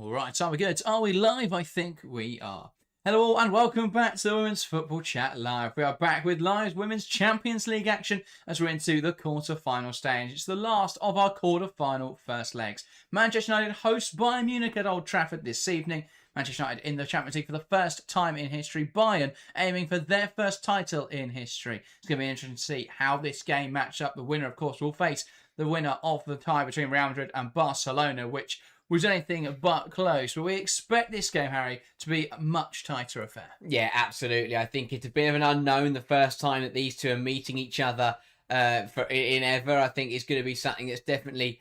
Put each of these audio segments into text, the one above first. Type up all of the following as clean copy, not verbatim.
All right, are we good? Are we live? I think we are. Hello all and welcome back to the Women's Football Chat Live. We are back with live Women's Champions League action as we're into the quarter-final stage. It's the last of our quarter-final first legs. Manchester United host Bayern Munich at Old Trafford this evening. Manchester United in the Champions League for the first time in history. Bayern aiming for their first title in history. It's going to be interesting to see how this game matches up. The winner, of course, will face the winner of the tie between Real Madrid and Barcelona, which was anything but close. But we expect this game, Harry, to be a much tighter affair. Yeah, absolutely. I think it's a bit of an unknown the first time that these two are meeting each other in ever. I think it's going to be something that's definitely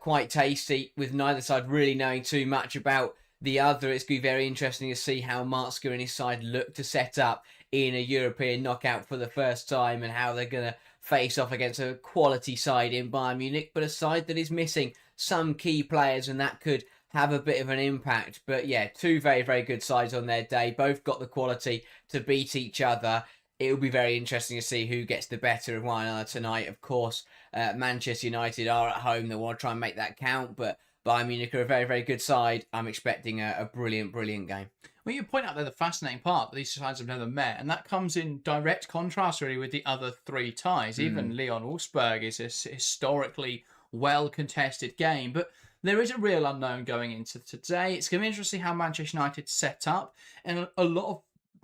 quite tasty, with neither side really knowing too much about the other. It's going to be very interesting to see how Marska and his side look to set up in a European knockout for the first time, and how they're going to face off against a quality side in Bayern Munich, but a side that is missing some key players, and that could have a bit of an impact. But yeah, two very, very good sides on their day. Both got the quality to beat each other. It will be very interesting to see who gets the better of one another tonight. Of course, Manchester United are at home. They want to try and make that count, but Bayern Munich are a very, very good side. I'm expecting a brilliant, brilliant game. Well, you point out there the fascinating part that these sides have never met, and that comes in direct contrast really with the other three ties. Even Lyon-Wolfsburg is a historically well-contested game, but there is a real unknown going into today. It's going to be interesting how Manchester United set up, and a lot of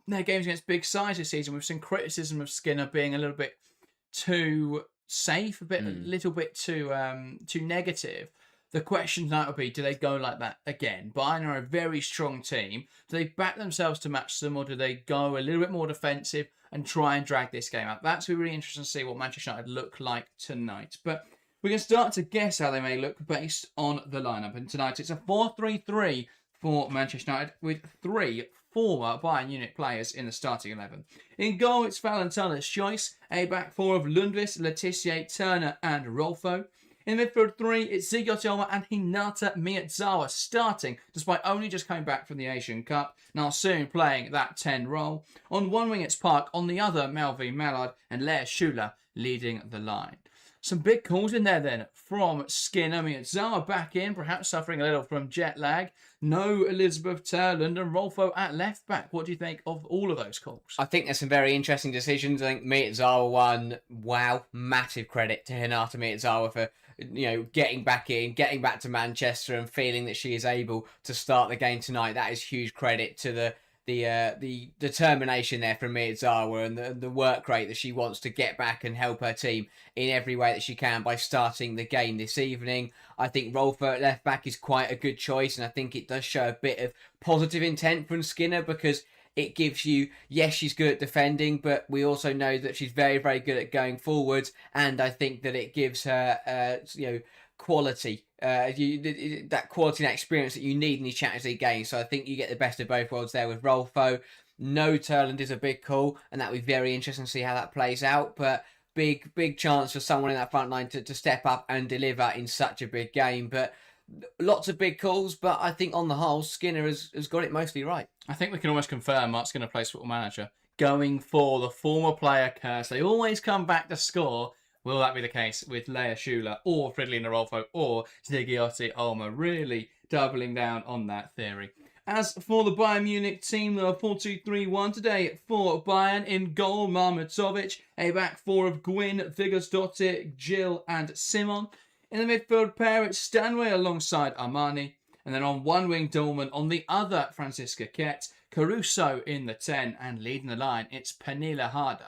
their games against big sides this season, we've seen criticism of Skinner being a little bit too safe, a little bit too negative. The question tonight will be, do they go like that again? Bayern are a very strong team. Do they back themselves to match them, or do they go a little bit more defensive and try and drag this game out? That's really interesting to see what Manchester United look like tonight. But we can start to guess how they may look based on the lineup. And tonight it's a 4-3-3 for Manchester United, with three former Bayern Munich players in the starting 11. In goal, it's Valentina's choice. A back four of Lundqvist, Letizia, Turner and Rolfo. In midfield three, it's Zigotelma and Hinata Miyazawa starting, despite only just coming back from the Asian Cup, now soon playing that 10 role. On one wing, it's Park. On the other, Melvin Mallard and Lea Schuler leading the line. Some big calls in there then from Skinner. Miyazawa back in, perhaps suffering a little from jet lag. No Elizabeth Terland and Rolfo at left back. What do you think of all of those calls? I think there's some very interesting decisions. I think Miyazawa won. Wow, massive credit to Hinata Miyazawa for getting back in, getting back to Manchester, and feeling that she is able to start the game tonight. That is huge credit to the determination there from Miyazawa, and the work rate that she wants to get back and help her team in every way that she can by starting the game this evening. I think Rolfo at left back is quite a good choice, and I think it does show a bit of positive intent from Skinner, because it gives you, yes, she's good at defending, but we also know that she's very, very good at going forwards, and I think that it gives her, quality, that quality and that experience that you need in these Champions League games. So I think you get the best of both worlds there with Rolfo. No Turland is a big call, and that'll be very interesting to see how that plays out, but big chance for someone in that front line to step up and deliver in such a big game. But lots of big calls, but I think on the whole, Skinner has got it mostly right. I think we can almost confirm Mark Skinner plays Football Manager, going for the former player curse. They always come back to score. Will that be the case with Lea Schuler or Fridolina Rolfo or Zigotelma? Really doubling down on that theory. As for the Bayern Munich team, the 4-2-3-1 today for Bayern. In goal, Marmatovic. A back four of Gwyn, Vigosdottir, Jill and Simon. In the midfield pair, it's Stanway alongside Armani. And then on one wing, Dolman. On the other, Franziska Kett. Caruso in the 10. And leading the line, it's Pernille Harder.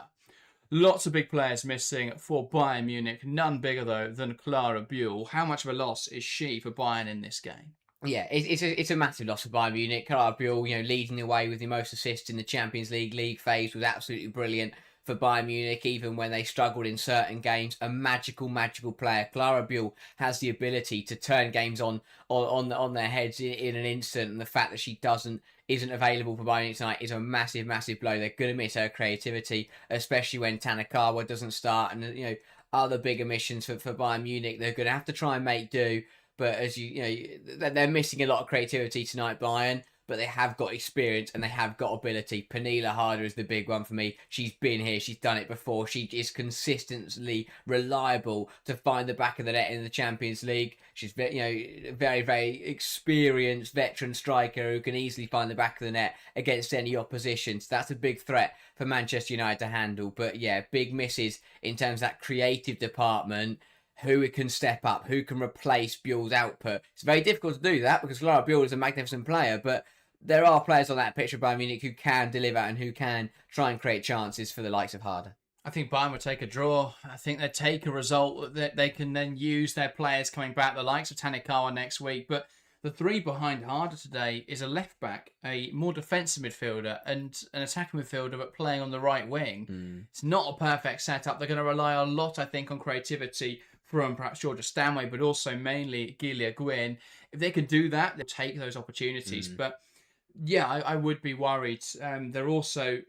Lots of big players missing for Bayern Munich. None bigger, though, than Clara Buell. How much of a loss is she for Bayern in this game? Yeah, it's a massive loss for Bayern Munich. Clara Buell, leading the way with the most assists in the Champions League phase, was absolutely brilliant for Bayern Munich, even when they struggled in certain games. A magical player. Clara Buell has the ability to turn games on their heads in an instant, and the fact that she isn't available for Bayern Munich tonight is a massive blow. They're going to miss her creativity, especially when Tanakawa doesn't start, and other big omissions for Bayern Munich. They're going to have to try and make do. But as they're missing a lot of creativity tonight, Bayern. but they have got experience and they have got ability. Pernille Harder is the big one for me. She's been here, she's done it before. She is consistently reliable to find the back of the net in the Champions League. She's very, very experienced veteran striker who can easily find the back of the net against any opposition. So that's a big threat for Manchester United to handle. But yeah, big misses in terms of that creative department. Who can step up, who can replace Buell's output. It's very difficult to do that because Lara Buell is a magnificent player, but there are players on that pitch of Bayern Munich who can deliver and who can try and create chances for the likes of Harder. I think Bayern would take a draw. I think they'd take a result that they can then use their players coming back, the likes of Tanikawa next week. But the three behind Harder today is a left-back, a more defensive midfielder, and an attacking midfielder, but playing on the right wing. It's not a perfect setup. They're going to rely a lot, I think, on creativity from perhaps Georgia Stanway, but also mainly Gilia Gwyn. If they can do that, they'll take those opportunities. But yeah, I would be worried. They're also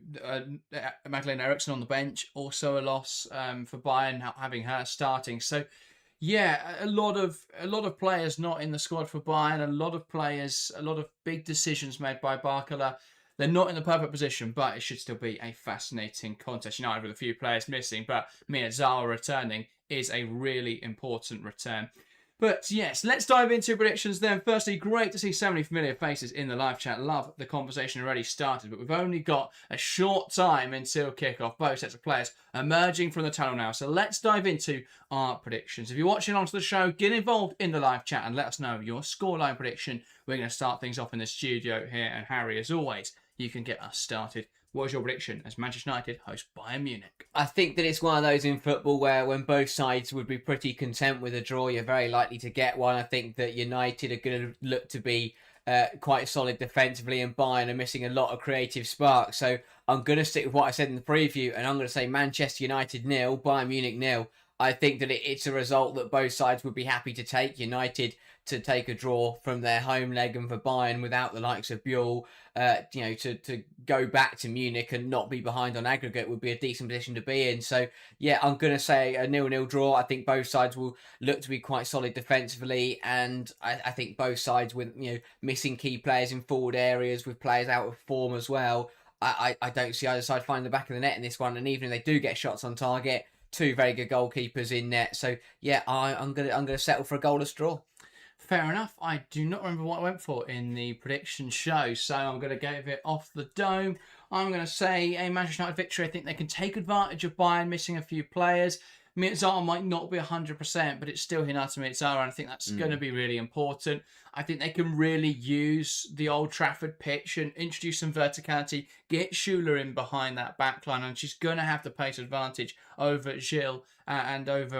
Magdalena Eriksson on the bench, also a loss for Bayern having her starting. So yeah, a lot of players not in the squad for Bayern. A lot of big decisions made by Barkala. They're not in the perfect position, but it should still be a fascinating contest. United with a few players missing, but Miyazawa returning is a really important return. But yes, let's dive into predictions then. Firstly, great to see so many familiar faces in the live chat. Love the conversation already started, but we've only got a short time until kickoff. Both sets of players emerging from the tunnel now. So let's dive into our predictions. If you're watching along to the show, get involved in the live chat and let us know your scoreline prediction. We're going to start things off in the studio here. And Harry, as always, you can get us started. What is your prediction as Manchester United host Bayern Munich? I think that it's one of those in football where when both sides would be pretty content with a draw, you're very likely to get one. I think that United are going to look to be quite solid defensively, and Bayern are missing a lot of creative sparks. So I'm going to stick with what I said in the preview, and I'm going to say Manchester United 0, Bayern Munich 0. I think that it's a result that both sides would be happy to take. United to take a draw from their home leg, and for Bayern without the likes of Buell, to go back to Munich and not be behind on aggregate would be a decent position to be in. So yeah, I'm going to say a 0-0 draw. I think both sides will look to be quite solid defensively, and I think both sides with missing key players in forward areas, with players out of form as well. I don't see either side finding the back of the net in this one, and even if they do get shots on target, two very good goalkeepers in net. So yeah, I'm gonna settle for a goalless draw. Fair enough. I do not remember what I went for in the prediction show, so I'm going to go with it off the dome. I'm going to say a Manchester United victory. I think they can take advantage of Bayern missing a few players. Miyazawa might not be 100%, but it's still Hinata Miyazawa, and I think that's going to be really important. I think they can really use the Old Trafford pitch and introduce some verticality, get Schuler in behind that backline, and she's going to have the pace advantage over Gilles and over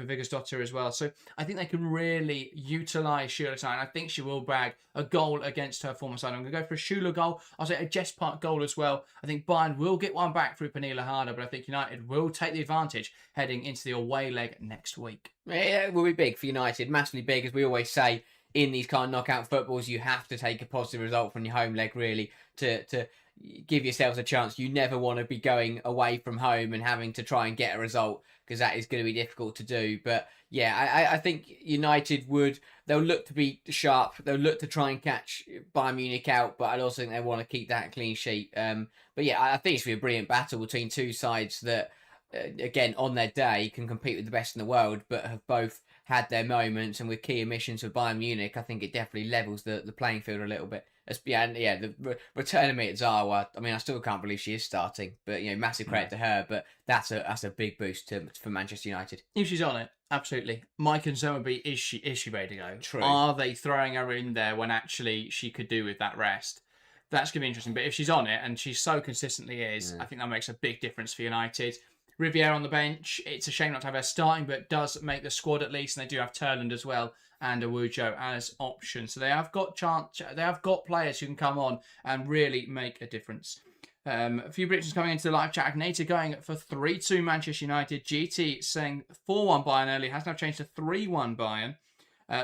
Viggersdottir as well. So I think they can really utilise Schuler's side, and I think she will bag a goal against her former side. I'm going to go for a Schuler goal. I'll say a Jess Park goal as well. I think Bayern will get one back through Pernille Harder, but I think United will take the advantage heading into the away leg next week. Yeah, it will be big for United, massively big, as we always say. In these kind of knockout footballs, you have to take a positive result from your home leg, really, to give yourselves a chance. You never want to be going away from home and having to try and get a result, because that is going to be difficult to do. But yeah, I think United they'll look to be sharp. They'll look to try and catch Bayern Munich out, but I also think they want to keep that clean sheet. But yeah, I think it's going to be a brilliant battle between two sides that, again, on their day, can compete with the best in the world, but have both had their moments. And with key omissions for Bayern Munich, I think it definitely levels the playing field a little bit. The return of Miyazawa, I mean, I still can't believe she is starting, but massive credit to her. But that's a big boost for Manchester United. If she's on it, absolutely. My concern would be, is she ready to go? True. Are they throwing her in there when actually she could do with that rest? That's going to be interesting. But if she's on it, and she so consistently is, I think that makes a big difference for United. Riviere on the bench. It's a shame not to have her starting, but does make the squad at least. And they do have Turland as well and Awujo as options. So they have got They have got players who can come on and really make a difference. A few predictions coming into the live chat. Agneta going for 3-2 Manchester United. GT saying 4-1 Bayern early. Has now changed to 3-1 Bayern.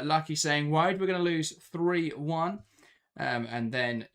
Lucky saying worried we're going to lose 3-1. And then,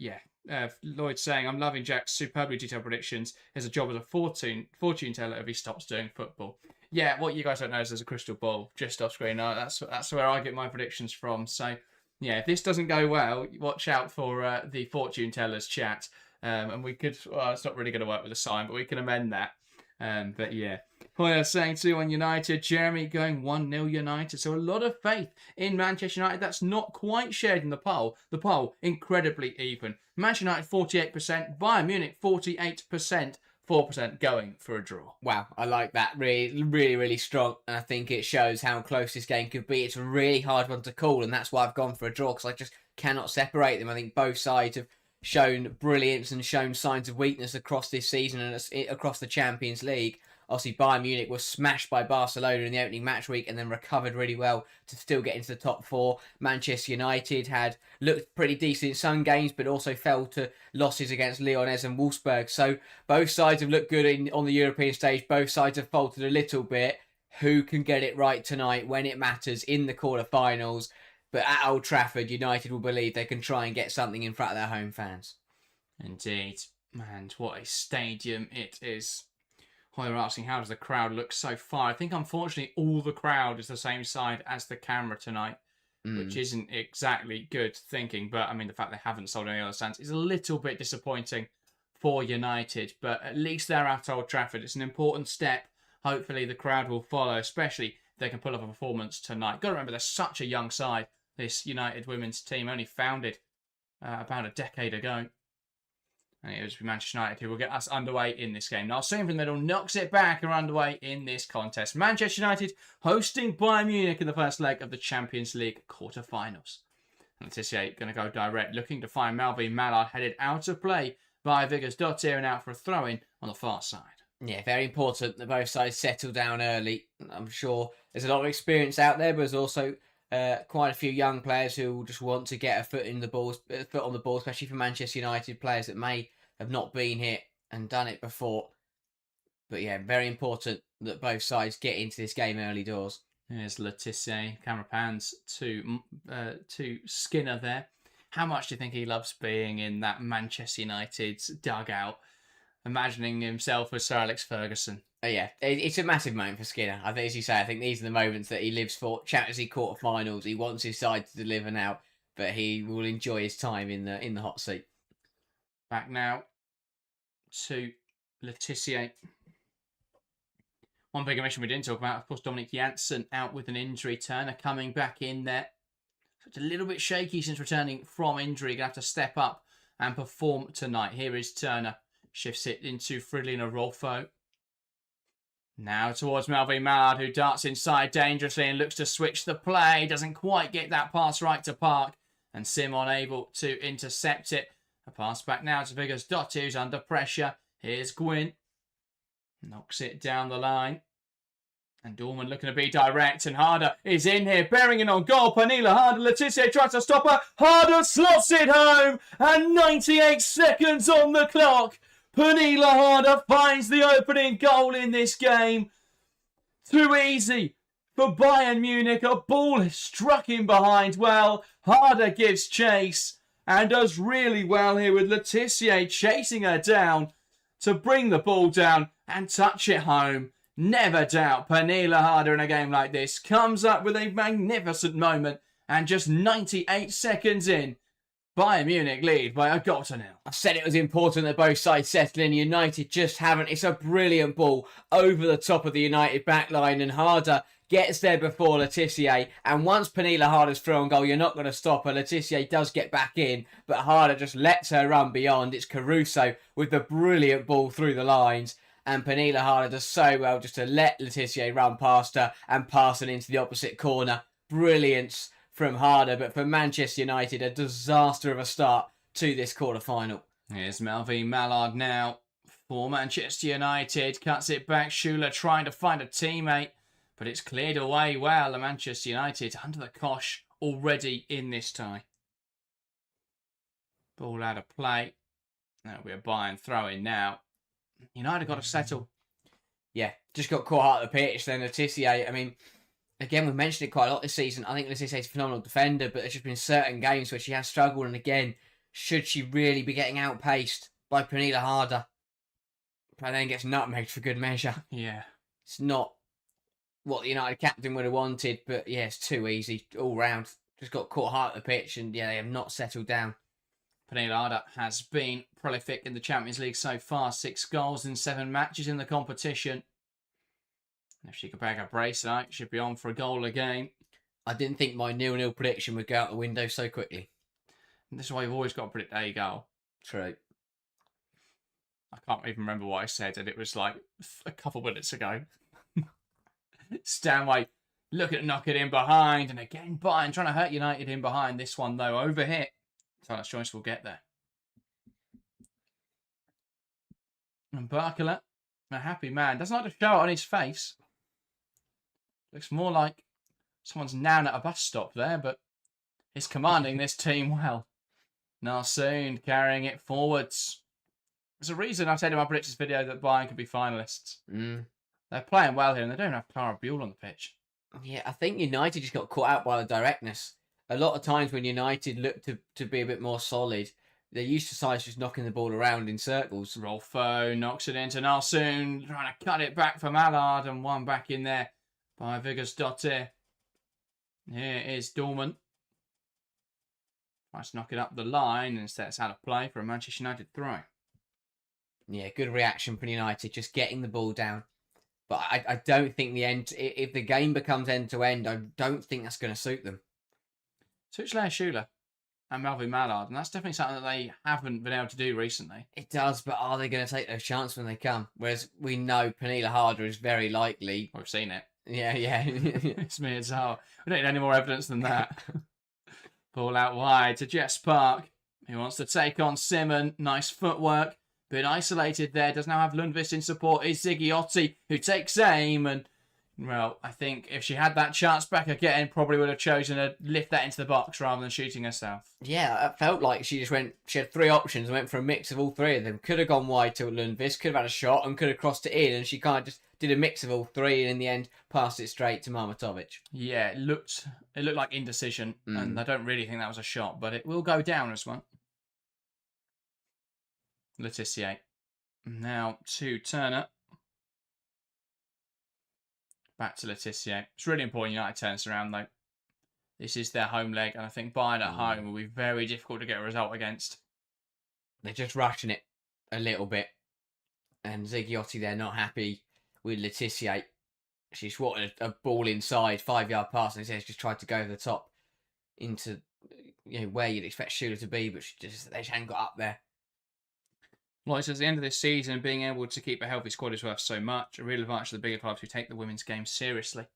Lloyd saying, I'm loving Jack's superbly detailed predictions. His job as a fortune teller if he stops doing football. Yeah, what you guys don't know is there's a crystal ball just off screen. That's where I get my predictions from. So Yeah, if this doesn't go well, watch out for the fortune tellers chat. And we could, well, it's not really going to work with a sign, but we can amend that. But yeah. Hoyer saying 2-1 United. Jeremy going 1-0 United. So a lot of faith in Manchester United. That's not quite shared in the poll. The poll, incredibly even. Manchester United 48%, Bayern Munich 48%, 4% going for a draw. Wow, I like that. Really, really, really strong. And I think it shows how close this game could be. It's a really hard one to call, and that's why I've gone for a draw, because I just cannot separate them. I think both sides have shown brilliance and shown signs of weakness across this season and across the Champions League. Obviously, Bayern Munich was smashed by Barcelona in the opening match week and then recovered really well to still get into the top four. Manchester United had looked pretty decent in some games, but also fell to losses against Lyonnais and Wolfsburg. So both sides have looked good on the European stage. Both sides have faltered a little bit. Who can get it right tonight when it matters in the quarterfinals? But at Old Trafford, United will believe they can try and get something in front of their home fans. Indeed. And what a stadium it is. Hoyer asking, how does the crowd look so far? I think, unfortunately, all the crowd is the same side as the camera tonight, which isn't exactly good thinking. But, I mean, the fact they haven't sold any other stands is a little bit disappointing for United. But at least they're at Old Trafford. It's an important step. Hopefully, the crowd will follow, especially if they can pull off a performance tonight. Got to remember, they're such a young side. This United women's team only founded about a decade ago. And it was Manchester United who will get us underway in this game. Now, soon from the middle knocks it back and underway in this contest. Manchester United hosting Bayern Munich in the first leg of the Champions League quarter-finals. And Letitia going to go direct, looking to find Malvin Mallard headed out of play by Viggers Dottir and out for a throw-in on the far side. Yeah, very important that both sides settle down early. I'm sure there's a lot of experience out there, but there's also quite a few young players who just want to get a foot on the ball, especially for Manchester United players that may have not been here and done it before. But yeah, very important that both sides get into this game early doors. Here's Letitia, camera pans to Skinner there. How much do you think he loves being in that Manchester United's dugout, imagining himself as Sir Alex Ferguson? Yeah, it's a massive moment for Skinner. I think, as you say, I think these are the moments that he lives for. Champions League quarterfinals, he wants his side to deliver now, but he will enjoy his time in the hot seat. Back now to Letitia. One big omission we didn't talk about, of course, Dominic Janssen out with an injury. Turner coming back in there. So it's a little bit shaky since returning from injury. Going to have to step up and perform tonight. Here is Turner. Shifts it into Fridolina Rolfo. Now towards Malvin Mallard, who darts inside dangerously and looks to switch the play. Doesn't quite get that pass right to Park. And Simon able to intercept it. A pass back now to Viggers Dottir, who's under pressure. Here's Gwyn. Knocks it down the line. And Dorman looking to be direct. And Harder is in here, bearing in on goal. Pernilla Harder. Letitia tries to stop her. Harder slots it home. And 98 seconds on the clock. Pernilla Harder finds the opening goal in this game. Too easy for Bayern Munich. A ball is struck in behind. Well, Harder gives chase and does really well here with Letitia chasing her down to bring the ball down and touch it home. Never doubt Pernilla Harder in a game like this comes up with a magnificent moment, and just 98 seconds in, Bayern Munich lead by a goal to nil. I said it was important that both sides settle in. United just haven't. It's a brilliant ball over the top of the United backline, and Harder gets there before Letitia, and once Pernilla Harder's through on goal, you're not going to stop her. Letitia does get back in, but Harder just lets her run beyond. It's Caruso with the brilliant ball through the lines, and Pernilla Harder does so well just to let Letitia run past her and pass it into the opposite corner. Brilliance from Harder, but for Manchester United, a disaster of a start to this quarter-final. Here's Malvin Mallard now for Manchester United. Cuts it back. Schuler trying to find a teammate, but it's cleared away well. And Manchester United under the cosh already in this tie. Ball out of play. That'll be a Bayern throw-in now. United got to settle. Yeah, just got caught out of the pitch. Then Letitia, I mean, again, we've mentioned it quite a lot this season. I think Letitia is a phenomenal defender, but there's just been certain games where she has struggled. And again, should she really be getting outpaced by Pernilla Harder? And then gets nutmegged for good measure. Yeah. It's not what the United captain would have wanted, but yeah, it's too easy all round. just got caught hard at the pitch, and yeah, they have not settled down. Pernille has been prolific in the Champions League so far. 6 goals in 7 matches in the competition. If she could bag a brace tonight, she'd be on for a goal again. I didn't think my 0-0 prediction would go out the window so quickly. And this is why you've always got to predict a goal. True. I can't even remember what I said, and it was like a couple minutes ago. Stanway looking to knock it in behind, and again Bayern trying to hurt United in behind. This one, though, overhit. Tyler's Joyce will get there. And Barkala, a happy man, doesn't like to show it on his face. Looks more like someone's down at a bus stop there, but he's commanding this team well. Narsoon carrying it forwards. There's a reason I said in my predictions video that Bayern could be finalists. They're playing well here, and they don't have Clara Buell on the pitch. Yeah, I think United just got caught out by the directness. A lot of times when United look to be a bit more solid, they're used to sides just knocking the ball around in circles. Rolfo knocks it into Narsoon, trying to cut it back from Allard, and one back in there by Viggersdottir. Here is Dorman. Tries to knock it up the line, and instead it's out of play for a Manchester United throw. Yeah, good reaction from United, just getting the ball down. But I don't think if the game becomes end-to-end, I don't think that's going to suit them. Suits Lea Schuler and Melvin Mallard, and that's definitely something that they haven't been able to do recently. It does, but are they going to take those chances when they come? Whereas we know Pernille Harder is very likely. We've seen it. Yeah. It's me as well. We don't need any more evidence than that. Ball out wide to Jess Park, who wants to take on Simon. Nice footwork. Been isolated there. Does now have Lundqvist in support. Is Ziggiotti, who takes aim. And, well, I think if she had that chance back again, probably would have chosen to lift that into the box rather than shooting herself. Yeah, it felt like she had 3 options and went for a mix of all 3 of them. Could have gone wide to Lundqvist, could have had a shot and could have crossed it in. And she kind of just did a mix of all 3 and in the end passed it straight to Marmatovic. Yeah, it looked like indecision. And I don't really think that was a shot, but it will go down as one. Letitia. Now to Turner. Back to Letitia. It's really important United turns around, though. This is their home leg, and I think Bayern at home will be very difficult to get a result against. They're just rushing it a little bit. And Ziggiotti, they're not happy with Letitia. She's wanted a ball inside, 5-yard pass, and she's just tried to go over the top into where you'd expect Schuler to be, but they just hadn't got up there. Well, it's at the end of this season, being able to keep a healthy squad is worth so much. A real advantage to the bigger clubs who take the women's game seriously.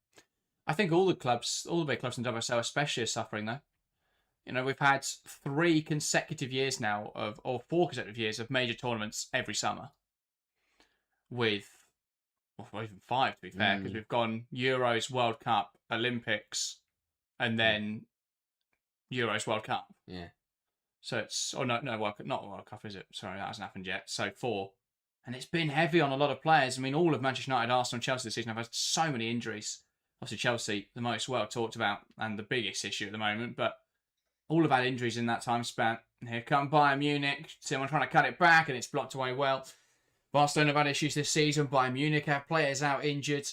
I think all the big clubs in WSL especially are suffering, though. We've had 3 consecutive years now or 4 consecutive years of major tournaments every summer. Even 5 to be fair, because we've gone Euros, World Cup, Olympics, and then Euros, World Cup. Yeah. So it's not World Cup, is it? Sorry, that hasn't happened yet. So 4. And it's been heavy on a lot of players. I mean, all of Manchester United, Arsenal and Chelsea this season have had so many injuries. Obviously, Chelsea, the most well talked about and the biggest issue at the moment. But all have had injuries in that time span. Here come Bayern Munich. Someone trying to cut it back and it's blocked away well. Barcelona have had issues this season. Bayern Munich have players out injured.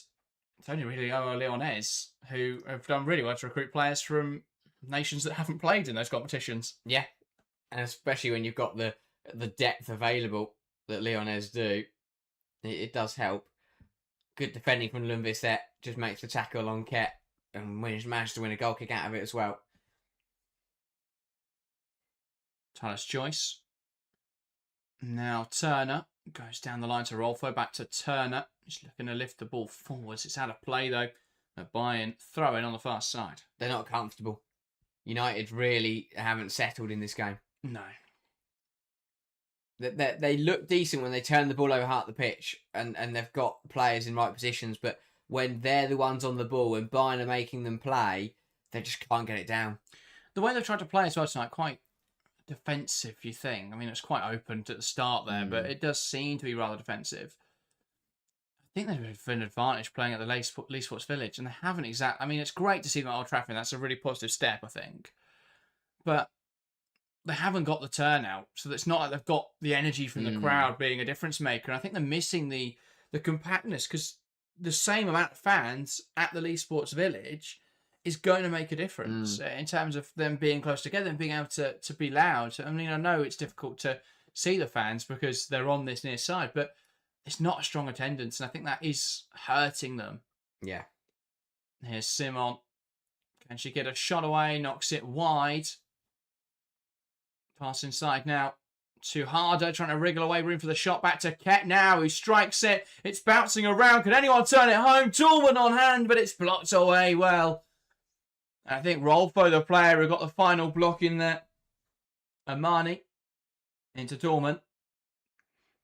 It's only really Lyonnais who have done really well to recruit players from nations that haven't played in those competitions. Yeah. And especially when you've got the depth available that Lyonnais do, it does help. Good defending from Lundqvist there, just makes the tackle on Ket, and he's managed to win a goal kick out of it as well. Tyler's choice. Now Turner goes down the line to Rolfo, back to Turner. He's looking to lift the ball forwards. It's out of play though. But Bayern throwing on the far side. They're not comfortable. United really haven't settled in this game. No. They look decent when they turn the ball over half the pitch and they've got players in right positions, but when they're the ones on the ball and Bayern are making them play, they just can't get it down. The way they've tried to play as well tonight, quite defensive, you think. I mean, it's quite open at the start there, but it does seem to be rather defensive. I think they've an advantage playing at the Leigh Sports Village, and they haven't exactly... I mean, it's great to see them at Old Trafford. That's a really positive step, I think. But they haven't got the turnout, so it's not like they've got the energy from the crowd being a difference maker. And I think they're missing the compactness, because the same amount of fans at the Leigh Sports Village is going to make a difference in terms of them being close together and being able to be loud. I mean, I know it's difficult to see the fans because they're on this near side, but it's not a strong attendance, and I think that is hurting them. Yeah. Here's Simon. Can she get a shot away? Knocks it wide. Pass inside now to Harder, trying to wriggle away. Room for the shot. Back to Ket now, who strikes it. It's bouncing around. Can anyone turn it home? Dorman on hand, but it's blocked away well. I think Rolfo, the player who got the final block in there. Amani into Dorman.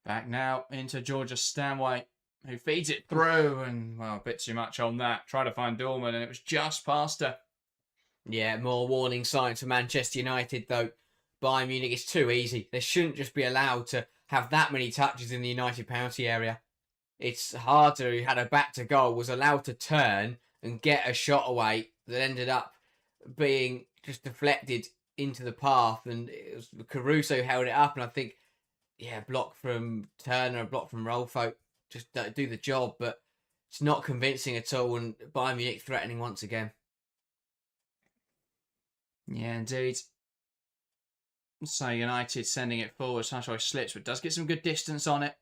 Back now into Georgia Stanway, who feeds it through. And, well, a bit too much on that. Try to find Dorman, and it was just past her. Yeah, more warning signs for Manchester United, though. Bayern Munich is too easy. They shouldn't just be allowed to have that many touches in the United penalty area. It's Harder, who had a back to goal, was allowed to turn and get a shot away that ended up being just deflected into the path. And it was Caruso held it up, and I think, yeah, block from Turner, block from Rolfo, just do the job, but it's not convincing at all. And Bayern Munich threatening once again. Yeah, indeed. So United sending it forward. Sancho slips, but does get some good distance on it.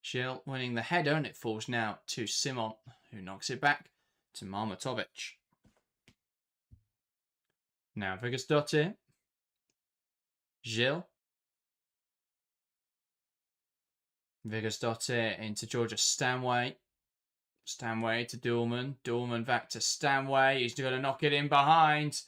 Gil winning the header, and it falls now to Simon, who knocks it back to Marmatovic. Now Vigersdottir. Gil. Vigersdottir into Georgia Stanway. Stanway to Dorman. Dorman back to Stanway. He's going to knock it in behind.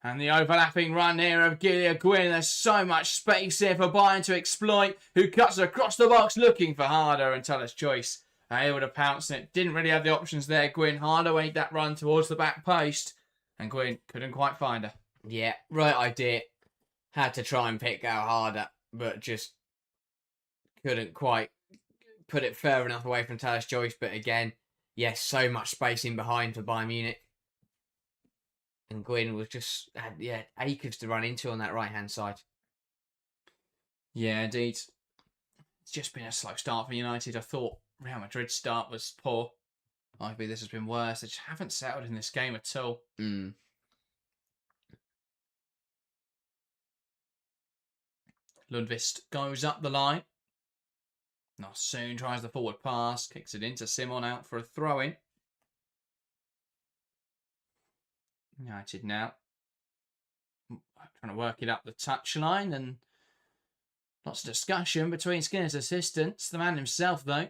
And the overlapping run here of Gilia Gwyn. There's so much space here for Bayern to exploit. Who cuts across the box looking for Harder, and Teller's choice. Able to pounce it. Didn't really have the options there. Gwyn. Harder made that run towards the back post. And Gwyn couldn't quite find her. Yeah, right idea. Had to try and pick out Harder, but just couldn't quite put it further enough away from Teller's choice. But again, yes, so much space in behind for Bayern Munich. And Gwyn was just had acres to run into on that right-hand side. Yeah, indeed. It's just been a slow start for United. I thought Real Madrid's start was poor. Maybe this has been worse. They just haven't settled in this game at all. Lundqvist goes up the line. Not soon tries the forward pass. Kicks it into Simon out for a throw-in. United now trying to work it up the touchline, and lots of discussion between Skinner's assistants. The man himself, though,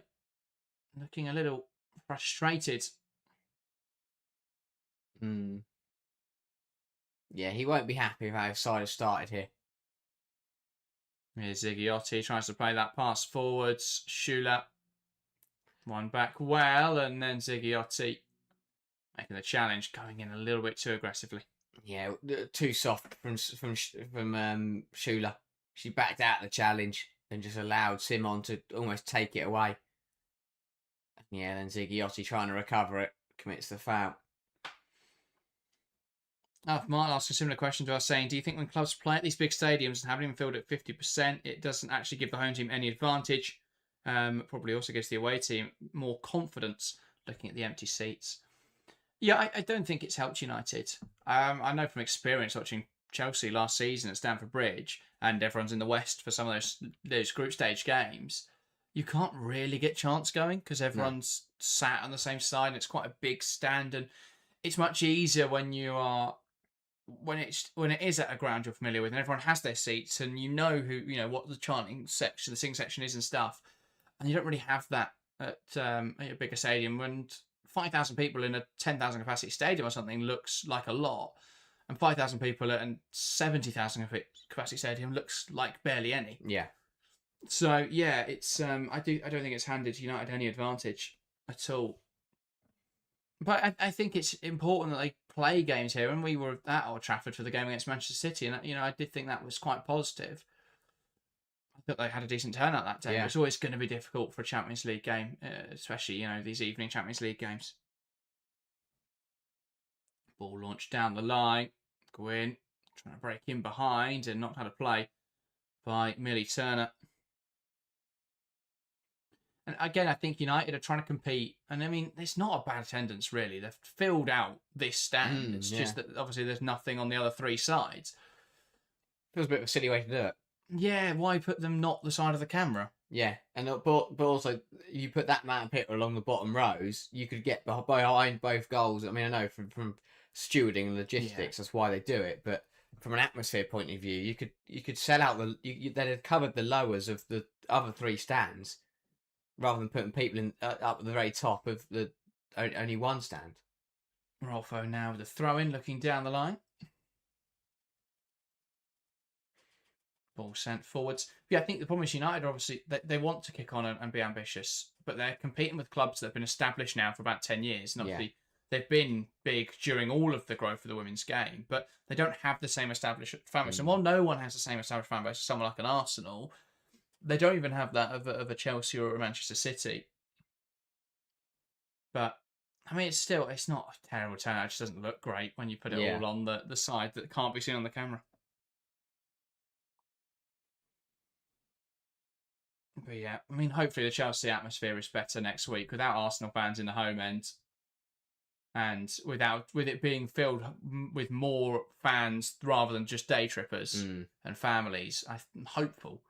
looking a little frustrated. Yeah, he won't be happy with how his side has started here. Here's Ziggiotti, tries to play that pass forwards. Schuler, one back well, and then Ziggiotti making the challenge, going in a little bit too aggressively. Yeah, too soft from Schuler. She backed out the challenge and just allowed Simon to almost take it away. Yeah, then Ziggiotti trying to recover it, commits the foul. Martin asked a similar question to us, saying, do you think when clubs play at these big stadiums and haven't even filled at 50%, it doesn't actually give the home team any advantage? Probably also gives the away team more confidence looking at the empty seats. Yeah, I don't think it's helped United. I know from experience watching Chelsea last season at Stamford Bridge, and everyone's in the West for some of those group stage games, you can't really get chance going because everyone's sat on the same side and it's quite a big stand, and it's much easier when it is at a ground you're familiar with and everyone has their seats and you know what the chanting section, the sing section is and stuff, and you don't really have that at a bigger stadium. When 5,000 people in a 10,000 capacity stadium or something looks like a lot, and 5,000 people at a 70,000 capacity stadium looks like barely any. Yeah. So yeah, it's I don't think it's handed United any advantage at all. But I think it's important that they play games here, and we were at Old Trafford for the game against Manchester City, and I did think that was quite positive. I thought they had a decent turnout that day. Yeah. It's always going to be difficult for a Champions League game, especially these evening Champions League games. Ball launched down the line. Gwyn trying to break in behind and not how to play by Millie Turner. And again, I think United are trying to compete. And I mean, it's not a bad attendance, really. They've filled out this stand. It's just that obviously there's nothing on the other three sides. Feels a bit of a silly way to do it. Yeah, why put them not the side of the camera? Yeah, and but also you put that amount of people along the bottom rows, you could get behind both goals. I mean, I know from stewarding and logistics, that's why they do it. But from an atmosphere point of view, you could sell out they'd have covered the lowers of the other three stands, rather than putting people in up at the very top of the only one stand. Rolfo now with the throw in, looking down the line. Ball sent forwards. Yeah, I think the problem is United, obviously, they want to kick on and be ambitious, but they're competing with clubs that have been established now for about 10 years. And obviously, they've been big during all of the growth of the women's game, but they don't have the same established fan base. And while no one has the same established fan base as someone like an Arsenal, they don't even have that of a Chelsea or a Manchester City. But, I mean, it's not a terrible turnout. It just doesn't look great when you put it all on the side that can't be seen on the camera. But yeah, I mean, hopefully the Chelsea atmosphere is better next week without Arsenal fans in the home end, and with it being filled with more fans rather than just day trippers and families. I'm hopeful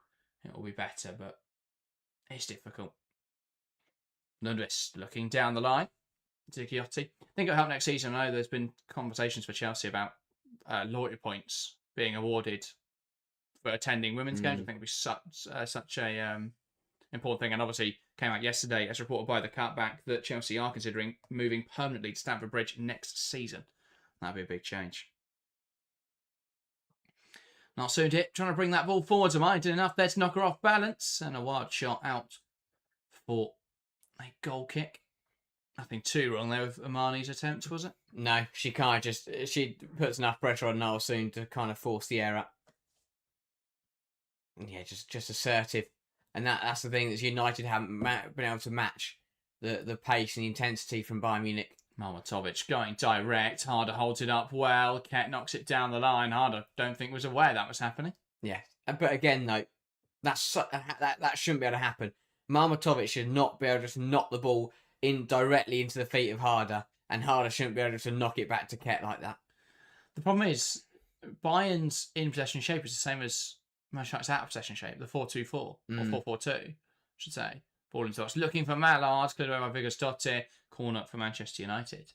it will be better, but it's difficult. Nunez looking down the line. Zigiotti. I think it'll help next season. I know there's been conversations for Chelsea about loyalty points being awarded for attending women's games. I think it'd be such a important thing. And obviously came out yesterday, as reported by the Cutback, that Chelsea are considering moving permanently to Stamford Bridge next season. That'd be a big change. Not soon, Dick. Trying to bring that ball forwards. Am I did enough there to knock her off balance? And a wild shot out for a goal kick. Nothing too wrong there with Amani's attempt, was it? No, she puts enough pressure on Noel soon to kind of force the error. Yeah, just assertive, and that's the thing that United haven't been able to match the pace and the intensity from Bayern Munich. Marmatovic going direct. Harder holds it up well. Ket knocks it down the line. Harder don't think was aware that was happening. Yeah, but again though, that shouldn't be able to happen. Marmatovic should not be able to just knock the ball in directly into the feet of Harder, and Harder shouldn't be able to knock it back to Ket like that. The problem is Bayern's in possession shape is the same as Manchester United's out of possession shape, the 4-2-4 or 4-4-2, I should say. Ball into us, looking for Mallard, cleared away by Vigos-Dotte, corner up for Manchester United.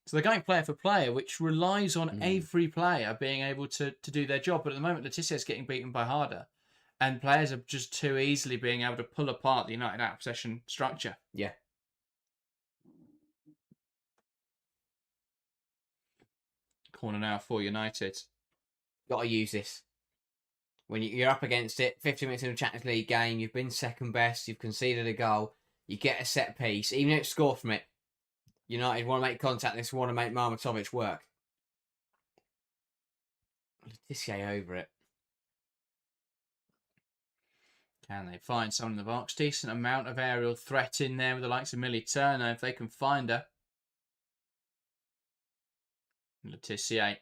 So they're going player for player, which relies on every player being able to do their job. But at the moment, Letizia is getting beaten by Harder, and players are just too easily being able to pull apart the United out of possession structure. Yeah. Corner now for United. Got to use this. When you're up against it, 50 minutes in a Champions League game, you've been second best, you've conceded a goal, you get a set piece, even if it's scored from it, United want to make contact, they want to make Marmatovic work. Letizia over it. Can they find someone in the box? Decent amount of aerial threat in there with the likes of Millie Turner, if they can find her. Letizia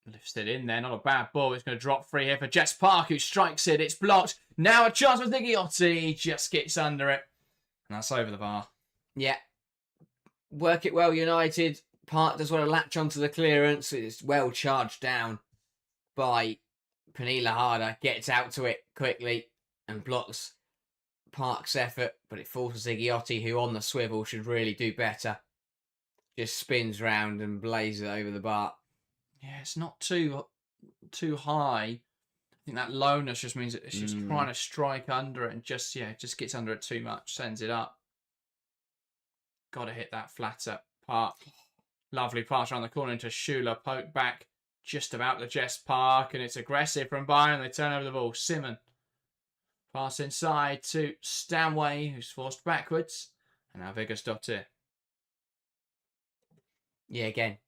lifts it in there. Not a bad ball. It's going to drop free here for Jess Park, who strikes it. It's blocked. Now a chance for Zigiotti. Just gets under it. And that's over the bar. Yeah. Work it well, United. Park does want to latch onto the clearance. It's well charged down by Pernilla Harder. Gets out to it quickly and blocks Park's effort. But it forces Zigiotti, who on the swivel should really do better. Just spins round and blazes it over the bar. Yeah, it's not too high. I think that lowness just means that it's just trying to strike under it and just gets under it too much, sends it up. Got to hit that flatter. Park. Lovely pass around the corner into Schuler. Poke back just about the Jess Park, and it's aggressive from Bayern. They turn over the ball. Simon. Pass inside to Stanway, who's forced backwards. And now Vigos-Dotte. Yeah, again,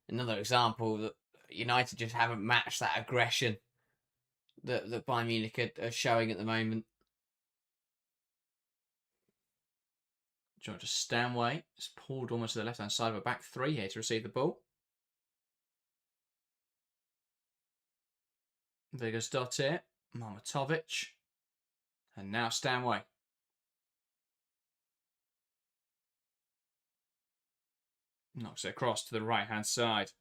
another example that United just haven't matched that aggression that Bayern Munich are showing at the moment. Georgia Stanway is pulled almost to the left-hand side of a back three here to receive the ball. Vigos-Dotte, Marmatovic, and now Stanway. Knocks it across to the right-hand side.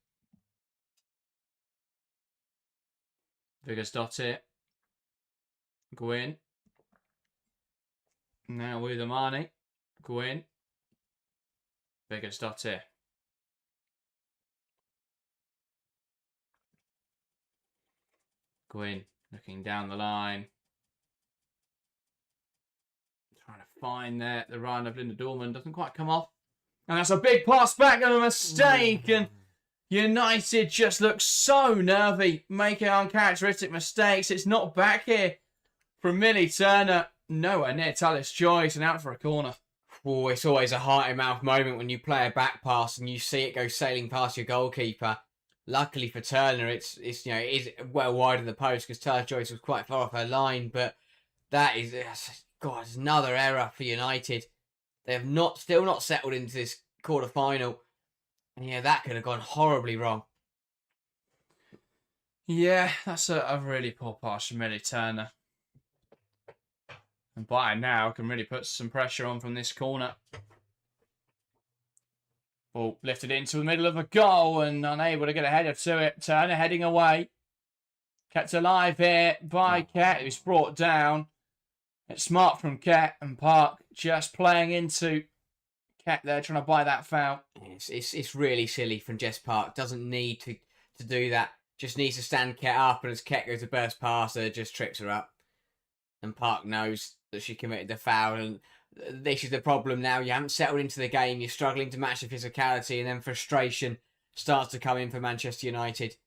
Viggersdottir. Gwyn. Now with Amani. Gwyn. Viggersdottir. Gwyn looking down the line. Trying to find the run of Linda Dorman. Doesn't quite come off. And that's a big pass back and a mistake. And United just look so nervy, making uncharacteristic mistakes. It's not back here from Millie Turner. Nowhere near Talis Joyce and out for a corner. Oh, it's always a heart-in-mouth moment when you play a back pass and you see it go sailing past your goalkeeper. Luckily for Turner, it is well wide of the post because Talis Joyce was quite far off her line. But that is, God, it's another error for United. They have still not settled into this quarter-final. And yeah, that could have gone horribly wrong. Yeah, that's a really poor pass from Millie Turner. And Bayern now can really put some pressure on from this corner. Ball lifted into the middle of a goal and unable to get a header to it. Turner heading away. Kept alive here by Ket, who's brought down. It's smart from Ket, and Park just playing into Ket there, trying to buy that foul. It's really silly from Jess Park. Doesn't need to do that. Just needs to stand Ket up, and as Ket goes to burst past her, just trips her up. And Park knows that she committed the foul, and this is the problem now. You haven't settled into the game. You're struggling to match the physicality, and then frustration starts to come in for Manchester United.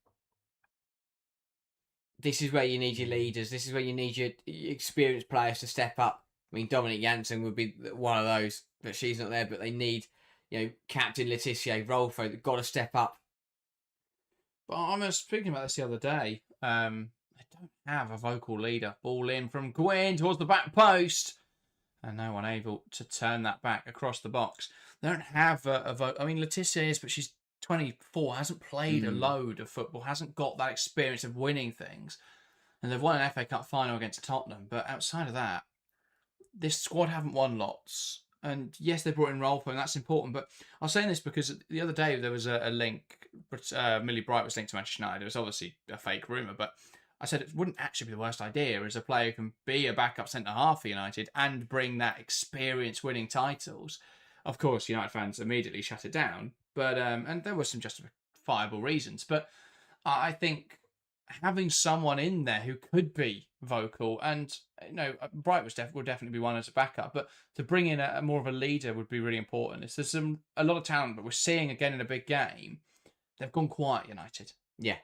This is where you need your leaders. This is where you need your experienced players to step up. I mean, Dominic Janssen would be one of those, but she's not there. But they need, Captain Laetitia, Rolfo, they've got to step up. But I was speaking about this the other day. They don't have a vocal leader. Ball in from Gwyn towards the back post. And no one able to turn that back across the box. They don't have a vote. I mean, Laetitia is, but she's 24, hasn't played a load of football, hasn't got that experience of winning things. And they've won an FA Cup final against Tottenham. But outside of that, this squad haven't won lots. And yes, they brought in Rolfo, and that's important. But I was saying this because the other day there was a link. Millie Bright was linked to Manchester United. It was obviously a fake rumour, but I said it wouldn't actually be the worst idea as a player who can be a backup centre-half for United and bring that experience winning titles. Of course, United fans immediately shut it down, but and there were some justifiable reasons. But I think having someone in there who could be vocal, and Bright would definitely be one as a backup, but to bring in a more of a leader would be really important. There's a lot of talent, but we're seeing again in a big game, they've gone quiet, United. Yeah,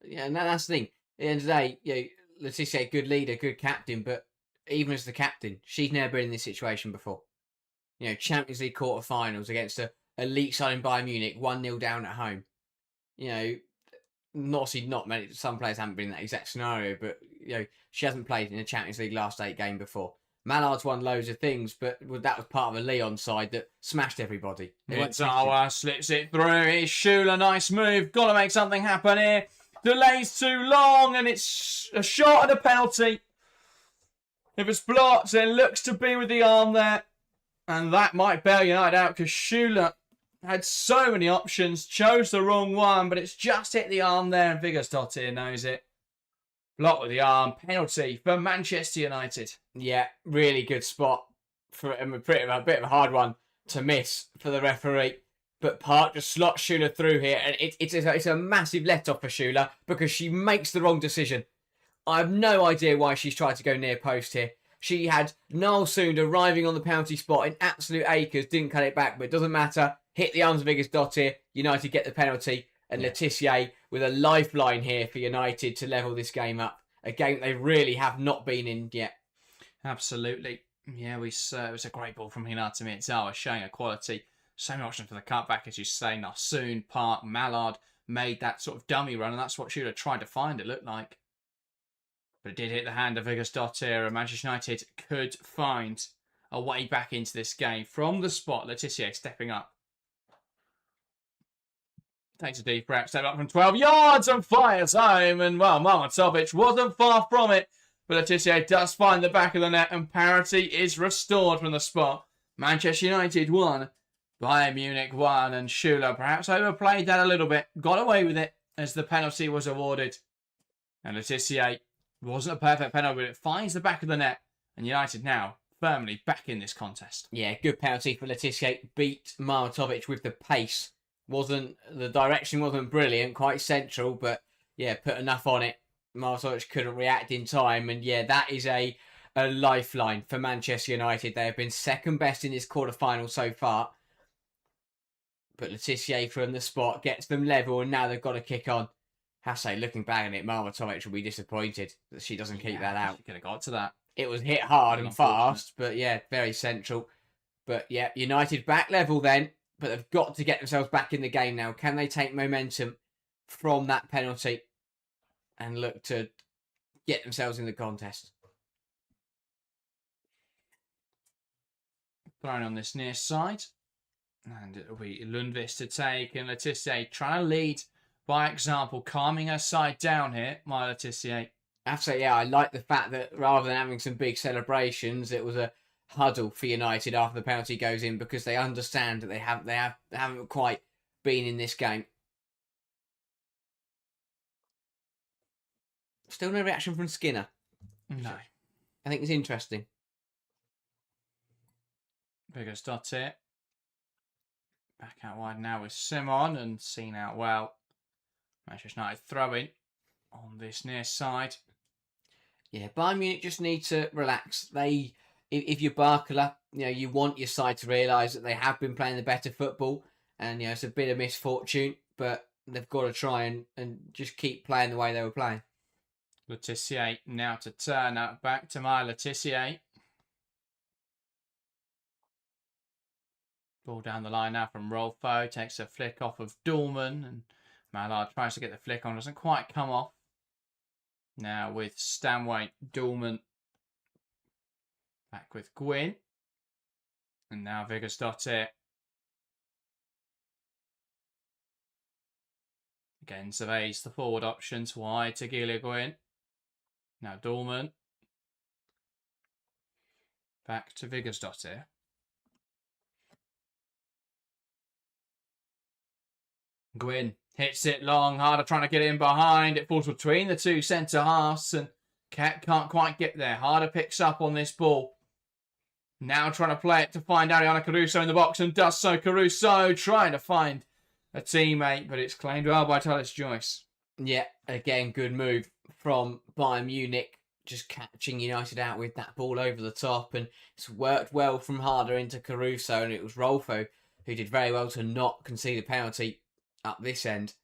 and that's the thing. At the end of the day, Laetitia, good leader, good captain, but even as the captain, she's never been in this situation before. Champions League quarter-finals against a elite side in Bayern Munich, 1-0 down at home. Not many. Some players haven't been in that exact scenario, but she hasn't played in a Champions League last 8 game before. Mallard's won loads of things, but that was part of a Leon side that smashed everybody. Watchalong slips it through. It's Schuler, nice move. Got to make something happen here. Delays too long, and it's a shot and a penalty. If it's blocked, then looks to be with the arm there. And that might bail United out because Schuler had so many options, chose the wrong one, but it's just hit the arm there, and Viggersdottir knows it. Blocked with the arm, penalty for Manchester United. Yeah, really good spot for a bit of a hard one to miss for the referee. But Park just slots Schuler through here, and it's a massive let-off for Schuler because she makes the wrong decision. I have no idea why she's tried to go near post here. She had Niall Soond arriving on the penalty spot in absolute acres, didn't cut it back, but it doesn't matter. Hit the arms of Viggersdottir, United get the penalty, and Laetitia with a lifeline here for United to level this game up. A game they really have not been in yet. Absolutely. Yeah, it was a great ball from Hinata Miyazawa, showing a quality. So many options for the cutback, as you say. Narsoon, Park, Mallard made that sort of dummy run, and that's what Schuler tried to find, it looked like. But it did hit the hand of Viggersdottir, and Manchester United could find a way back into this game from the spot. Laetitia stepping up. Takes a deep breath, step up from 12 yards and fires home. And, well, Marmatovic wasn't far from it. But Laetitia does find the back of the net, and parity is restored from the spot. Manchester United 1, Bayern Munich won, and Schüller perhaps overplayed that a little bit. Got away with it as the penalty was awarded. And Letitia wasn't a perfect penalty, but it finds the back of the net. And United now firmly back in this contest. Yeah, good penalty for Letitia. Beat Martovic with the pace. The direction wasn't brilliant, quite central, but yeah, put enough on it. Martovic couldn't react in time, and yeah, that is a lifeline for Manchester United. They have been second best in this quarter-final so far. But Letitia from the spot gets them level, and now they've got to kick on. Hasse, looking back at it, Martovic will be disappointed that she doesn't keep that out. She could have got to that. It was hit hard and fast, but yeah, very central. But yeah, United back level then, but they've got to get themselves back in the game now. Can they take momentum from that penalty and look to get themselves in the contest? Thrown on this near side. And it'll be Lundqvist to take, and Letitia trying to lead by example, calming her side down here, my Letitia. I have to say, yeah, I like the fact that rather than having some big celebrations, it was a huddle for United after the penalty goes in, because they understand that they haven't quite been in this game. Still no reaction from Skinner. No. I think it's interesting. Bigger dot here. Back out wide now with Simon, and seen out well. Manchester United throwing on this near side. Yeah, Bayern Munich just need to relax. If you're Barcola, you want your side to realise that they have been playing the better football, and it's a bit of misfortune, but they've got to try and just keep playing the way they were playing. Letitia now to turn out back to my Letitia. Ball down the line now from Rolfo. Takes a flick off of Dorman, and Mallard tries to get the flick on. Doesn't quite come off. Now with Stanway, Dorman. Back with Gwyn. And now Viggersdottir. Again surveys the forward options. Wide to Gila Gwyn. Now Dorman. Back to Viggersdottir. Gwyn hits it long, harder trying to get in behind. It falls between the two centre halves, and Cat can't quite get there. Harder picks up on this ball. Now trying to play it to find Ariana Caruso in the box, and does so. Caruso trying to find a teammate, but it's claimed well by Tallis Joyce. Yeah, again, good move from Bayern Munich, just catching United out with that ball over the top, and it's worked well from Harder into Caruso, and it was Rolfo who did very well to not concede a penalty up this end,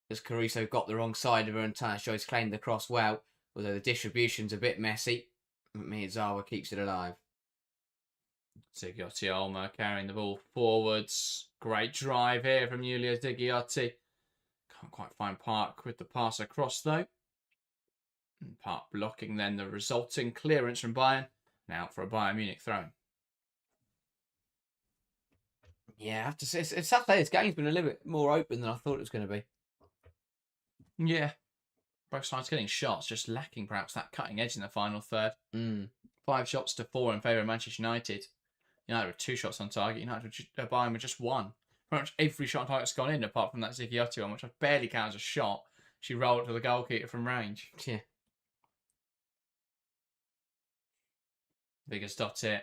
as Caruso got the wrong side of her, and Tallis Joyce claimed the cross well, although the distribution's a bit messy. Miyazawa keeps it alive. Zigiotti Olmo carrying the ball forwards. Great drive here from Julia Zigiotti. Can't quite find Park with the pass across though. And Park blocking then the resulting clearance from Bayern. Now for a Bayern Munich throw. Yeah, I have to say, it's Saturday. This game's been a little bit more open than I thought it was going to be. Yeah. Both sides getting shots, just lacking perhaps that cutting edge in the final third. 5 shots to 4 in favour of Manchester United. United with 2 shots on target. Bayern with just 1. Pretty much every shot on target's gone in, apart from that Zigiotti one, which I barely count as a shot. She rolled to the goalkeeper from range. Yeah. Viggersdottir.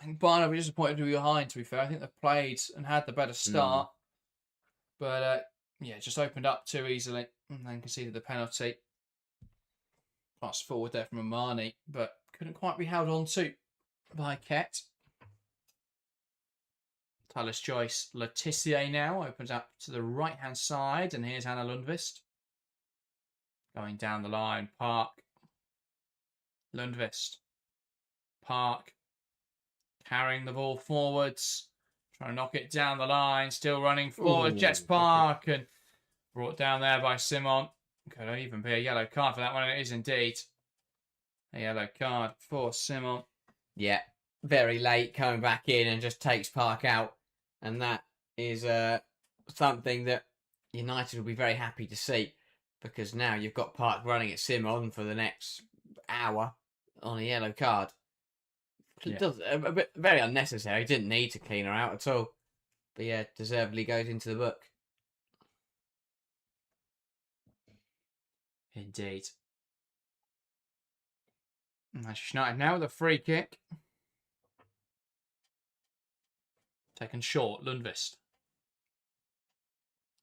I think Bayern will be disappointed to be behind, to be fair. I think they've played and had the better start. But, just opened up too easily and then conceded the penalty. Pass forward there from Omani, but couldn't quite be held on to by Ket. Tallis Joyce, Letitia now opens up to the right-hand side, and here's Hannah Lundqvist. Going down the line, Park. Lundqvist. Park. Carrying the ball forwards. Trying to knock it down the line. Still running forward. Jets Park. And brought down there by Simon. Could even be a yellow card for that one. And it is indeed a yellow card for Simon. Yeah. Very late coming back in and just takes Park out. And that is something that United will be very happy to see. Because now you've got Park running at Simon for the next hour on a yellow card. It does a bit very unnecessary. Didn't need to clean her out at all. But yeah, deservedly goes into the book. Indeed. Manchester United now with a free kick. Taken short, Lundqvist.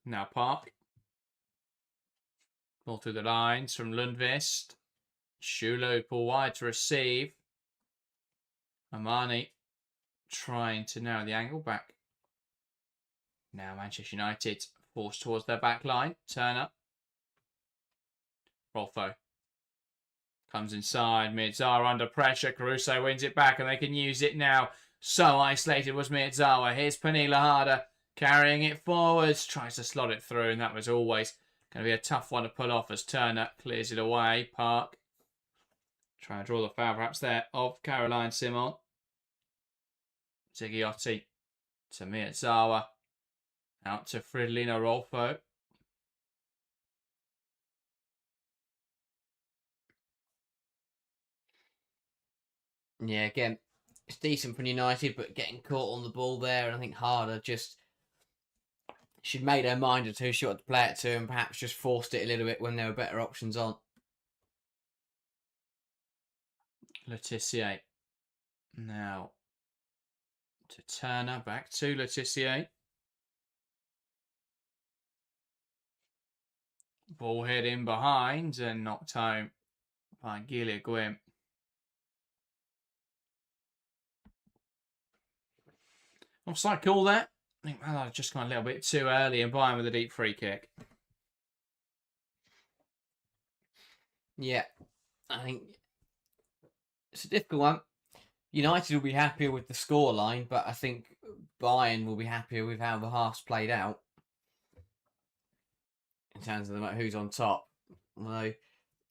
Now Park. Ball through the lines from Lundqvist. Schulo pull wide to receive. Armani trying to narrow the angle back. Now Manchester United forced towards their back line. Turner. Rolfo. Comes inside. Miyazawa under pressure. Caruso wins it back and they can use it now. So isolated was Miyazawa. Here's Pernilla Harder carrying it forwards. Tries to slot it through and that was always going to be a tough one to pull off as Turner clears it away. Park. Trying to draw the foul perhaps there of Caroline Simon. Zigliotti to Miyazawa. Out to Fridolino Rolfo. Yeah, again, it's decent from United, but getting caught on the ball there, and I think Harder just she'd made her mind as to who she wanted to play it to, and perhaps just forced it a little bit when there were better options on. Letitia. Now to Turner, back to Letitia. Ball hit in behind and knocked home by Gilia Gwyn. Offside call there. I think Mallard just gone a little bit too early and Bayern with a deep free kick. Yeah, I think it's a difficult one. United will be happier with the scoreline, but I think Bayern will be happier with how the half's played out in terms of who's on top. Although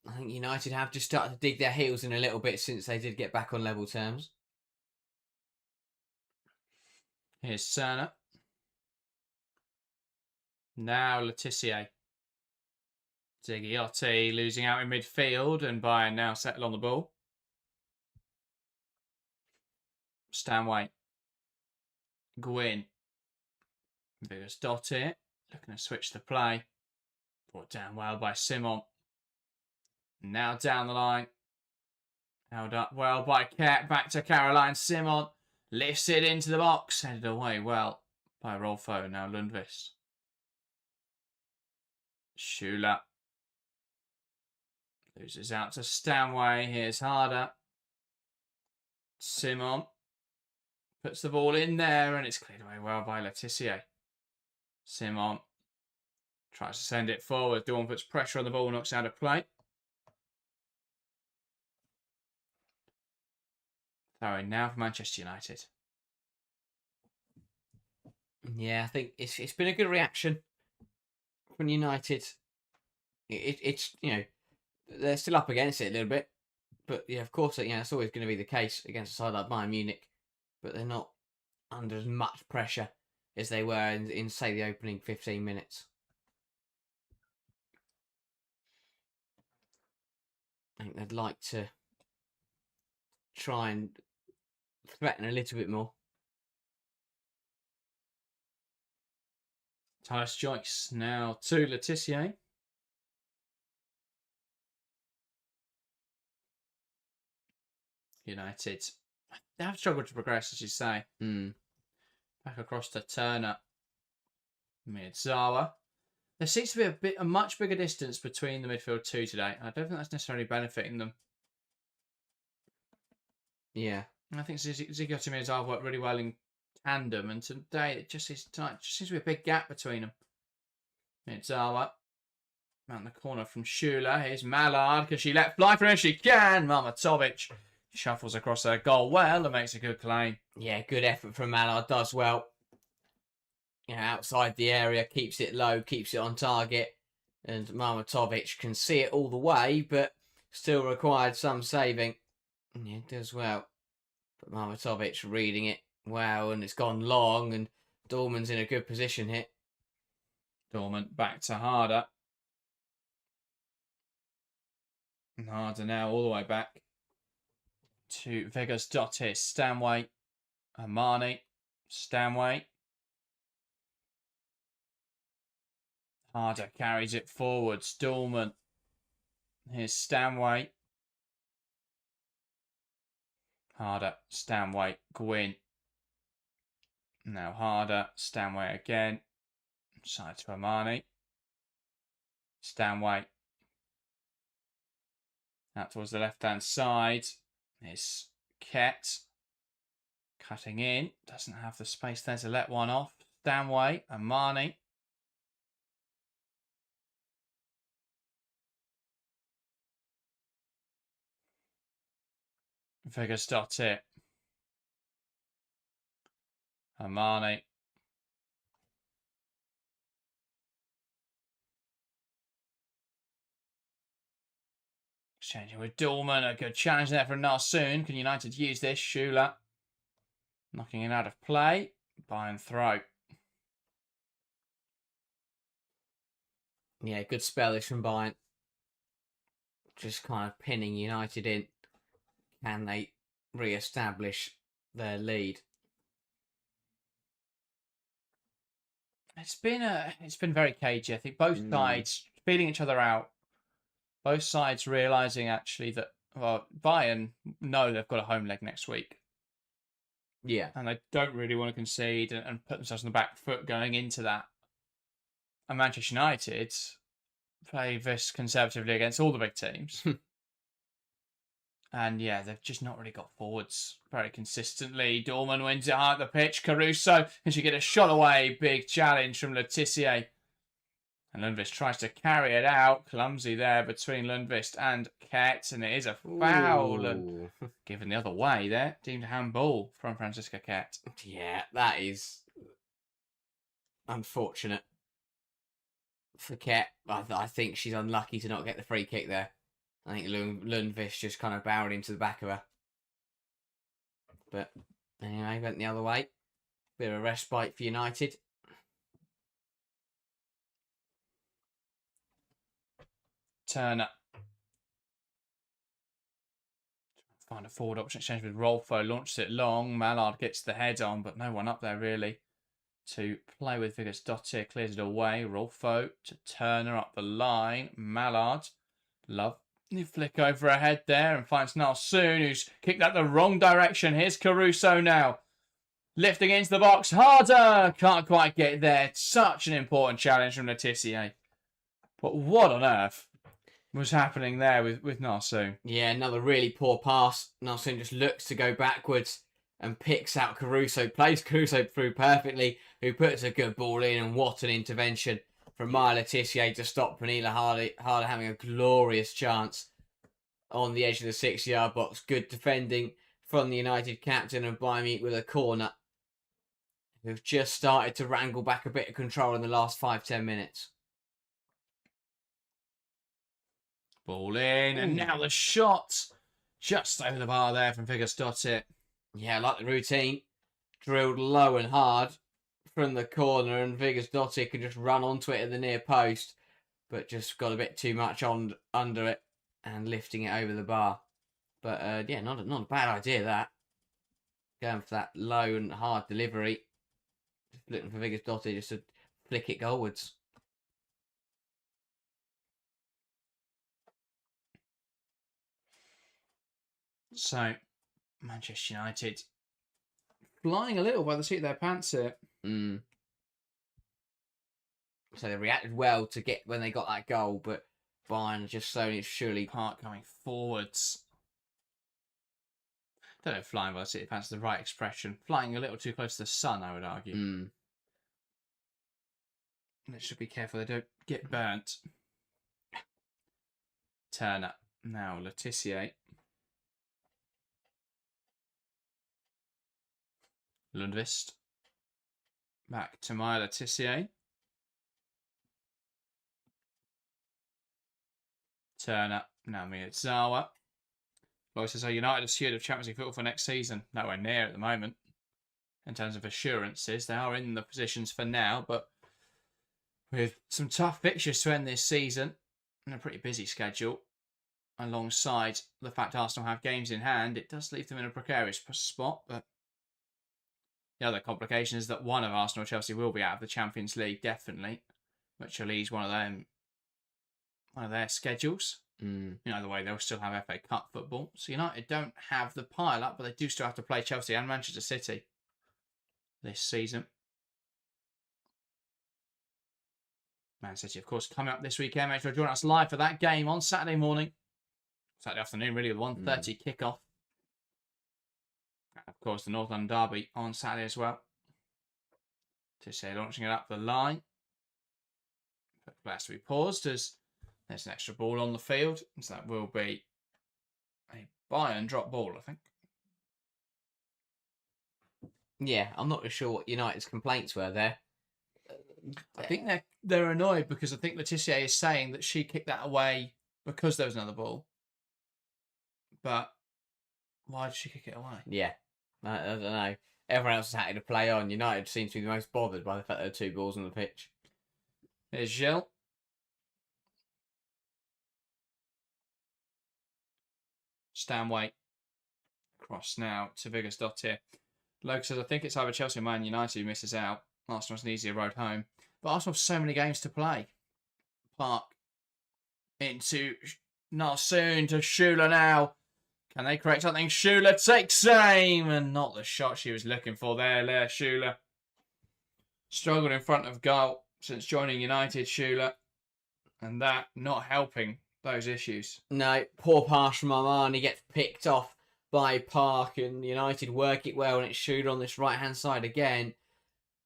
I think United have just started to dig their heels in a little bit since they did get back on level terms. Here's Turner. Now Letitia. Zigliotti losing out in midfield and Bayern now settle on the ball. Stanway. Gwyn. Biggest dot here. Looking to switch the play. Brought down well by Simon. Now down the line. Held up well by Kat. Back to Caroline Simon. Lifts it into the box. Headed away well by Rolfo. Now Lundqvist. Schuler. Loses out to Stanway. Here's Harder. Simon. Puts the ball in there and it's cleared away well by Letitia. Simon. Tries to send it forward. Dawn puts pressure on the ball. Knocks out of play. Throwing now for Manchester United. Yeah, I think it's been a good reaction from United. It's they're still up against it a little bit, but yeah, of course, it's always going to be the case against a side like Bayern Munich, but they're not under as much pressure as they were in say the opening 15 minutes. I think they'd like to try and threaten a little bit more. Tyus Joyce now to Letitia. United. They have struggled to progress, as you say. Back across to Turner. Miyazawa. There seems to be a much bigger distance between the midfield two today. I don't think that's necessarily benefiting them. Yeah. I think Zigliotti and Miyazawa work really well in tandem, and today it just seems to be a big gap between them. Miyazawa. Around the corner from Schuler. Here's Mallard. Can she let fly for her? She can. Mamatovic shuffles across her goal well and makes a good claim. Yeah, good effort from Mallard. Does well. Outside the area, keeps it low, keeps it on target. And Mamatovic can see it all the way, but still required some saving. Yeah, does well. But Mamatovic reading it well, and it's gone long, and Dorman's in a good position here. Dorman back to Harder. And Harder now all the way back. to Vegas Dottis. Stanway. Armani. Stanway. Harder carries it forwards. Dorman. Here's Stanway. Harder. Stanway. Gwyn. Now Harder. Stanway again. Side to Armani. Stanway. Out towards the left-hand side. Here's Ket. Cutting in. Doesn't have the space there to let one off. Stanway. Armani. Vegas Dottir. Armani. Exchanging with Dorman. A good challenge there from Narsoon. Can United use this? Schuler. Knocking it out of play. Bayern throw. Yeah, good spell this from Bayern. Just kind of pinning United in. Can they re-establish their lead? It's been very cagey. I think both sides feeling each other out. Both sides realising actually that Bayern know they've got a home leg next week. Yeah. And they don't really want to concede and put themselves on the back foot going into that. And Manchester United play this conservatively against all the big teams. And yeah, they've just not really got forwards very consistently. Dorman wins it high at the pitch. Caruso, can she get a shot away? Big challenge from Letitia. And Lundqvist tries to carry it out. Clumsy there between Lundqvist and Ket. And it is a foul. And given the other way there. Deemed handball from Franziska Ket. Yeah, that is unfortunate for Ket. I think she's unlucky to not get the free kick there. I think Lundqvist just kind of barreled into the back of her. But anyway, went the other way. Bit of a respite for United. Turner. Find a forward option exchange with Rolfo. Launches it long. Mallard gets the head on, but no one up there really to play with. Vegas Dottir clears it away. Rolfo to Turner up the line. Mallard. Lovely flick over her head there and finds Nalsoon, who's kicked that the wrong direction. Here's Caruso now. Lifting into the box. Harder. Can't quite get there. Such an important challenge from Letitia. But what on earth was happening there with Narsoon? Yeah, another really poor pass. Narsoon just looks to go backwards and picks out Caruso. Plays Caruso through perfectly, who puts a good ball in. And what an intervention from Maya Letitia to stop Pernilla Harder having a glorious chance on the edge of the 6-yard box. Good defending from the United captain of Bayern Munich with a corner. Who've just started to wrangle back a bit of control in the last 5-10 minutes. Ball in, and now the shot just over the bar there from Vegas Dottir. Yeah, I like the routine. Drilled low and hard from the corner, and Vegas Dottir could just run onto it at the near post, but just got a bit too much under it and lifting it over the bar. But yeah, not a bad idea that. Going for that low and hard delivery. Just looking for Vegas Dottir just to flick it goalwards. So, Manchester United flying a little by the seat of their pants here. So they reacted well to get when they got that goal, but Bayern just slowly, surely. Park coming forwards. I don't know if flying by the seat of their pants is the right expression. Flying a little too close to the sun, I would argue. They should be careful they don't get burnt. Turner. Now Letitia. Lundqvist. Back to Maya Letitia. Turner. Now Miyazawa. Lloyd says, are United assured of Champions League football for next season? Nowhere near at the moment. In terms of assurances, they are in the positions for now, but with some tough fixtures to end this season and a pretty busy schedule, alongside the fact Arsenal have games in hand, it does leave them in a precarious spot. But the other complication is that one of Arsenal or Chelsea will be out of the Champions League, definitely, which will ease one of their schedules. Either way, they'll still have FA Cup football. So United don't have the pile up, but they do still have to play Chelsea and Manchester City this season. Man City, of course, coming up this weekend. Make sure to join us live for that game on Saturday morning. Saturday afternoon, really, the 1:30 kickoff. And of course, the North London Derby on Saturday as well. Twfc launching it up the line. But it has to be paused as there's an extra ball on the field. So that will be a Bayern drop ball, I think. Yeah, I'm not sure what United's complaints were there. I think they're annoyed because I think Laetitia is saying that she kicked that away because there was another ball. But why did she kick it away? Yeah, I don't know. Everyone else is happy to play on. United seems to be the most bothered by the fact there are 2 balls on the pitch. There's Gilles. Stanway. Cross now to Vigos-Dottir. Logan says, I think it's either Chelsea or Man United who misses out. Arsenal's an easier road home. But Arsenal have so many games to play. Park into Narsoon to Shula now. Can they correct something? Shula takes aim and not the shot she was looking for there. Shula struggled in front of goal since joining United, Shula. And that not helping those issues. No, poor pass from Armani gets picked off by Park and United work it well and it's Shula on this right-hand side again.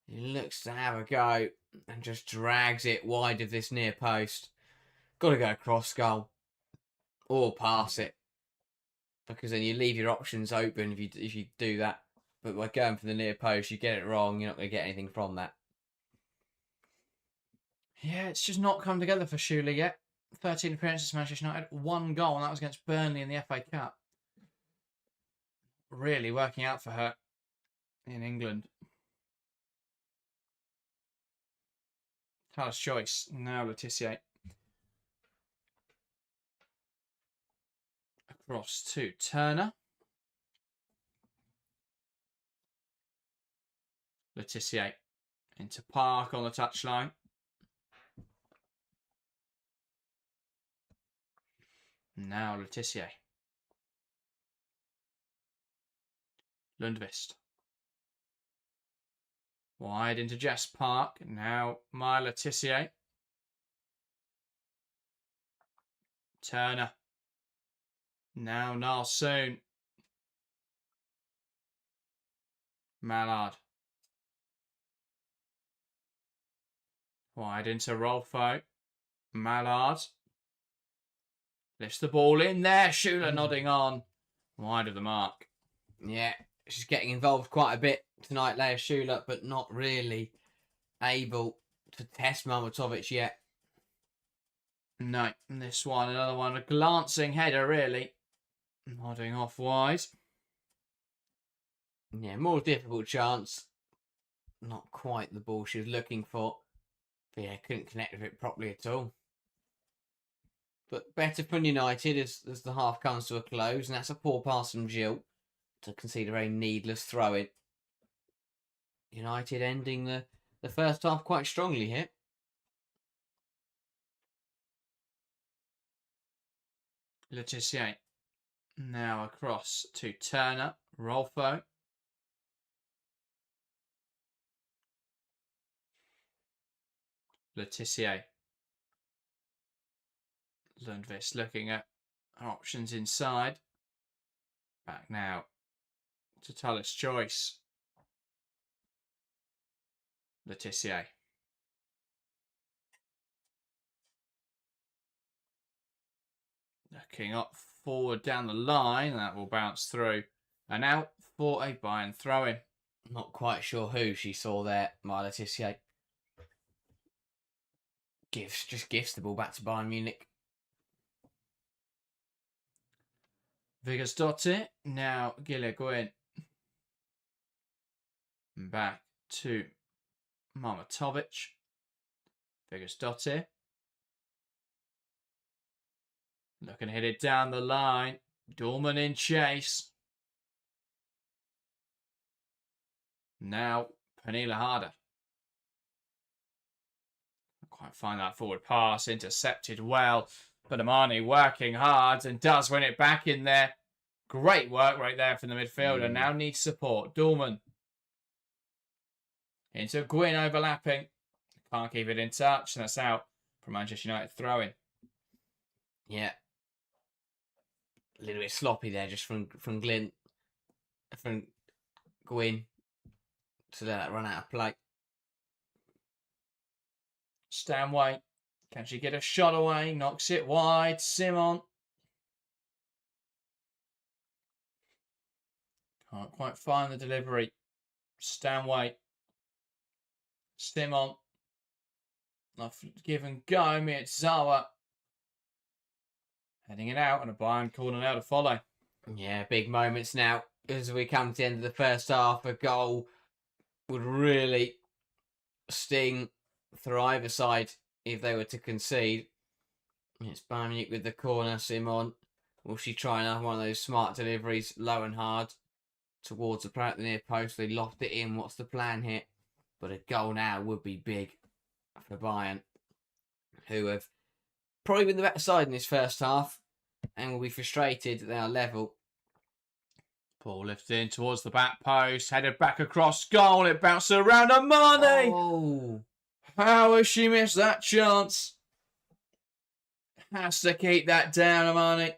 He looks to have a go and just drags it wide of this near post. Got to go across goal or pass it because then you leave your options open if you do that. But by going for the near post, you get it wrong. You're not going to get anything from that. Yeah, it's just not come together for Shula yet. 13 appearances for Manchester United, 1 goal, and that was against Burnley in the FA Cup. Really working out for her in England. Taylor's choice. Now Laetitia. Across to Turner. Laetitia into Park on the touchline. Now Laetitia. Lundqvist. Wide into Jess Park. Now my Laetitia. Turner. Now Narsoon. Mallard. Wide into Rolfo. Mallard. Lifts the ball in there. Shula nodding on. Wide of the mark. Yeah, she's getting involved quite a bit tonight, Leah Shula, but not really able to test Mamatovic yet. No, this one, another one, a glancing header, really. Nodding off wide. Yeah, more difficult chance. Not quite the ball she was looking for. But yeah, couldn't connect with it properly at all. But better for United as the half comes to a close, and that's a poor pass from Gilles to concede a very needless throw-in. United ending the first half quite strongly here. Laetitia. Now across to Turner. Rolfo. Laetitia. Lundqvist looking at options inside. Back now to Taylor's choice. Laetitia. Looking up forward down the line. That will bounce through. And out for a Bayern throw-in. Not quite sure who she saw there, my Laetitia. Just gives the ball back to Bayern Munich. Vigos-Dottir. Now Gilles. Back to Mamatovic. Vigos-Dottir. Looking to hit it down the line. Dorman in chase. Now, Pernilla Harder. Quite find that forward pass. Intercepted well. But Amani working hard and does win it back in there. Great work right there from the midfielder. Now needs support. Dorman. Into Gwyn overlapping. Can't keep it in touch. And that's out from Manchester United throwing. Yeah. A little bit sloppy there just from Gwyn to let that run out of play. Stanway. Can she get a shot away? Knocks it wide. Simon. Can't quite find the delivery. Stanway. Simon. Off give and go. Miyazawa. Heading it out and a Bayern corner now to follow. Yeah, big moments now as we come to the end of the first half. A goal would really sting for either side if they were to concede. It's Bayern Munich with the corner. Simon, will she try another one of those smart deliveries, low and hard, towards the player at the near post? They loft it in. What's the plan here? But a goal now would be big for Bayern, who have probably been the better side in this first half and will be frustrated that they are level. Ball lifted in towards the back post, headed back across goal. It bounced around Amani. Oh, how has she missed that chance? Has to keep that down, Amani.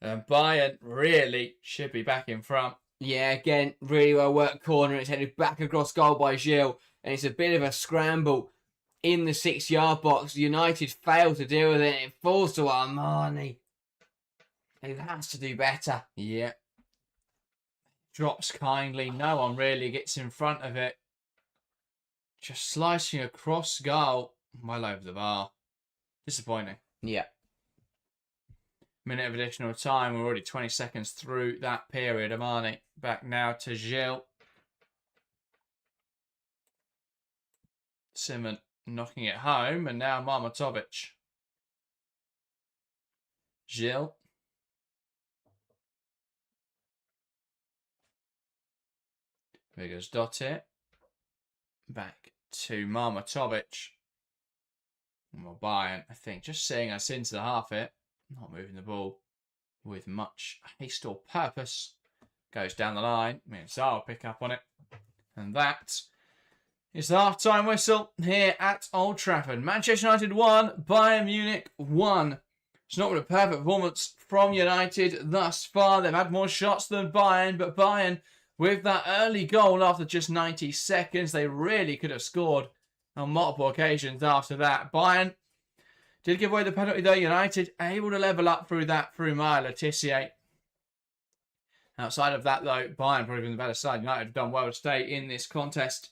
And Bayern really should be back in front. yeah, again, really well worked corner. It's headed back across goal by Gilles, and it's a bit of a scramble in the 6-yard box. United fail to deal with it, and it falls to Armani, who has to do better. Yeah. Drops kindly. No one really gets in front of it. Just slicing across goal. Well over the bar. Disappointing. Yeah. Minute of additional time. We're already 20 seconds through that period. Amani back now to Gilles. Simon knocking it home. And now Marmatovic. Gilles. Figures dot it. Back to Marmatovic. Well, Bayern, I think, just seeing us into the half it. Not moving the ball with much haste or purpose. Goes down the line. Miyazawa pick up on it. And that is the half-time whistle here at Old Trafford. Manchester United 1, Bayern Munich 1. It's not been a perfect performance from United thus far. They've had more shots than Bayern, but Bayern, with that early goal after just 90 seconds, they really could have scored on multiple occasions after that. Bayern did give away the penalty though. United able to level up through that through Maya Le Tissier. Outside of that though, Bayern probably been the better side. United have done well to stay in this contest.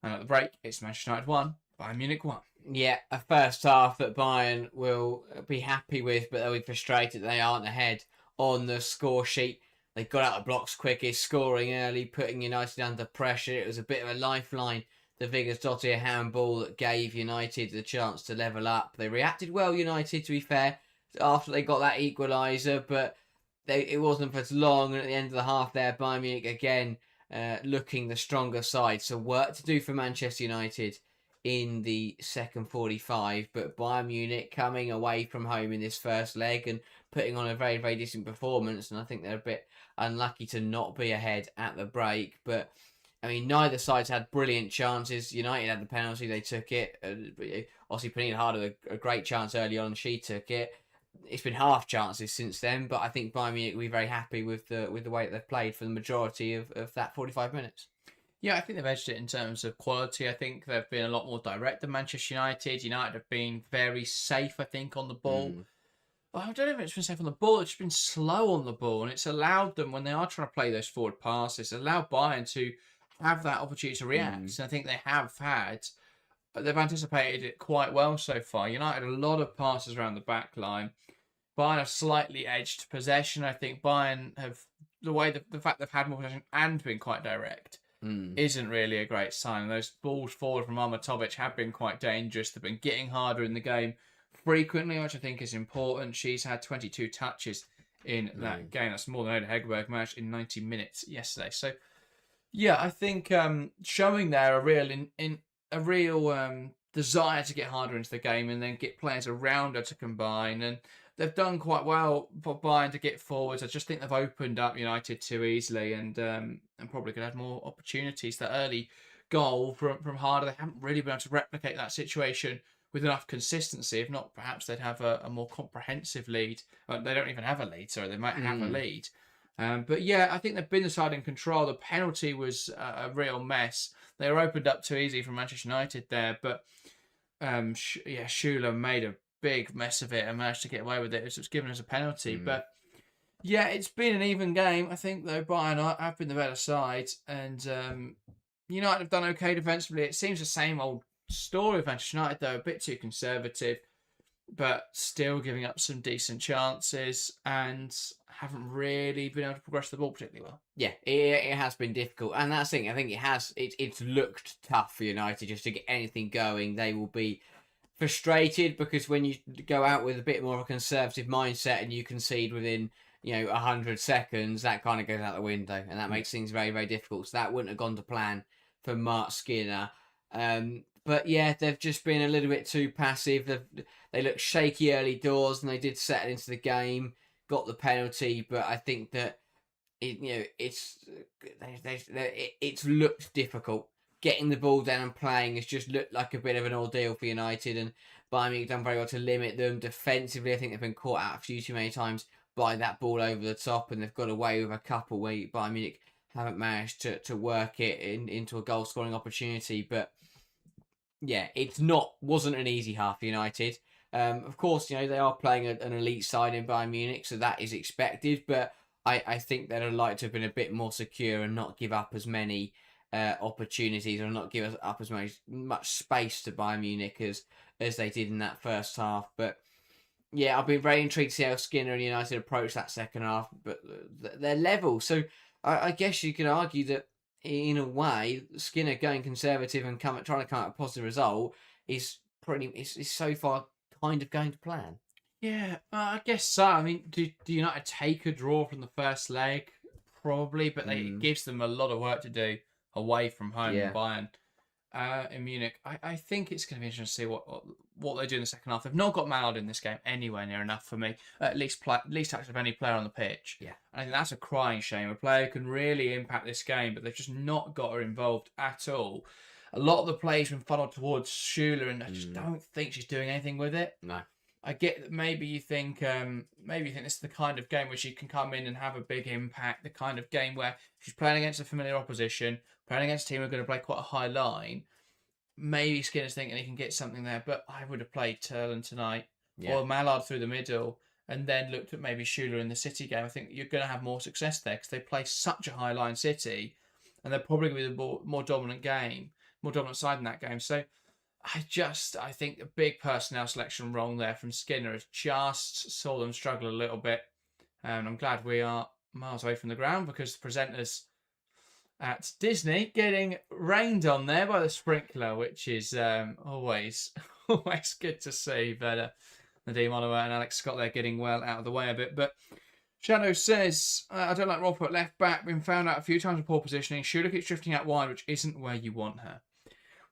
And at the break, it's Manchester United 1, Bayern Munich 1. Yeah, a first half that Bayern will be happy with, but they'll be frustrated they aren't ahead on the score sheet. They got out of blocks quickest, scoring early, putting United under pressure. It was a bit of a lifeline. The Vigors Dottir handball that gave United the chance to level up. They reacted well, United, to be fair, after they got that equaliser, but it wasn't for long. And at the end of the half there, Bayern Munich again looking the stronger side. So work to do for Manchester United in the second 45, but Bayern Munich coming away from home in this first leg and putting on a very, very decent performance. And I think they're a bit unlucky to not be ahead at the break, but I mean, neither side's had brilliant chances. United had the penalty, they took it. Obviously, Pernilla Harder a great chance early on, she took it. It's been half chances since then, but I think Bayern Munich will be very happy with the way that they've played for the majority of that 45 minutes. Yeah, I think they've edged it in terms of quality. I think they've been a lot more direct than Manchester United. United have been very safe, I think, on the ball. Well, I don't know if it's been safe on the ball. It's been slow on the ball, and it's allowed them, when they are trying to play those forward passes, allowed Bayern to have that opportunity to react. And I think they have had, but they've anticipated it quite well so far. United, a lot of passes around the back line. Bayern have slightly edged possession. I think Bayern have, the fact they've had more possession and been quite direct isn't really a great sign. And those balls forward from Armatovic have been quite dangerous. They've been getting harder in the game frequently, which I think is important. She's had 22 touches in that game. That's more than Oda Hegerberg managed in 90 minutes yesterday. So, yeah, I think showing there a real desire to get harder into the game and then get players around her to combine. And they've done quite well for Bayern to get forwards. I just think they've opened up United too easily and probably could have more opportunities. That early goal from Harder, they haven't really been able to replicate that situation with enough consistency. If not, perhaps they'd have a more comprehensive lead. They don't even have a lead, so they might have a lead. But yeah, I think they've been the side in control. The penalty was a real mess. They were opened up too easy from Manchester United there, but Schuler made a big mess of it and managed to get away with it. It was given as a penalty, but yeah, it's been an even game. I think though Bayern have been the better side, and United have done okay defensively. It seems the same old story with Manchester United though, a bit too conservative, but still giving up some decent chances and haven't really been able to progress the ball particularly well. Yeah, it has been difficult, and that's the thing. I think it's looked tough for United just to get anything going. They will be frustrated because when you go out with a bit more of a conservative mindset and you concede within 100 seconds, that kind of goes out the window, and that makes things very, very difficult. So that wouldn't have gone to plan for Mark Skinner. But yeah, they've just been a little bit too passive. They looked shaky early doors, and they did settle into the game, got the penalty. But I think that it's looked difficult. Getting the ball down and playing has just looked like a bit of an ordeal for United, and Bayern Munich done very well to limit them defensively. I think they've been caught out a few too many times by that ball over the top, and they've got away with a couple where Bayern Munich haven't managed to work it into a goal scoring opportunity. But yeah, wasn't an easy half for United. Of course, they are playing an elite side in Bayern Munich, so that is expected. But I think they'd have liked to have been a bit more secure and not give up as many opportunities, or not give up as much space to Bayern Munich as they did in that first half. But yeah, I've been very intrigued to see how Skinner and United approach that second half. But they're level, so I guess you could argue that in a way, Skinner going conservative and trying to come out with a positive result is so far kind of going to plan. Yeah, I guess so. I mean, do United take a draw from the first leg? Probably, but it gives them a lot of work to do away from home in Bayern. In Munich, I think it's going to be interesting to see what they do in the second half. They've not got Mallard in this game anywhere near enough for me. At least touch of any player on the pitch. Yeah, and I think that's a crying shame. A player who can really impact this game, but they've just not got her involved at all. A lot of the play's been funneled towards Schuler, and I just don't think she's doing anything with it. No. I get that maybe you think this is the kind of game where she can come in and have a big impact. The kind of game where she's playing against a familiar opposition, playing against a team who are going to play quite a high line. Maybe Skinner's thinking he can get something there, but I would have played Turlan tonight or Mallard through the middle, and then looked at maybe Schuler in the City game. I think you're going to have more success there because they play such a high line City, and they're probably going to be the more dominant side in that game. So I think a big personnel selection wrong there from Skinner has just saw them struggle a little bit. And I'm glad we are miles away from the ground because the presenters at Disney getting rained on there by the sprinkler, which is always good to see. But Nadeem Oliver and Alex Scott there getting well out of the way a bit. But Shadow says, I don't like Rolfo at left back. Been found out a few times with poor positioning. Schuler keeps drifting out wide, which isn't where you want her.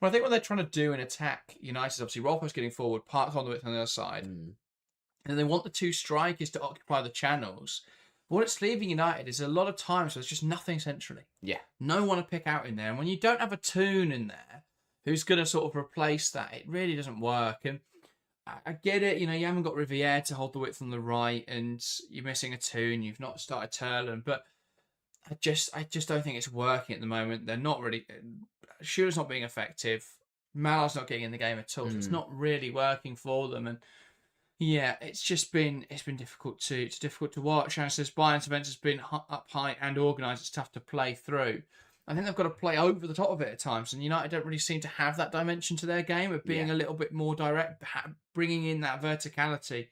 Well, I think what they're trying to do in attack United is obviously Rolfo's getting forward, Park's on the width on the other side. And they want the two strikers to occupy the channels. But what it's leaving United is a lot of times there's just nothing centrally. Yeah. No one to pick out in there. And when you don't have a Toon in there who's going to sort of replace that, it really doesn't work. And I get it, you haven't got Riviere to hold the width on the right and you're missing a Toon, you've not started Turlan, but I just don't think it's working at the moment. They're not really... Schuler's not being effective. Mallard's not getting in the game at all. So it's not really working for them. And yeah, it's been difficult to watch. And says Bayern's defence has been up high and organised. It's tough to play through. I think they've got to play over the top of it at times. And United don't really seem to have that dimension to their game of being a little bit more direct, bringing in that verticality.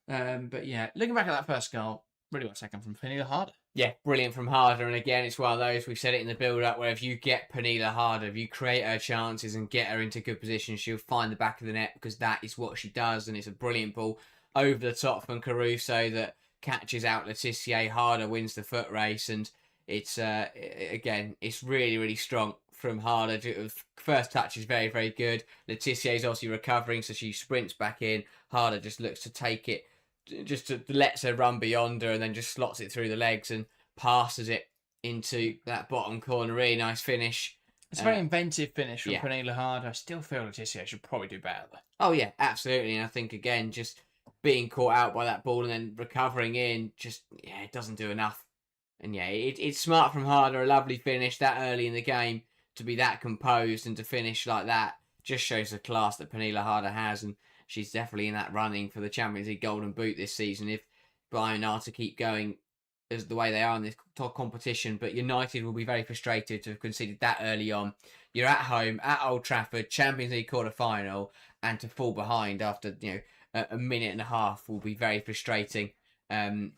But yeah, looking back at that first goal, really well taken from Penny Harder. Yeah, brilliant from Harder. And again, it's one of those, we've said it in the build-up, where if you get Pernilla Harder, if you create her chances and get her into good position, she'll find the back of the net, because that is what she does. And it's a brilliant ball over the top from Caruso that catches out Letitia. Harder wins the foot race. And it's, again, it's really, really strong from Harder. First touch is very, very good. Letitia is obviously recovering, so she sprints back in. Harder just looks to take it, lets her run beyond her, and then just slots it through the legs and passes it into that bottom corner. Really nice finish. It's a very inventive finish from yeah. Pernilla Harder. I still feel Letitia should probably do better though. Oh yeah, absolutely. And I think, again, just being caught out by that ball and then recovering in, just, yeah, it doesn't do enough. And yeah, it's smart from Harder. A lovely finish that early in the game, to be that composed and to finish like that just shows the class that Pernilla Harder has. And she's definitely in that running for the Champions League Golden Boot this season if Bayern are to keep going as the way they are in this top competition. But United will be very frustrated to have conceded that early on. You're at home, at Old Trafford, Champions League quarter-final, and to fall behind after, a minute and a half will be very frustrating,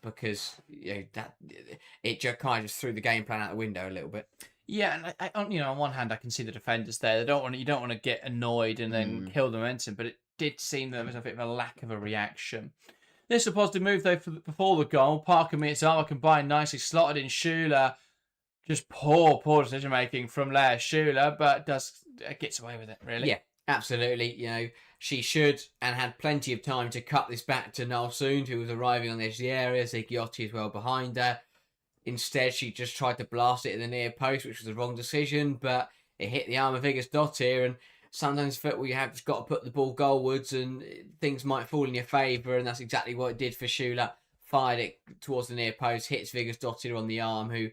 because that it just kind of just threw the game plan out the window a little bit. Yeah, and on one hand, I can see the defenders there. You don't want to get annoyed and then kill the momentum, but it did seem that there was a bit of a lack of a reaction. This is a positive move, though, before the goal. Parker Miyazawa combined nicely, slotted in Schuler. Just poor decision-making from Lea Schuler, but gets away with it, really. Yeah, absolutely. She should and had plenty of time to cut this back to Nalsund, who was arriving on the edge of the area. Zigiotti as well behind her. Instead, she just tried to blast it in the near post, which was the wrong decision, but it hit the arm of Vigos-Dottir, and sometimes football, you have just got to put the ball goalwards and things might fall in your favour, and that's exactly what it did for Schuler. Fired it towards the near post, hits Vigos-Dottir on the arm, who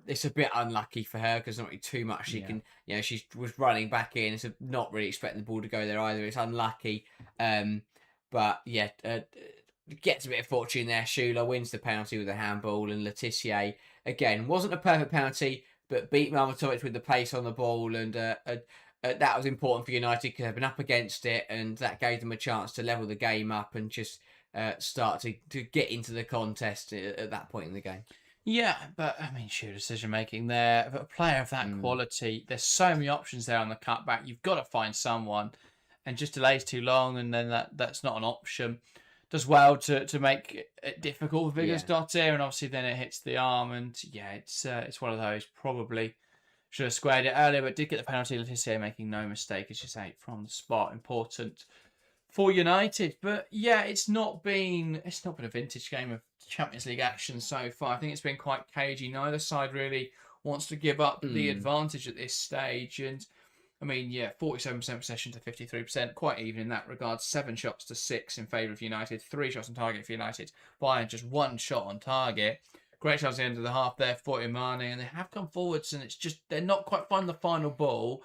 it's a bit unlucky for her because not really too much she can. She was running back in, so not really expecting the ball to go there either. It's unlucky, but yeah, gets a bit of fortune there. Schuler wins the penalty with a handball, and Letitia, again, wasn't a perfect penalty, but beat Marmatovic with the pace on the ball, and that was important for United because they've been up against it, and that gave them a chance to level the game up and just start to get into the contest at that point in the game. Yeah, but I mean, sheer decision making there. But a player of that quality, there's so many options there on the cutback. You've got to find someone, and just delays too long, and then that's not an option. Does well to make it difficult for Vigos-Dottir, and obviously then it hits the arm, and yeah, it's one of those. Probably should have squared it earlier, but did get the penalty. Letitia making no mistake, as you say, from the spot. Important for United, but yeah, it's not been a vintage game of Champions League action so far. I think it's been quite cagey. Neither side really wants to give up the advantage at this stage, and I mean, 47% possession to 53%, quite even in that regard. 7 shots to 6 in favour of United, 3 shots on target for United. Bayern just 1 shot on target. Great chance at the end of the half there for Imane, and they have come forwards, and it's just they're not quite finding the final ball.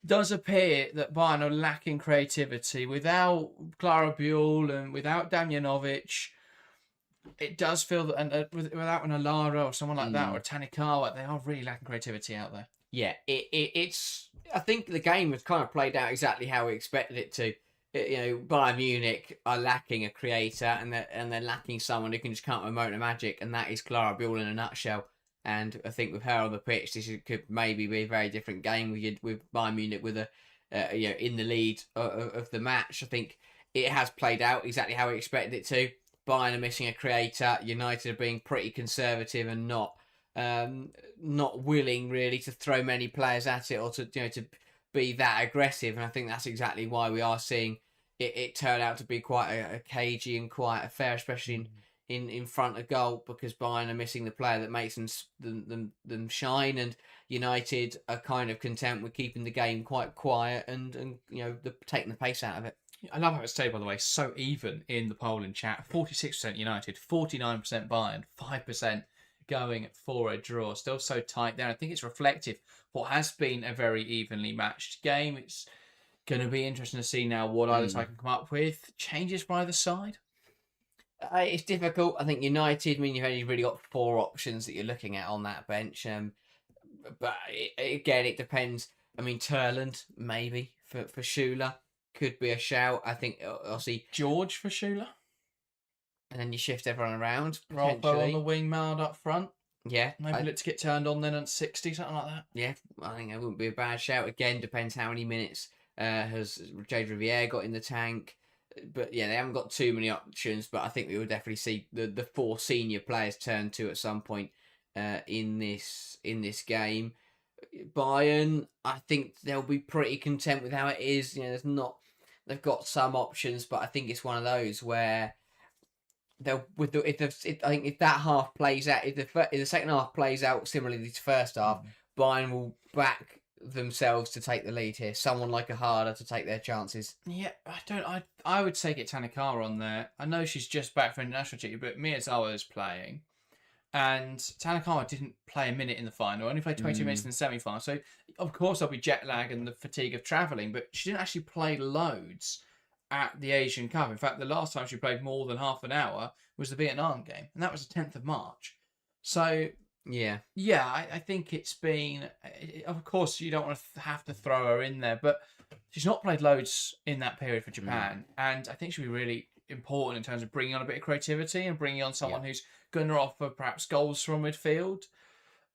Does appear that Bayern are lacking creativity without Clara Buell and without Damjanovic. It does feel that, and without an Alara or someone like that, or a Tanikawa, they are really lacking creativity out there. Yeah, it's. I think the game was kind of played out exactly how we expected it to. Bayern Munich are lacking a creator, and they're lacking someone who can just come up with a moment of magic, and that is Clara Buell in a nutshell. And I think with her on the pitch, this could maybe be a very different game with Bayern Munich with in the lead of the match. I think it has played out exactly how we expected it to. Bayern are missing a creator. United are being pretty conservative and not willing really to throw many players at it or to be that aggressive. And I think that's exactly why we are seeing it turn out to be quite a cagey and quite a fair, especially in front of goal, because Bayern are missing the player that makes them shine, and United are kind of content with keeping the game quite quiet and taking the pace out of it. I love how it's stayed, by the way, so even in the poll in chat. 46% United, 49% Bayern, 5% going for a draw. Still so tight there. I think it's reflective of what has been a very evenly matched game. It's going to be interesting to see now what either side can come up with. Changes by either side? It's difficult. I think United, you've only really got 4 options that you're looking at on that bench. But again, it depends. Turland, maybe, for Schuler, could be a shout. I think, obviously... George for Schuler? And then you shift everyone around, Rolfo on the potentially. wing, Mard up front. Yeah. Maybe let's get turned on then at 60, something like that. Yeah, I think that wouldn't be a bad shout. Again, depends how many minutes has Jade Riviere got in the tank. But yeah, they haven't got too many options. But I think we will definitely see the 4 senior players turn to at some point in this game. Bayern, I think they'll be pretty content with how it is. They've got some options, but I think it's one of those where they'll I think if that half plays out, if the second half plays out similarly to first half, Bayern will back themselves to take the lead here. Someone like a Harder to take their chances. Yeah, I would say get Tanakawa on there. I know she's just back from international duty, but Miyazawa is playing. And Tanakawa didn't play a minute in the final, only played 22 minutes in the semi-final. So, of course, there'll be jet lag and the fatigue of travelling, but she didn't actually play loads at the Asian Cup. In fact, the last time she played more than half an hour was the Vietnam game, and that was the 10th of March. So, yeah, I think it's been... Of course, you don't want to have to throw her in there, but she's not played loads in that period for Japan, and I think she'll be really important in terms of bringing on a bit of creativity and bringing on someone who's going to offer perhaps goals from midfield.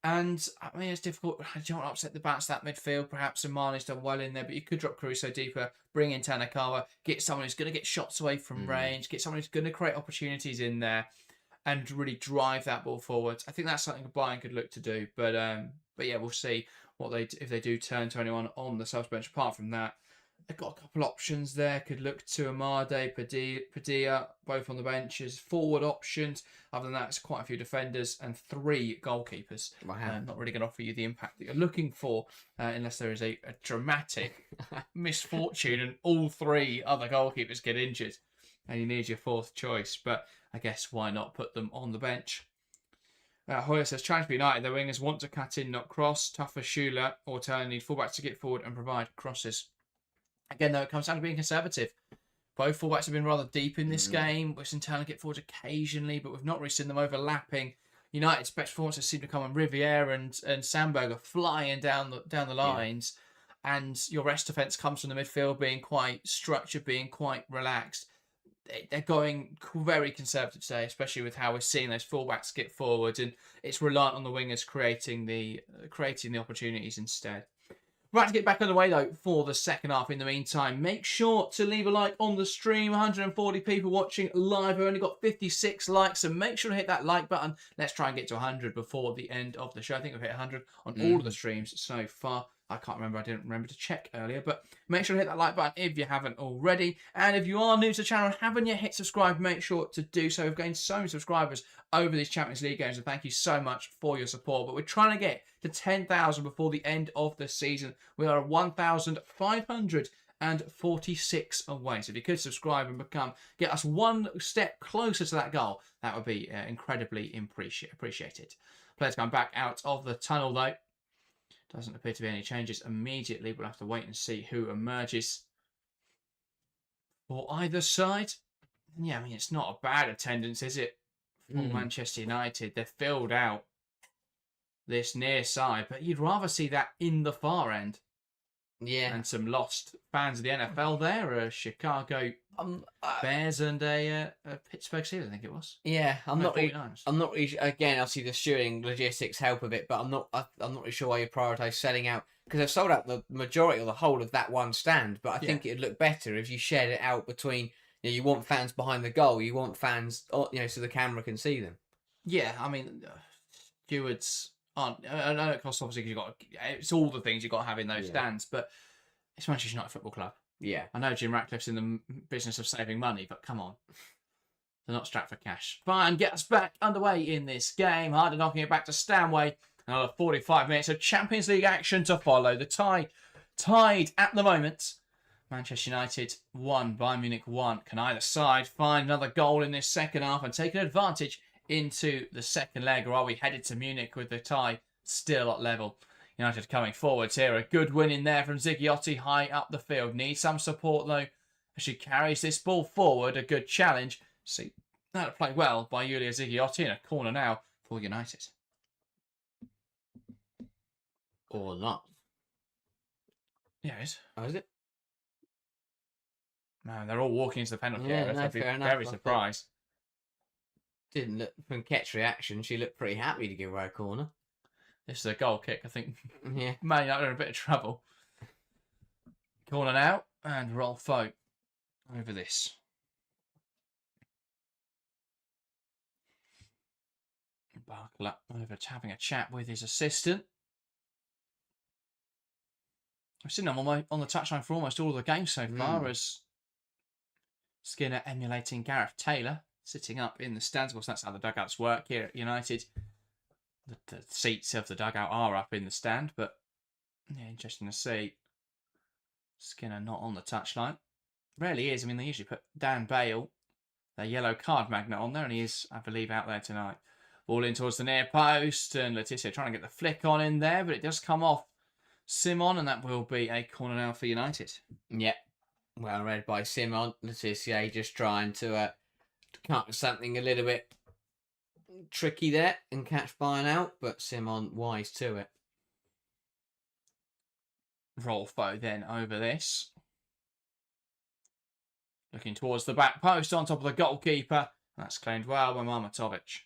And I mean, it's difficult. I don't want to upset the balance of that midfield. Perhaps Amani's done well in there, but you could drop Caruso deeper, bring in Tanakawa, get someone who's going to get shots away from range, get someone who's going to create opportunities in there, and really drive that ball forward. I think that's something Bayern could look to do. But yeah, we'll see if they do turn to anyone on the subs bench. Apart from that, they've got a couple options there. Could look to Amade, Padilla, both on the benches. Forward options. Other than that, it's quite a few defenders and 3 goalkeepers. Wow. Not really going to offer you the impact that you're looking for unless there is a dramatic misfortune and all 3 other goalkeepers get injured and you need your 4th choice. But I guess why not put them on the bench? Hoyer says, challenge for United. Their wingers want to cut in, not cross. Tougher Schuler or Turner need fullbacks to get forward and provide crosses. Again, though, it comes down to being conservative. Both fullbacks have been rather deep in this game. We've seen Turner get forward occasionally, but we've not really seen them overlapping. United's best performances seem to come on Riviere and Sandberg are flying down the lines. And your rest defence comes from the midfield being quite structured, being quite relaxed. They're going very conservative today, especially with how we're seeing those fullbacks get forward, and it's reliant on the wingers creating the opportunities instead. Right, to get back underway though for the second half. In the meantime, make sure to leave a like on the stream. 140 people watching live. We've only got 56 likes, so make sure to hit that like button. Let's try and get to 100 before the end of the show. I think we've hit 100 on all of the streams so far. I can't remember. I didn't remember to check earlier, but make sure to hit that like button if you haven't already. And if you are new to the channel and haven't yet hit subscribe, make sure to do so. We've gained so many subscribers over these Champions League games, and thank you so much for your support. But we're trying to get to 10,000 before the end of the season. We are 1,546 away. So if you could subscribe and get us one step closer to that goal, that would be incredibly appreciated. Players going back out of the tunnel though. Doesn't appear to be any changes immediately. We'll have to wait and see who emerges for either side. Yeah, I mean, it's not a bad attendance, is it? For Manchester United. They're filled out this near side, but you'd rather see that in the far end. Yeah. And some lost fans of the NFL there, a Chicago Bears and a Pittsburgh Steelers, I think it was. Yeah, I'm not really. Again, obviously the shooting logistics help a bit, but I'm not really sure why you prioritise selling out, because they've sold out the majority or the whole of that one stand. But I think it'd look better if you shared it out between. You want fans behind the goal. You want fans, so the camera can see them. Yeah, I mean, stewards aren't. I know it costs obviously because it's all the things you've got to have in those stands, but it's Manchester United Football Club. Yeah, I know Jim Ratcliffe's in the business of saving money, but come on, they're not strapped for cash. Fine, get us back underway in this game. Harder knocking it back to Stanway. Another 45 minutes of Champions League action to follow. The tied at the moment. Manchester United 1, Bayern Munich 1. Can either side find another goal in this second half and take an advantage into the second leg, or are we headed to Munich with the tie still at level? United coming forwards here. A good win in there from Ziggiotti high up the field. Needs some support though as she carries this ball forward. A good challenge. See, that'll play well by Yulia Ziggiotti in a corner now for United. Or not. Yeah, it is. Oh, is it? Man, they're all walking into the penalty area. area. I'd be very surprised. Didn't look from Ket's reaction. She looked pretty happy to give away a corner. This is a goal kick. I think Yeah. Man United are in a bit of trouble. Corner now, and Rolfo over this. Barkler over to having a chat with his assistant. I've seen him on the touchline for almost all of the games so far, as Skinner emulating Gareth Taylor, sitting up in the stands. Of course, that's how the dugouts work here at United. The seats of the dugout are up in the stand, but yeah, interesting to see Skinner not on the touchline. Rarely is. I mean, they usually put Dan Bale, their yellow card magnet, on there, and he is, I believe, out there tonight. Ball in towards the near post, and Letizia trying to get the flick on in there, but it does come off Simon, and that will be a corner now for United. Yep. Well read by Simon. Letizia just trying to come up with something a little bit tricky there and catch Bayern out, but Simon wise to it. Rolfo then over this. Looking towards the back post on top of the goalkeeper. That's claimed well by Marmatovic.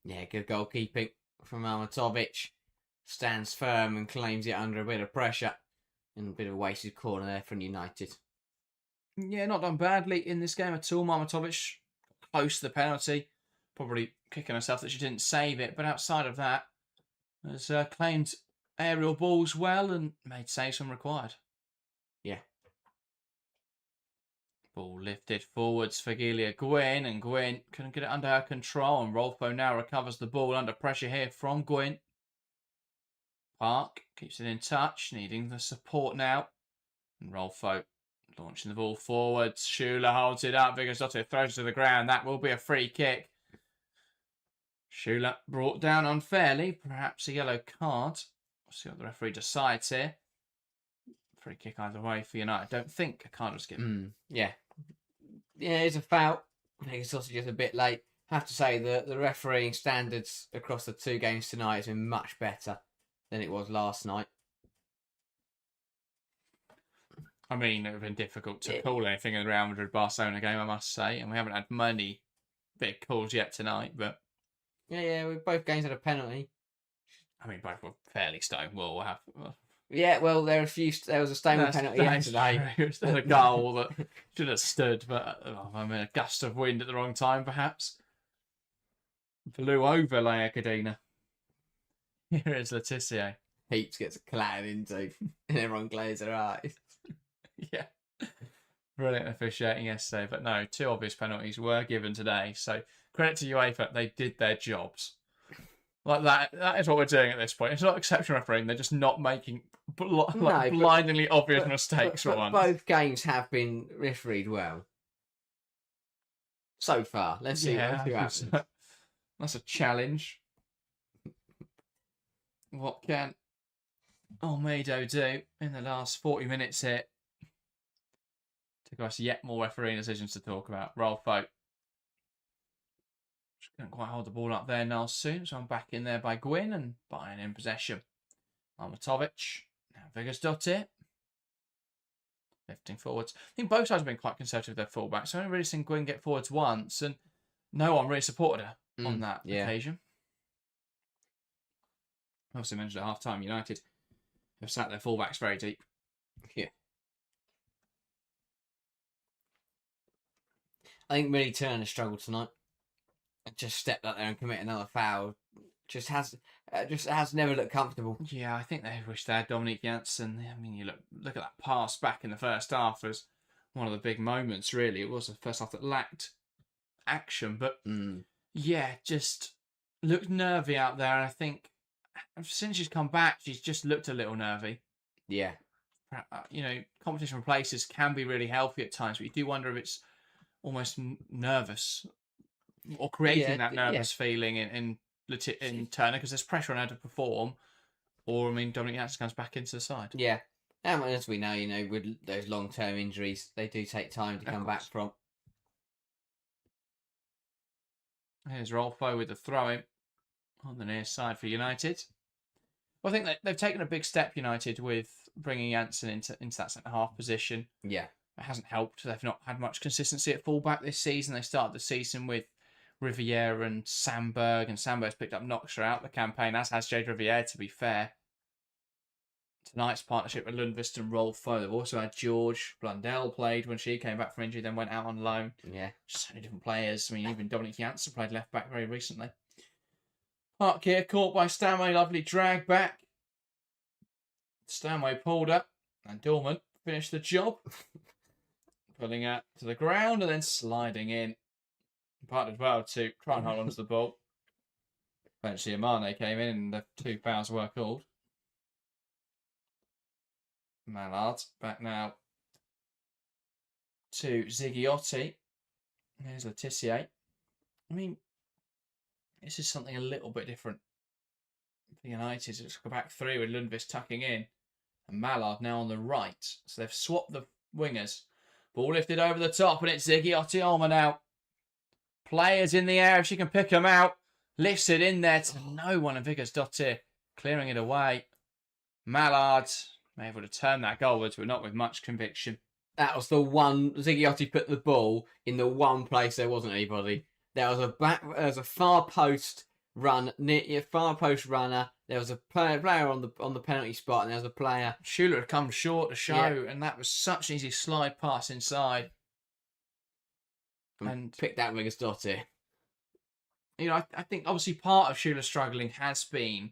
Yeah, good goalkeeping from Marmatovic. Stands firm and claims it under a bit of pressure. And a bit of a wasted corner there from United. Yeah, not done badly in this game at all. Marmatovic close to the penalty. Probably kicking herself that she didn't save it. But outside of that, has claimed aerial balls well and made saves when required. Yeah. Ball lifted forwards for Gilia Gwyn, and Gwyn couldn't get it under her control, and Rolfo now recovers the ball under pressure here from Gwyn. Park keeps it in touch, needing the support now. And Rolfo launching the ball forwards. Schuler holds it up. Vigazotto throws it to the ground. That will be a free kick. Schuler brought down unfairly, perhaps a yellow card. We'll see what the referee decides here. Free kick either way for United. I don't think a card was given. Yeah. Yeah, it's a foul. I think it's also just a bit late. I have to say the refereeing standards across the two games tonight has been much better than it was last night. I mean, it would have been difficult to call anything in the Real Madrid-Barcelona game, I must say. And we haven't had many big calls yet tonight, but... Yeah, both games had a penalty. I mean, both were fairly stonewall. Yeah, well, there was a stonewall penalty yesterday. There's a goal that should have stood, but I mean, a gust of wind at the wrong time, perhaps. Blew over La Cadena. Here is Letizia. Heaps gets clattered into, and everyone glares their eyes. Yeah. Brilliant officiating yesterday, but no, two obvious penalties were given today. So credit to UEFA, they did their jobs. Like that is what we're doing at this point. It's not exceptional refereeing, they're just not making blindingly obvious mistakes for once. Both games have been refereed well. So far. Let's see what happens. That's a challenge. What can Almeida do in the last 40 minutes here? To give us yet more refereeing decisions to talk about. Rolfo. Just couldn't quite hold the ball up there now soon, so I'm back in there by Gwyn and Bayern in possession. Armatovic. Now Vigazotto. Lifting forwards. I think both sides have been quite conservative with their fullbacks. So I've only really seen Gwyn get forwards once, and no one really supported her on that occasion. I also mentioned at half-time, United have sat their fullbacks very deep. Yeah. I think Millie Turner struggled tonight. Just stepped up there and commit another foul. Just has never looked comfortable. Yeah, I think they wish they had Dominique Janssen. I mean, you look at that pass back in the first half as one of the big moments. Really, it was the first half that lacked action, but yeah, just looked nervy out there. And I think since she's come back, she's just looked a little nervy. Yeah, competition for places can be really healthy at times, but you do wonder if it's almost nervous or creating that nervous feeling in Turner because there's pressure on her to perform. Or, I mean, Dominic Janssen comes back into the side. Yeah. And as we know, with those long-term injuries, they do take time to come back from. Here's Rolfo with the throw-in on the near side for United. Well, I think they've taken a big step, United, with bringing Janssen into that centre-half position. Yeah. It hasn't helped. They've not had much consistency at fullback this season. They started the season with Riviere and Sandberg, and Sandberg's picked up Knox throughout the campaign, as has Jade Riviere, to be fair. Tonight's partnership with Lundqvist and Rolfo. They've also had George Blundell played when she came back from injury, then went out on loan. Yeah. So many different players. I mean, even Dominic Janssen played left back very recently. Park here, caught by Stanway, lovely drag back. Stanway pulled up, and Dorman finished the job. Pulling it to the ground and then sliding in. Partnered well to try and hold on to the ball. Eventually, Amane came in and the 2 fouls were called. Mallard back now to Ziggiotti. There's Letitia. I mean, this is something a little bit different for United. It's a back three with Lundqvist tucking in. And Mallard now on the right. So they've swapped the wingers. Ball lifted over the top and it's Ziggiotti Alma now. Players in the air if she can pick them out. Lifts it in there to no one and Viggersdottir clearing it away. Mallard may have able to turn that goalwards, but not with much conviction. That was the one. Ziggiotti put the ball in the one place there wasn't anybody. There was a far post run, far post runner. There was a player on the penalty spot, and there was a player. Schuler had come short to show, and that was such an easy slide pass inside. And picked out Viggersdottir. You know, I think obviously part of Schuler's struggling has been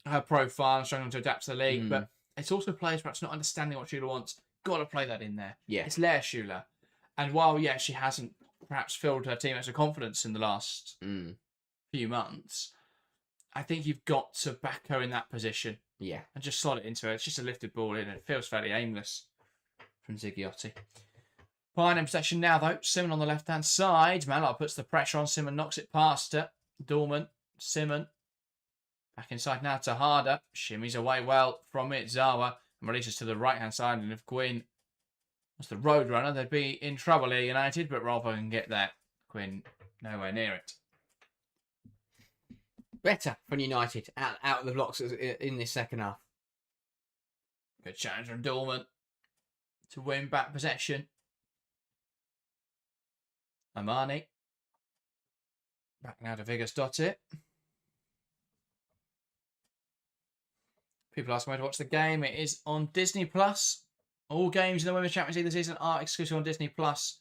her profile and struggling to adapt to the league, but it's also players perhaps not understanding what Schuler wants. Got to play that in there. Yeah. It's Lea Schuler. And while, yeah, she hasn't perhaps filled her teammates with confidence in the last few months, I think you've got to back her in that position. Yeah. And just slot it into her. It's just a lifted ball in, and it feels fairly aimless from Ziggiotti. Bayern in possession now, though. Simon on the left-hand side. Mallard puts the pressure on. Simon knocks it past her. Dorman, Simon. Back inside now to Harder. Shimmies away well from it. Zawa. And releases to the right-hand side. And if Gwyn was the road runner, they'd be in trouble here, United. But Rolfo can get that. Gwyn nowhere near it. Better from United. Out of the blocks in this second half. Good challenge from Dorman to win back possession. Amani. Back now to Viggersdottir. People ask me to watch the game. It is on Disney Plus. All games in the Women's Champions League this season are exclusive on Disney Plus.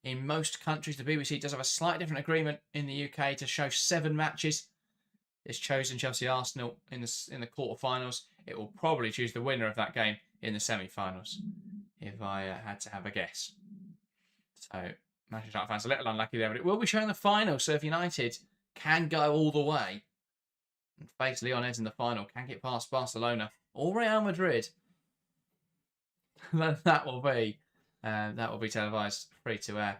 In most countries, the BBC does have a slightly different agreement in the UK to show 7 matches. It's chosen Chelsea Arsenal in the quarterfinals. It will probably choose the winner of that game in the semi-finals, if I had to have a guess. So Manchester United fans are a little unlucky there, but it will be showing the final. So if United can go all the way and face Leonés in the final, can get past Barcelona or Real Madrid, then that will be televised free to air.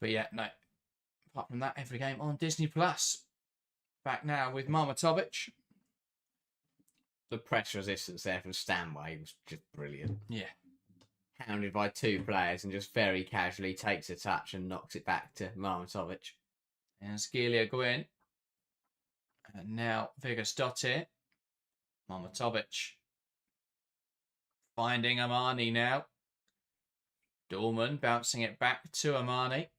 But yeah, no. Apart from that, every game on Disney Plus. Back now with Marmatovic. The press resistance there from Stanway was just brilliant. Yeah. Hounded by 2 players and just very casually takes a touch and knocks it back to Marmatovic. And Skelia Gwyn. And now Viggersdottir. Marmatovic. Finding Amani now. Dorman bouncing it back to Amani.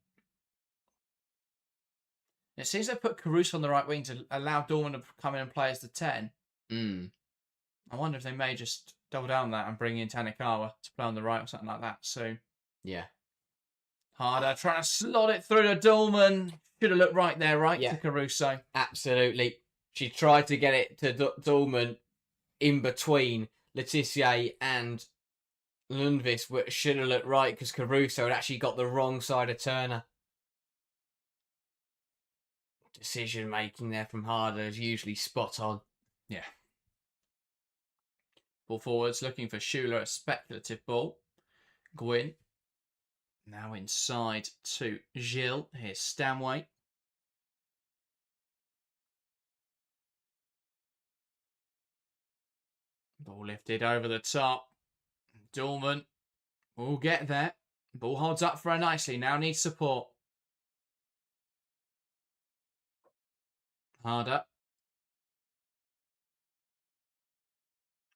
It seems they put Caruso on the right wing to allow Dorman to come in and play as the 10. I wonder if they may just double down on that and bring in Tanikawa to play on the right or something like that soon. Yeah. Harder, trying to slot it through to Dorman. Should have looked right there, right, to Caruso. Absolutely. She tried to get it to Dorman in between Letitia and Lundqvist, which should have looked right because Caruso had actually got the wrong side of Turner. Decision making there from Harder is usually spot on. Yeah. Ball forwards looking for Schuler, a speculative ball. Gwyn. Now inside to Gilles. Here's Stanway. Ball lifted over the top. Dorman will get there. Ball holds up for her nicely. Now needs support. Harder.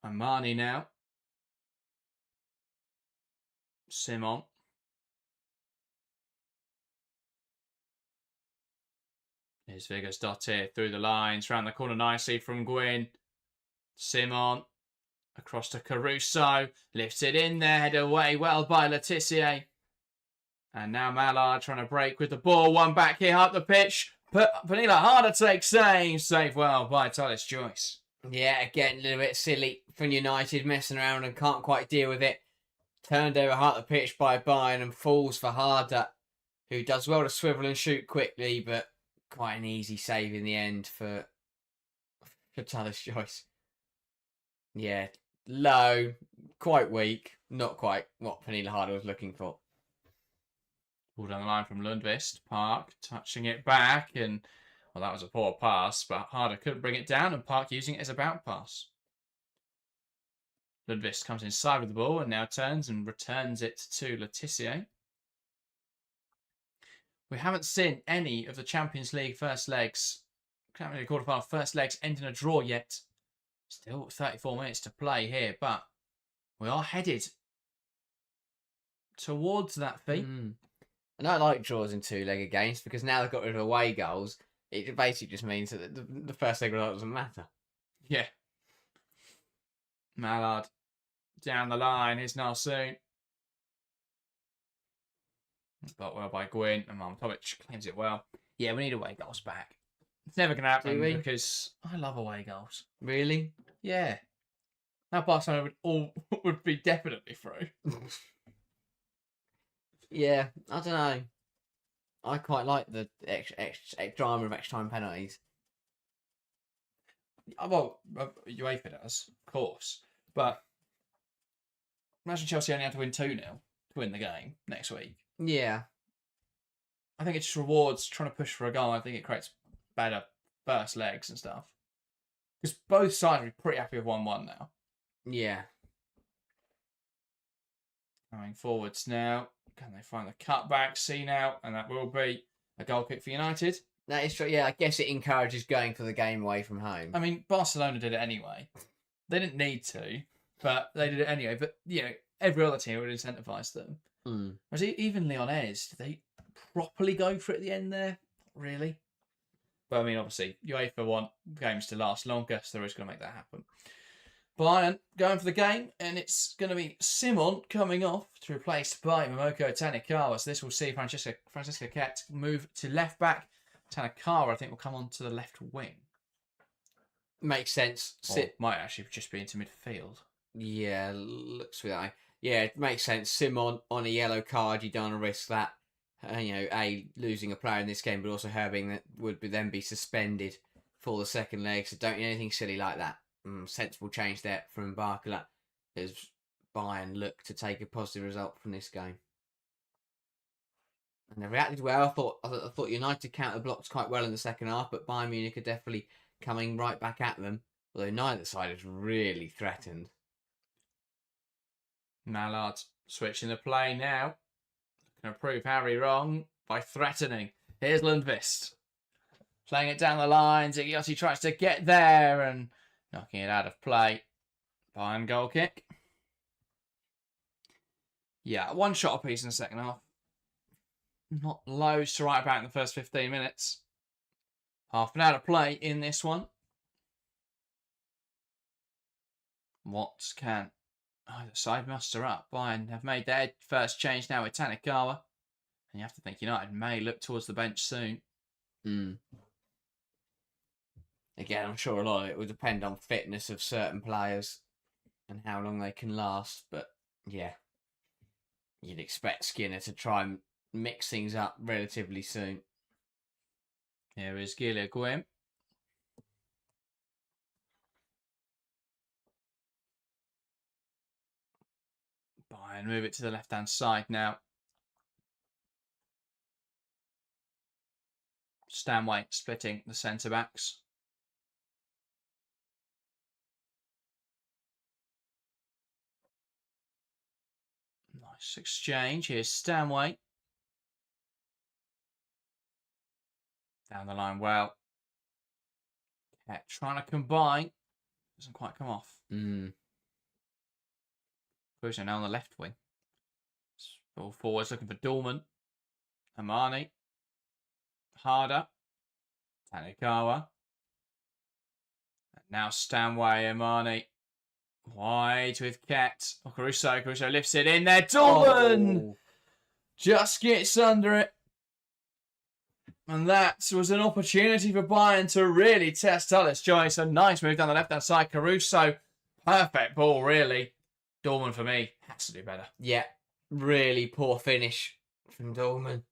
Amani now. Simon. Here's Vigas Dottir through the lines, round the corner nicely from Gwyn. Simon across to Caruso, lifts it in there, head away well by Letitia. And now Mallard trying to break with the ball, one back here up the pitch. Pernilla Harder takes save well by Tyler Joyce. Yeah, again, a little bit silly from United, messing around and can't quite deal with it. Turned over half the pitch by Bayern and falls for Harder, who does well to swivel and shoot quickly, but quite an easy save in the end for Talis Joyce. Yeah, low, quite weak, not quite what Pernilla Harder was looking for. Ball down the line from Lundqvist. Park touching it back, and well, that was a poor pass, but Harder couldn't bring it down, and Park using it as a bounce pass. Lundqvist comes inside with the ball and now turns and returns it to Letitia. We haven't seen any of the Champions League first legs, Champions League quarterfinal first legs end in a draw yet. Still 34 minutes to play here, but we are headed towards that feat. And I like draws in two-legged games because now they've got rid of away goals. It basically just means that the first leg result doesn't matter. Yeah. Mallard down the line. Here's Narsoon. Got well by Gwyn, and Marmatovic claims it well. Yeah, we need away goals back. It's never going to happen because I love away goals. Really? Yeah. Now Barcelona would be definitely through. Yeah, I don't know. I quite like the extra drama of extra time penalties. Well, UEFA does, of course. But imagine Chelsea only had to win 2-0 to win the game next week. Yeah. I think it just rewards trying to push for a goal. I think it creates better first legs and stuff. Because both sides will be pretty happy with 1-1 now. Yeah. Going forwards now. Can they find the cutback? See now. And that will be a goal kick for United. That is true. Yeah, I guess it encourages going for the game away from home. I mean, Barcelona did it anyway. They didn't need to, but they did it anyway. But, you know, every other team would incentivise them. Whereas even Lyonnaise, did they properly go for it at the end there? Really? But, I mean, obviously, UEFA want games to last longer, so they're always going to make that happen. Bayern going for the game, and it's going to be Simon coming off to replace by Momoko Tanikawa. So this will see Francisca Kett move to left back. Tanikawa, I think, will come on to the left wing. Makes sense. Might actually just be into midfield. Yeah, looks for that. Yeah, it makes sense. Simon on a yellow card, you don't want to risk that. Losing a player in this game, but also her being that would then be suspended for the second leg. So don't do anything silly like that. Sensible change there from Barcola as Bayern look to take a positive result from this game. And they reacted well. I thought United counter blocked quite well in the second half, but Bayern Munich are definitely coming right back at them. Although neither side is really threatened. Mallard switching the play now. Going to prove Harry wrong by threatening. Here's Lundqvist. Playing it down the line. Zigiotti tries to get there and knocking it out of play. Bayern goal kick. Yeah, one shot apiece in the second half. Not loads to write about in the first 15 minutes. Half an hour to play in this one. What can either side muster up? Bayern have made their first change now with Tanikawa. And you have to think United may look towards the bench soon. Again, I'm sure a lot of it will depend on fitness of certain players and how long they can last. But yeah, you'd expect Skinner to try and mix things up relatively soon. Here is Gila Gwyn. Bayern move it to the left-hand side now. Stanway splitting the centre-backs. Nice exchange. Here's Stanway. Down the line well. Kett trying to combine. Doesn't quite come off. Cruiser now on the left wing. Ball forwards looking for Dorman. Amani. Harder. Tanikawa. And now Stanway, Imani. Wide with Ket. Oh, Caruso lifts it in there. Dortmund just gets under it. And that was an opportunity for Bayern to really test Tullis Joyce. A nice move down the left-hand side. Caruso, perfect ball, really. Dortmund, for me, has to do better. Yeah, really poor finish from Dortmund.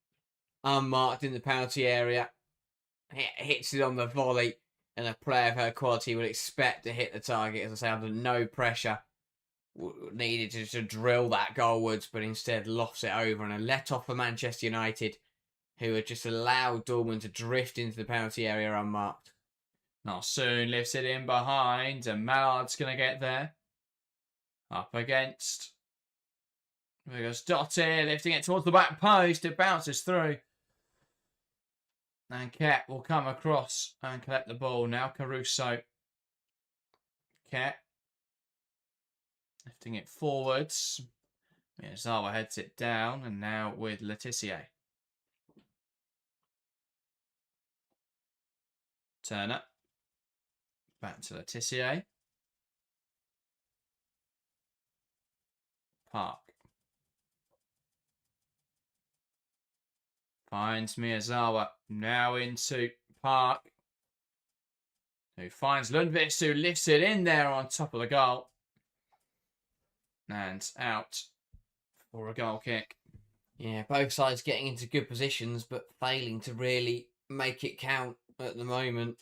Unmarked in the penalty area. Hits it on the volley. And a player of her quality would expect to hit the target, as I say, under no pressure. Needed to just drill that goalwards, but instead lofts it over. And a let off for Manchester United, who had just allowed Dortmund to drift into the penalty area unmarked. Not soon, lifts it in behind, and Mallard's going to get there. Up against. There goes Dotti, lifting it towards the back post. It bounces through. And Ket will come across and collect the ball. Now Caruso. Ket. Lifting it forwards. Miyazawa heads it down, and now with Letitia. Turner. Back to Letitia. Park. Finds Miyazawa. Now into Park. Who finds Lundqvist, who lifts it in there on top of the goal. And out for a goal kick. Yeah, both sides getting into good positions, but failing to really make it count at the moment.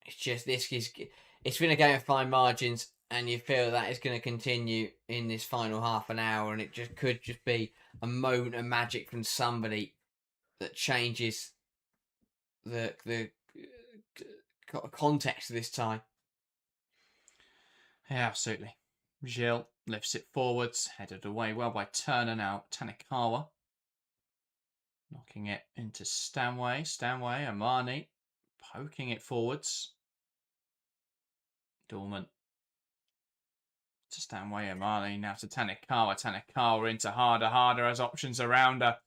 It's just it's been a game of fine margins, and you feel that is going to continue in this final half an hour, and it just could just be a moment of magic from somebody that changes the context of this tie. Yeah, absolutely. Gilles lifts it forwards, headed away well by Turner now. Tanikawa. Knocking it into Stanway. Imani. Poking it forwards. Dortmund. To Stanway, Imani. Now to Tanikawa. Tanikawa into Harder has options around her.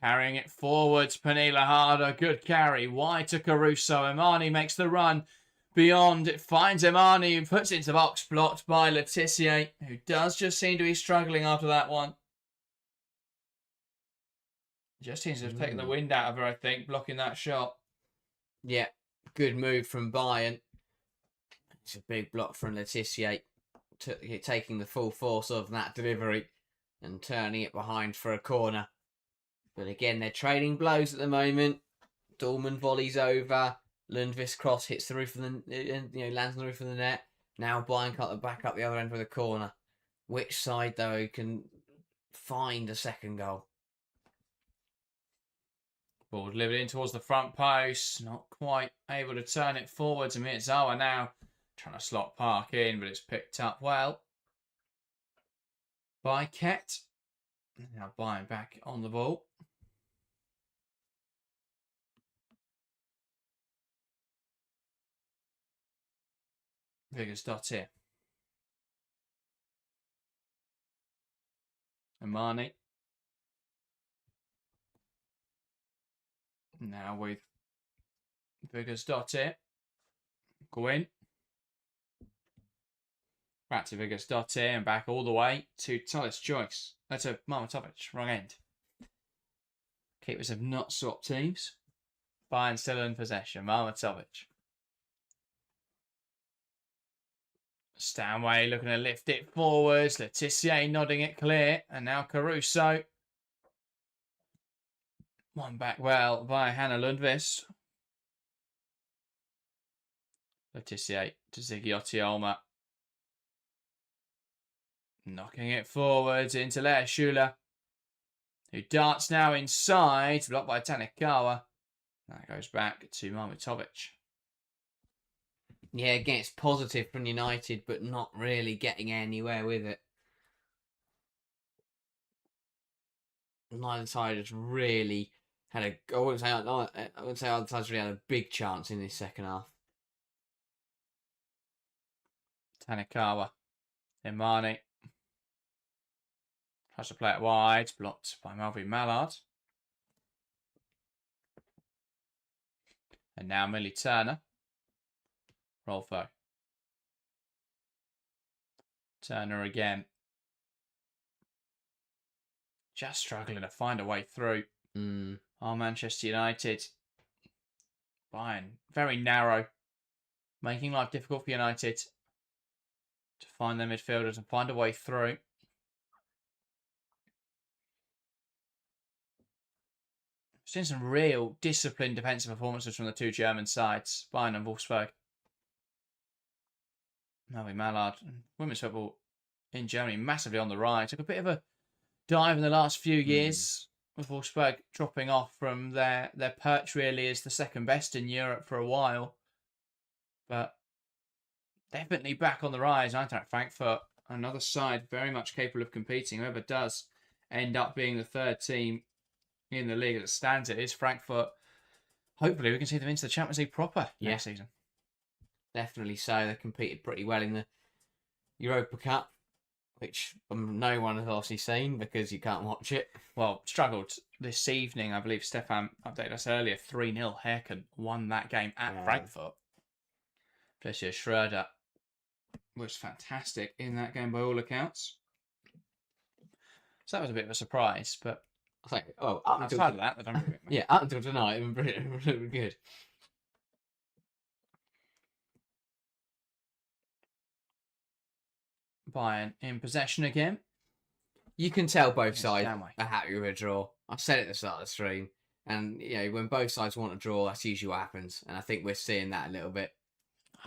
Carrying it forwards. Pernilla Harder. Good carry. Wide to Caruso. Imani makes the run. Beyond, it finds Imani, who puts it into the box, blocked by Letitia, who does just seem to be struggling after that one. Just seems to have taken the wind out of her, I think, blocking that shot. Yeah, good move from Bayern. It's a big block from Letitia, taking the full force of that delivery and turning it behind for a corner. But again, they're trading blows at the moment. Dortmund volleys over. Lundqvist cross hits the roof of the, lands on the roof of the net. Now Bayern cut the back up the other end with a corner. Which side, though, can find a second goal? Ball delivered in towards the front post. Not quite able to turn it forwards. And Miyazawa now trying to slot Park in, but it's picked up well by Ket. Now Bayern back on the ball. Biggest dot here. Imani. Now with Biggest dot here. Gwyn. Back to Biggest dot here and back all the way to Tullis Joyce. That's a Marmatovic, wrong end. Keepers have not swapped teams. Bayern still in possession. Marmatovic. Stanway looking to lift it forwards. Letitia nodding it clear. And now Caruso. One back well by Hannah Lundqvist. Letitia to Ziggy Olma. Knocking it forwards into Lea Schuler, who darts now inside. Blocked by Tanikawa. That goes back to Marmatovic. Yeah, again, it's positive from United, but not really getting anywhere with it. Neither side has really had I wouldn't say either side's really had a big chance in this second half. Tanikawa. Imani. Tries to play it wide. Blocked by Melvin Mallard. And now Millie Turner. Rolfo. Turner again. Just struggling to find a way through. Our Manchester United. Bayern. Very narrow. Making life difficult for United to find their midfielders and find a way through. Seen some real disciplined defensive performances from the two German sides, Bayern and Wolfsburg. Navi Mallard, women's football in Germany, massively on the rise. Took a bit of a dive in the last few years, with Wolfsburg dropping off from their perch really as the second best in Europe for a while. But definitely back on the rise. Eintracht Frankfurt, another side very much capable of competing. Whoever does end up being the third team in the league as it stands, it is Frankfurt. Hopefully we can see them into the Champions League proper next season. Definitely so. They competed pretty well in the Europa Cup, which no one has obviously seen because you can't watch it. Well, struggled this evening. I believe Stefan updated us earlier. 3-0 Herken won that game at Frankfurt. Felicia Schroeder was fantastic in that game by all accounts. So that was a bit of a surprise, but I think, up outside of that, they've done pretty good. Yeah, up until tonight, it was really good. Bayern in possession again. You can tell both sides are happy with a draw. I said it at the start of the stream, and when both sides want a draw, that's usually what happens. And I think we're seeing that a little bit.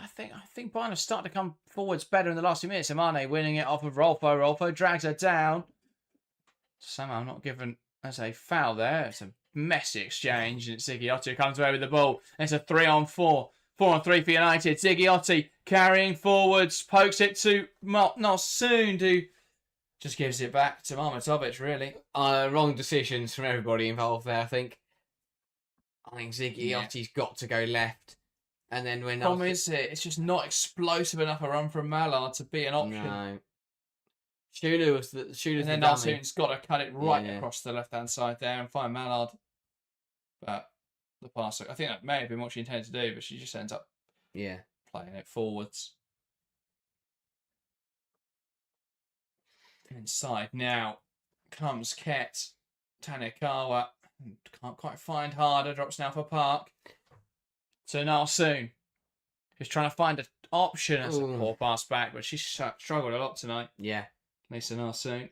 I think Bayern have started to come forwards better in the last few minutes. Amane winning it off of Rolfo. Rolfo drags her down. Somehow not given as a foul there. It's a messy exchange, and it's Ziggiotti who comes away with the ball. It's a 3-on-4. 4-on-3 for United. Ziggiotti carrying forwards, pokes it to Nosun, who just gives it back to Marmatovic, really. Wrong decisions from everybody involved there, I think. I think Ziggiotti's got to go left. And then when problem is it's just not explosive enough a run from Mallard to be an option. No. Shula's and then Nosun's got to cut it right across the left-hand side there and find Mallard. But the pass, I think that may have been what she intended to do, but she just ends up playing it forwards. Inside now comes Ket. Tanekawa can't quite find Harder, drops now for Park. So Narsoon, who's trying to find an option as a poor pass back, but she's struggled a lot tonight. Yeah. Lisa Narsoon.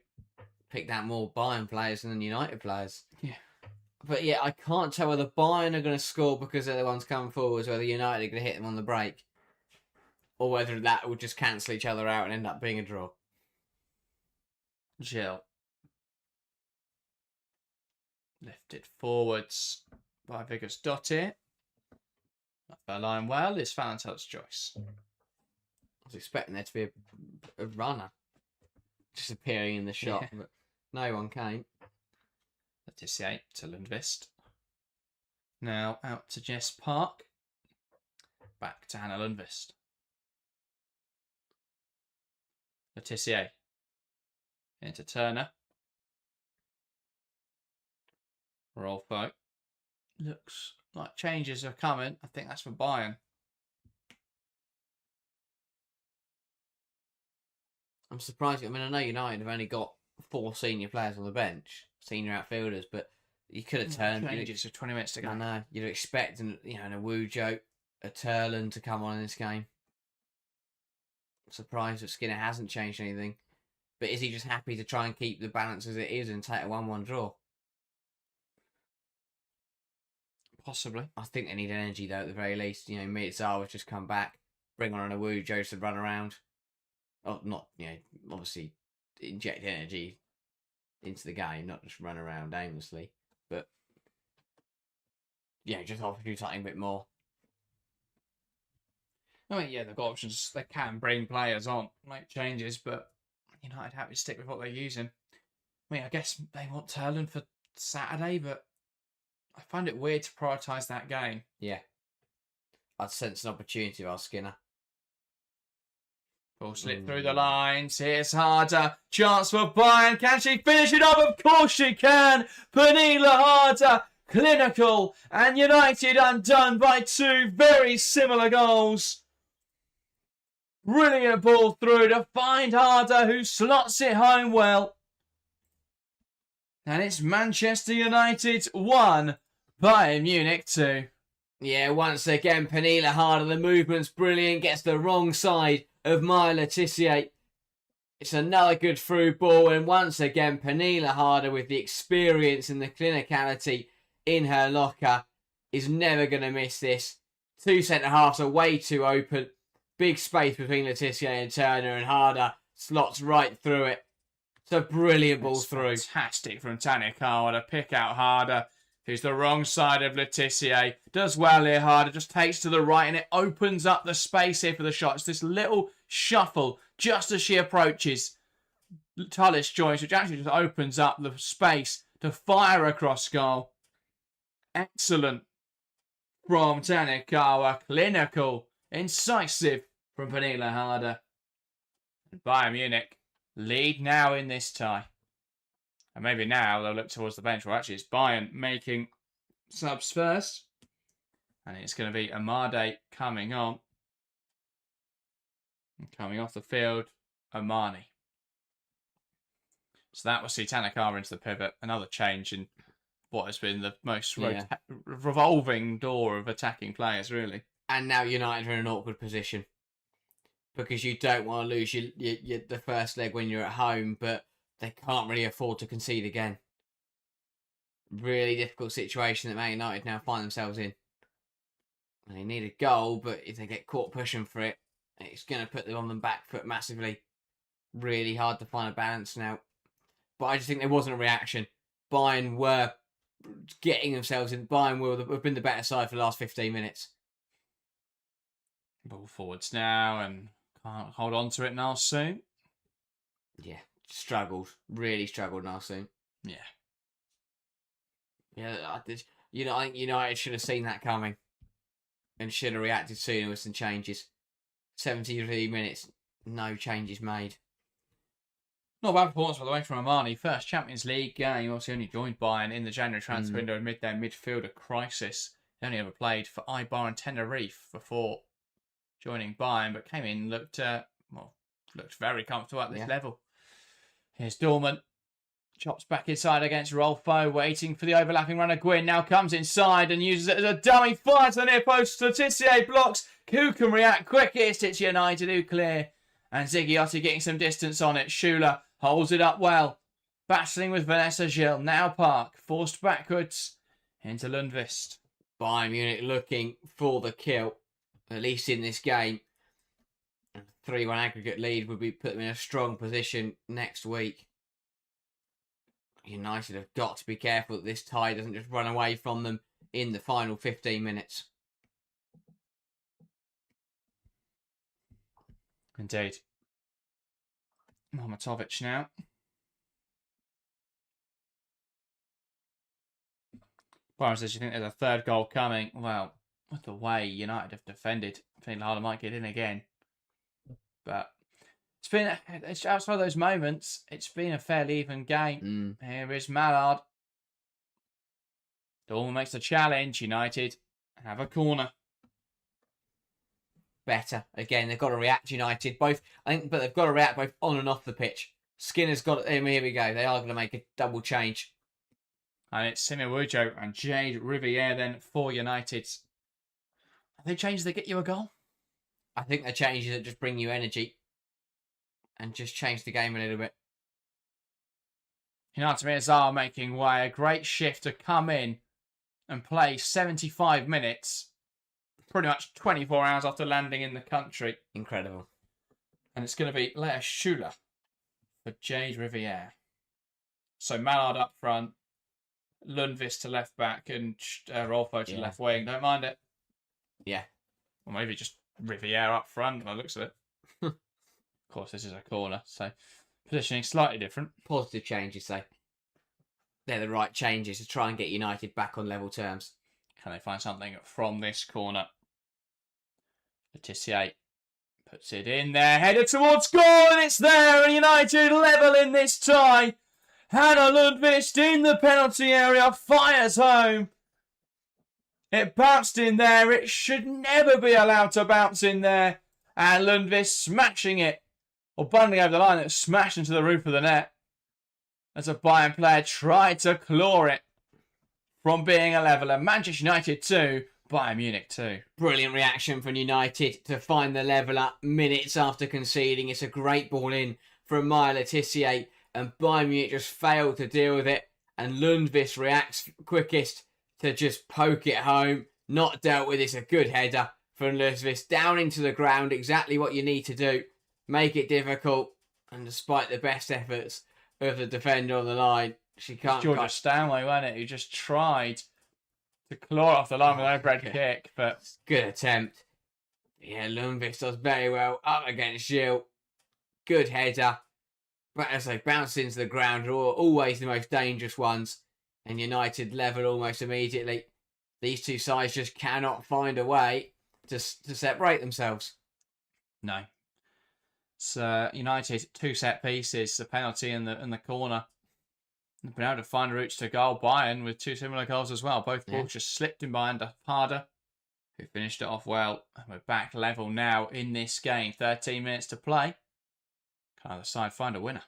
Picked out more Bayern players than United players. Yeah. But yeah, I can't tell whether Bayern are going to score because they're the ones coming forwards, whether United are going to hit them on the break, or whether that will just cancel each other out and end up being a draw. Jill. Lifted forwards by Vickers Dottir. That fell line well is Valentel's choice. I was expecting there to be a runner just appearing in the shot, but no one came. Letitia to Lundqvist. Now out to Jess Park. Back to Hannah Lundqvist. Letitia into Turner. Rolfo. Looks like changes are coming. I think that's for Bayern. I'm surprised. I mean, I know United have only got 4 senior players on the bench, senior outfielders, but you could have turned changes for 20 minutes to go. I know. You'd expect an Awujo, a Turland to come on in this game. I'm surprised that Skinner hasn't changed anything. But is he just happy to try and keep the balance as it is and take a 1-1 draw? Possibly. I think they need energy, though, at the very least. Miyazawa's just come back. Bring on an Awujo to run around. Oh, not, obviously inject energy into the game, not just run around aimlessly. But, just offer you something a bit more. I mean, they've got options. They can bring players on, make changes, but United happy to stick with what they're using. I mean, I guess they want Turland for Saturday, but I find it weird to prioritise that game. Yeah. I'd sense an opportunity of our Skinner. Ball slipped through the lines. Here's Harder. Chance for Bayern. Can she finish it up? Of course she can. Pernilla Harder clinical, and United undone by two very similar goals. Brilliant ball through to find Harder, who slots it home well. And it's Manchester United 1, Bayern Munich 2. Yeah, once again, Pernille Harder, the movement's brilliant, gets the wrong side of Maya Le Tissier. It's another good through ball, and once again, Pernille Harder, with the experience and the clinicality in her locker, is never going to miss this. Two centre-halves are way too open. Big space between Le Tissier and Turner, and Harder slots right through it. It's a brilliant ball through. Fantastic from Tanikawa to pick out Harder, who's the wrong side of Le Tissier. Does well here, Harder, just takes to the right, and it opens up the space here for the shots. This little shuffle just as she approaches Tullis Joyce, which actually just opens up the space to fire across goal. Excellent from Tanikawa. Clinical, incisive from Pernille Harder. And Bayern Munich lead now in this tie. And maybe now they'll look towards the bench. Well, actually, it's Bayern making subs first. And it's going to be Amade coming on. And coming off the field, Omani. So that will see Tanakawa into the pivot. Another change in what has been the most revolving door of attacking players, really. And now United are in an awkward position. Because you don't want to lose the first leg when you're at home, but they can't really afford to concede again. Really difficult situation that Man United now find themselves in. They need a goal, but if they get caught pushing for it, it's going to put them on the back foot massively. Really hard to find a balance now. But I just think there wasn't a reaction. Bayern were getting themselves in. Bayern will have been the better side for the last 15 minutes. Ball forwards now, and can't hold on to it now soon. Yeah, struggled. Really struggled now soon. Yeah. Yeah, I think United should have seen that coming. And should have reacted sooner with some changes. 73 minutes, no changes made. Not a bad performance, by the way, from Omani. First Champions League game. Obviously only joined Bayern in the January transfer window amid their midfielder crisis. He only ever played for Eibar and Tenerife before joining Bayern, but came in, looked very comfortable at this level. Here's Dorman. Chops back inside against Rolfo, waiting for the overlapping runner. Gwyn now comes inside and uses it as a dummy. Fires to the near post. Tissier blocks. Who can react quickest? It's United who clear. And Zigiotti getting some distance on it. Schuler holds it up well. Battling with Vanessa Gil. Now Park. Forced backwards into Lundqvist. Bayern Munich looking for the kill, at least in this game. 3-1 aggregate lead would put them in a strong position next week. United have got to be careful that this tie doesn't just run away from them in the final 15 minutes. Indeed. Momatovic now. Byron says, you think there's a third goal coming? Well, with the way United have defended, I think Harder might get in again. But it's outside of those moments, it's been a fairly even game. Here is Mallard. Dorman makes the challenge. United have a corner. Better. Again, they've got to react, United. But they've got to react both on and off the pitch. Skinner's got... Here we go. They are going to make a double change. And it's Simiwujo and Jade Riviere then for United. Are they changes that get you a goal? I think they're changes that just bring you energy. And just change the game a little bit. United are making way. A great shift to come in and play 75 minutes. Pretty much 24 hours after landing in the country. Incredible. And it's going to be Lea Schuler for Jade Riviere. So Mallard up front. Lundqvist to left back and Rolfo to left wing. Don't mind it. Yeah. Or maybe just Riviere up front by the looks of it. Of course, this is a corner, so positioning slightly different. Positive changes, though. They're the right changes to try and get United back on level terms. Can they find something from this corner? Tissier puts it in there, headed towards goal, and it's there, and United level in this tie. Hannah Lundqvist in the penalty area, fires home. It bounced in there. It should never be allowed to bounce in there. And Lundqvist smashing it. Or bundling over the line. It smashed into the roof of the net. As a Bayern player tried to claw it from being a leveller. Manchester United 2, Bayern Munich 2. Brilliant reaction from United to find the level up minutes after conceding. It's a great ball in from Maya Letitia, and Bayern Munich just failed to deal with it. And Lundqvist reacts quickest to just poke it home. Not dealt with. It's a good header from Lundqvist. Down into the ground. Exactly what you need to do. Make it difficult. And despite the best efforts of the defender on the line, she can't. Georgia Stanley, wasn't it? Who just tried to claw off the line with an overhead kick, but good attempt. Yeah, Lundqvist does very well up against Gilles. Good header. But as they bounce into the ground, are always the most dangerous ones. And United level almost immediately. These two sides just cannot find a way to separate themselves. No. It's United 2 set pieces, the penalty and the corner. They've been able to find routes to goal. Bayern with 2 similar goals as well. Both balls just slipped in behind Harder, who finished it off well. And we're back level now in this game. 13 minutes to play. Can either side find a winner?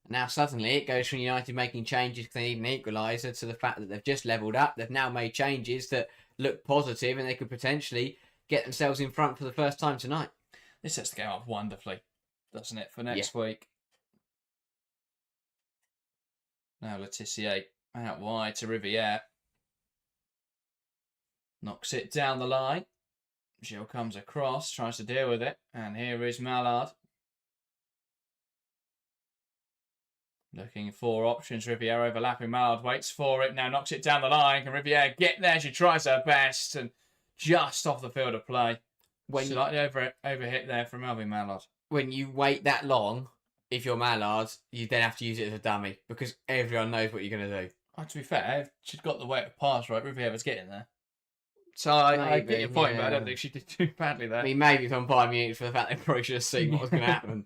Now suddenly it goes from United making changes because they need an equaliser to the fact that they've just levelled up. They've now made changes that look positive and they could potentially get themselves in front for the first time tonight. This sets the game up wonderfully, doesn't it, for next week? Now Letitia out wide to Riviere. Knocks it down the line. Gilles comes across, tries to deal with it. And here is Mallard. Looking for options. Riviere overlapping. Mallard waits for it. Now knocks it down the line. Can Riviere get there? She tries her best. And just off the field of play. Slightly overhit there from Melvin Mallard. When you wait that long, if you're Mallard, you then have to use it as a dummy because everyone knows what you're going to do. Oh, to be fair, she's got the weight of pass right. Riviere was getting there. So I get your point, but I don't think she did too badly there. I mean, maybe from Bayern Munich for the fact they probably should have seen what was going to happen.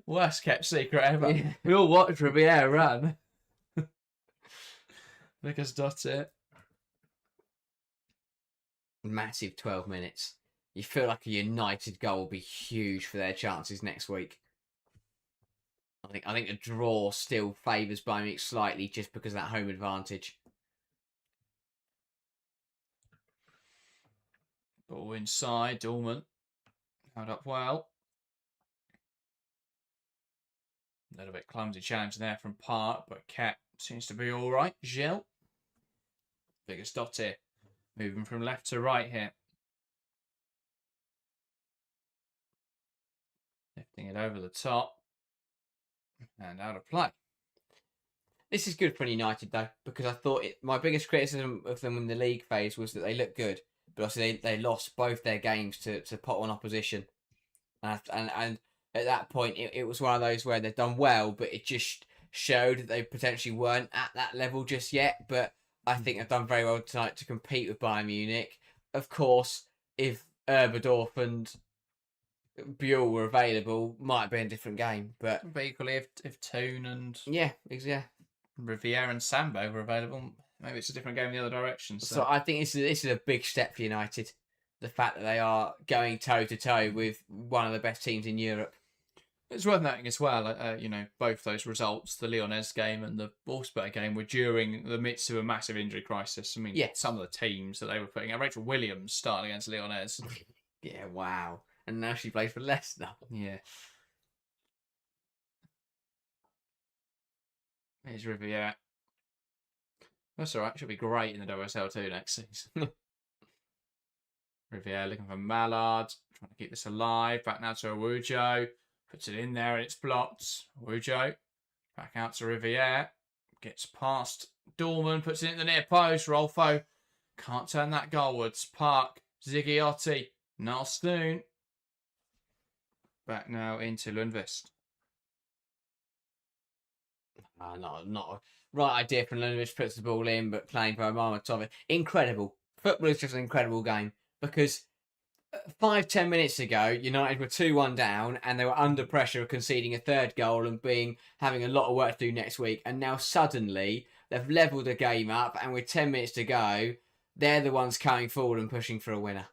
Worst kept secret ever. Yeah. We all watched Riviere run. Because dot it. Massive 12 minutes. You feel like a United goal will be huge for their chances next week. I think a draw still favours Bayern Munich slightly just because of that home advantage. Ball inside, Dorman. Held up well. A little bit clumsy challenge there from Park, but Cat seems to be all right. Gilles. Biggest dot here. Moving from left to right here. Lifting it over the top. And out of play. This is good for United, though, because I thought my biggest criticism of them in the league phase was that they looked good, but obviously they lost both their games to pot on opposition. And at that point, it was one of those where they've done well, but it just showed that they potentially weren't at that level just yet. But I think they've done very well tonight to compete with Bayern Munich. Of course, if Erberdorf and Buell were available, might have been a different game. But equally, if Toon and Riviere and Sambo were available, maybe it's a different game in the other direction. So I think this is a big step for United. The fact that they are going toe-to-toe with one of the best teams in Europe. It's worth noting as well, both those results, the Lyonese game and the Wolfsburg game, were during the midst of a massive injury crisis. I mean, some of the teams that they were putting out, Rachel Williams starting against Lyonese. Yeah, wow. And now she plays for Leicester. Yeah. Here's Riviere. That's all right. She'll be great in the WSL2 next season. Riviere looking for Mallard. Trying to keep this alive. Back now to Awujo. Puts it in there and it's blocked. Awujo. Back out to Riviere. Gets past Dorman. Puts it in the near post. Rolfo can't turn that goalwards. Park. Ziggiotti. Nalstoon. Back now into Lundqvist. Not a right idea from Lundqvist. Puts the ball in, but playing by Marmatov. Incredible. Football is just an incredible game. Because 5-10 minutes ago, United were 2-1 down and they were under pressure of conceding a third goal and having a lot of work to do next week. And now suddenly they've levelled the game up and with 10 minutes to go, they're the ones coming forward and pushing for a winner.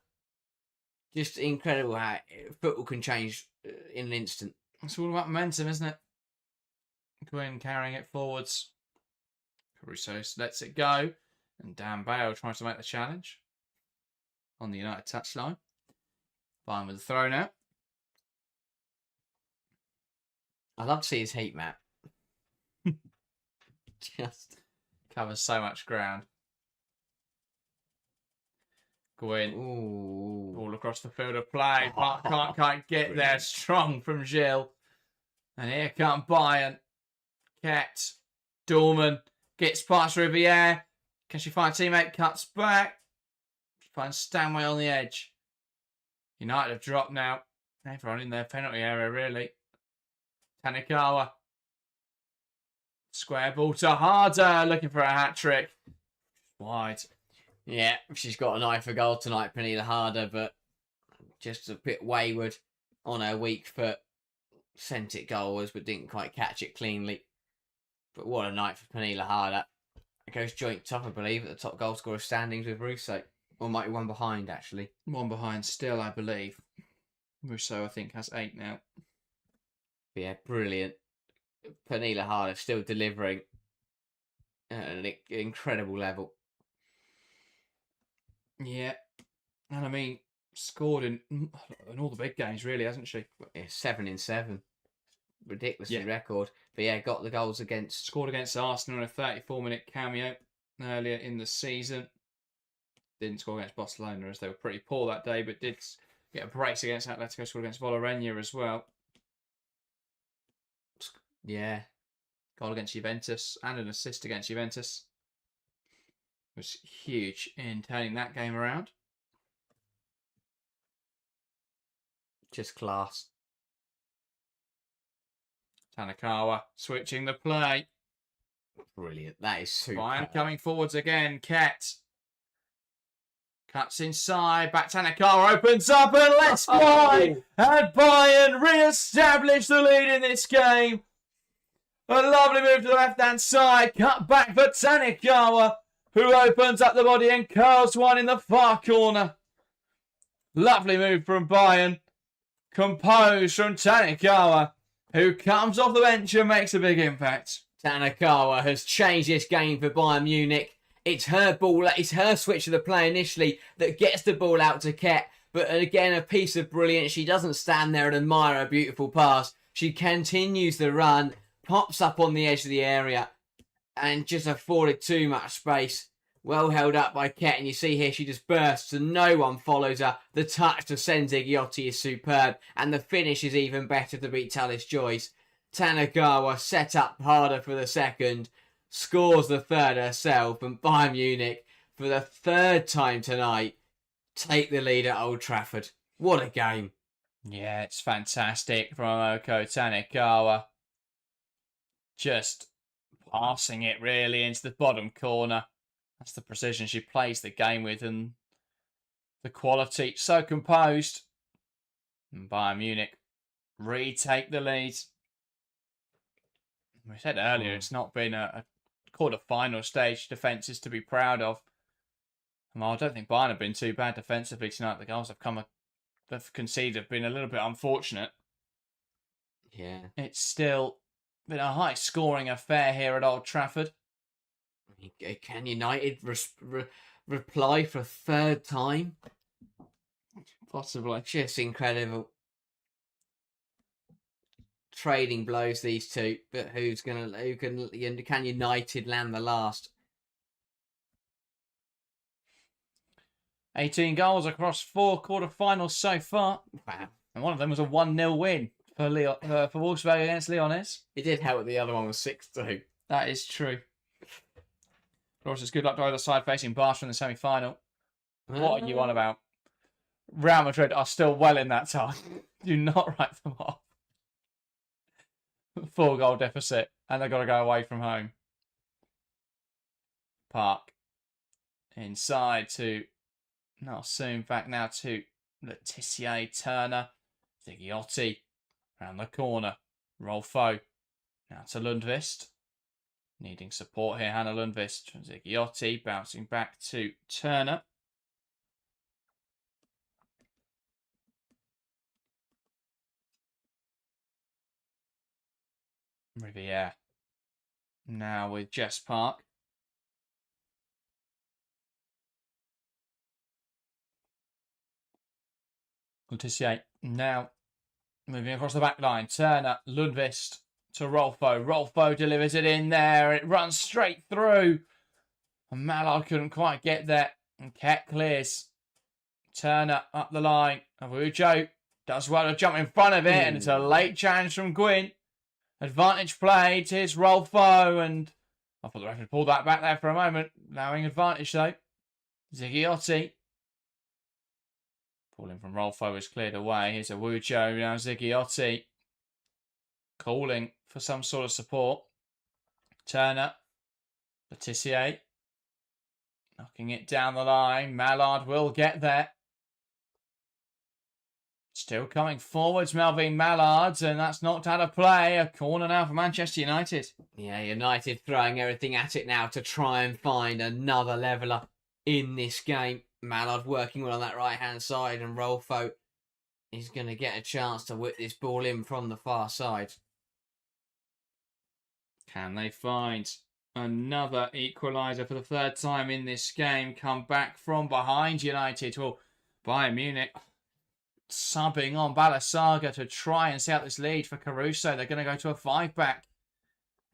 Just incredible how football can change in an instant. It's all about momentum, isn't it? Gwyn carrying it forwards. Caruso lets it go. And Dan Bale tries to make the challenge on the United touchline. Fine with the throw now. I'd love to see his heat map. Just covers so much ground. Gwyn. Ooh. Ball across the field of play. Can't get there. Strong from Gilles. And here come Bayern. Ket. Dorman. Gets past Riviere. Can she find a teammate? Cuts back. She finds Stanway on the edge. United have dropped now. Everyone in their penalty area, really. Tanikawa. Square ball to Harder. Looking for a hat-trick. Wide. Yeah, she's got an eye for goal tonight, Pernilla Harder, but just a bit wayward on her weak foot. Sent it goalwards, but didn't quite catch it cleanly. But what a night for Pernilla Harder. It goes joint top, I believe, at the top goal scorer standings with Russo. Or might be one behind, actually. One behind still, I believe. Russo, I think, has 8 now. Yeah, brilliant. Pernilla Harder still delivering at an incredible level. Yeah. And I mean, scored in all the big games, really, hasn't she? Yeah, 7 in 7. Ridiculously record. But yeah, got the goals against... Scored against Arsenal in a 34-minute cameo earlier in the season. Didn't score against Barcelona as they were pretty poor that day, but did get a brace against Atletico, scored against Volorenga as well. Yeah. Goal against Juventus and an assist against Juventus. Was huge in turning that game around. Just class. Tanikawa switching the play. Brilliant. That is super. Bayern coming forwards again. Ket. Cuts inside. Back Tanikawa opens up and lets fly. And Bayern re-establish the lead in this game. A lovely move to the left-hand side. Cut back for Tanikawa, who opens up the body and curls one in the far corner. Lovely move from Bayern. Composed from Tanikawa, who comes off the bench and makes a big impact. Tanikawa has changed this game for Bayern Munich. It's her ball, it's her switch of the play initially that gets the ball out to Ket. But again, a piece of brilliance. She doesn't stand there and admire a beautiful pass. She continues the run, pops up on the edge of the area, and just afforded too much space. Well held up by Ket, and you see here she just bursts and no one follows her. The touch to Senzig Yotti is superb, and the finish is even better to beat Talis Joyce. Tanikawa set up harder for the second, scores the third herself, and Bayern Munich, for the third time tonight, take the lead at Old Trafford. What a game. Yeah, it's fantastic from Oko Tanikawa. Just passing it really into the bottom corner. That's the precision she plays the game with and the quality. So composed. And Bayern Munich retake the lead. We said earlier, it's not been a quarter-final stage defences to be proud of. Well, I don't think Bayern have been too bad defensively tonight. The goals they've conceded have been a little bit unfortunate. Yeah. It's still been a high-scoring affair here at Old Trafford. Can United reply for a third time? Possibly. Just incredible. Trading blows these two, but can United land the last? 18 goals across 4 quarter-finals so far. Wow. And one of them was a 1-0 win for Wolfsburg against Leones. It did help that the other one was 6-2. That is true. Of course, it's good luck to either side facing Barcelona in the semi-final. What are you on about? Real Madrid are still well in that time. Do not write them off. 4-goal deficit, and they've got to go away from home. Park. Inside to Soon back now to Letitia Turner. Zigiotti. Round the corner. Rolfo. Now to Lundqvist. Needing support here, Hannah Lundqvist. Zigiotti bouncing back to Turner. Riviere. Now with Jess Park. Letitia now moving across the back line. Turner, Lundqvist to Rolfo. Rolfo delivers it in there. It runs straight through. And Mallard couldn't quite get there. And Ket clears. Turner up the line. Awujo does well to jump in front of it. And it's a late challenge from Gwyn. Advantage played. Here's Rolfo. And I thought the referee pulled that back there for a moment. Allowing advantage though. Zigiotti. Falling from Rolfo is cleared away. Here's Awujo. Now Zigiotti. Calling for some sort of support. Turner. Letitia. Knocking it down the line. Mallard will get there. Still coming forwards, Melvin Mallard, and that's knocked out of play. A corner now for Manchester United. Yeah, United throwing everything at it now to try and find another leveller in this game. Mallard working well on that right-hand side, and Rolfo is going to get a chance to whip this ball in from the far side. Can they find another equaliser for the third time in this game? Come back from behind United. Well, Bayern Munich subbing on Balesaga to try and see out this lead for Caruso. They're going to go to a 5-back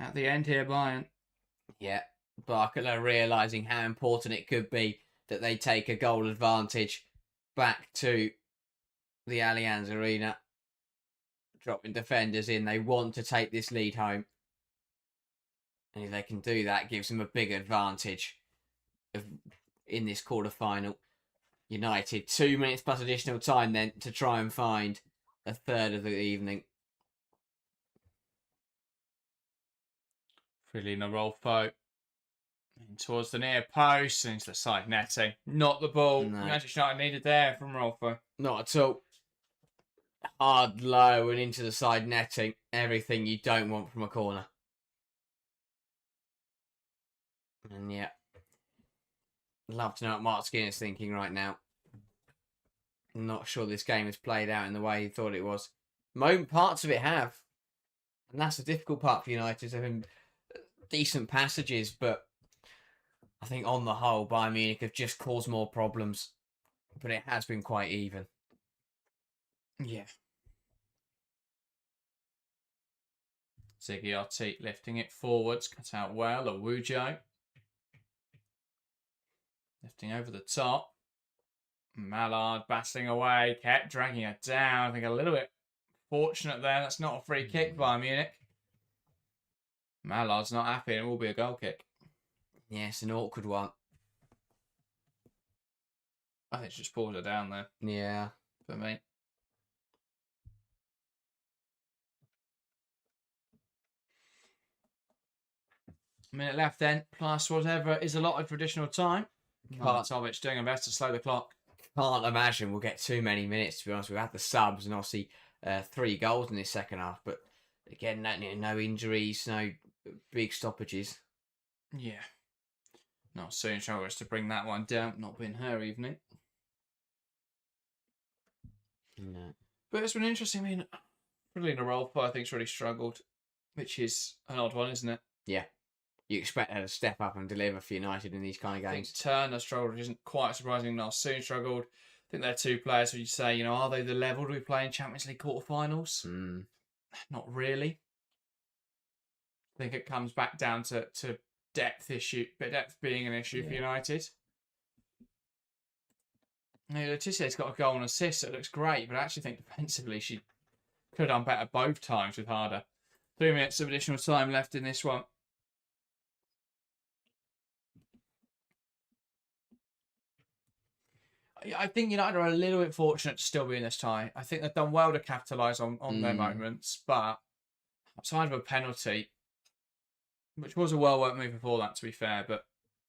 at the end here, Bayern. Yeah, Barcelona realising how important it could be that they take a goal advantage back to the Allianz Arena. Dropping defenders in. They want to take this lead home. And if they can do that, gives them a big advantage in this quarter-final. United, 2 minutes plus additional time then to try and find a third of the evening. Frilina Rolfo in towards the near post and into the side netting. Not the ball Manchester United needed there from Rolfo. Not at all. Hard, low and into the side netting. Everything you don't want from a corner. And yeah. Love to know what Mark Skinner's thinking right now. Not sure this game has played out in the way he thought it was. Parts of it have. And that's the difficult part for United. Having decent passages, but I think on the whole, Bayern Munich have just caused more problems. But it has been quite even. Yeah. Zigiotti lifting it forwards. Cut out well. Awujo. Lifting over the top. Mallard battling away. Kept dragging it down. I think a little bit fortunate there. That's not a free kick by Munich. Mallard's not happy. It will be a goal kick. Yes, an awkward one. I think she just pulled her down there. Yeah. For me. A minute left then. Plus whatever is allotted for additional time. Tovic doing her best to slow the clock. Can't imagine we'll get too many minutes, to be honest. We've had the subs and obviously 3 goals in this second half. But again, no injuries, no big stoppages. Yeah. Not soon struggles to bring that one down. Not been her evening. No. But it's been interesting. I mean, Frilina Rolfo, I think, has really struggled, which is an odd one, isn't it? Yeah. You expect her to step up and deliver for United in these kind of games. Turner struggled, which isn't quite surprising. Soon struggled. I think they're 2 players who you say, are they the level do we play in Champions League quarterfinals? Not really. I think it comes back down to depth issue, but depth being an issue for United. Letitia's got a goal and assist, so it looks great, but I actually think defensively she could have done better both times with Harder. 3 minutes of additional time left in this one. I think United are a little bit fortunate to still be in this tie. I think they've done well to capitalise on their moments, but outside of a penalty, which was a well-worked move before that, to be fair, but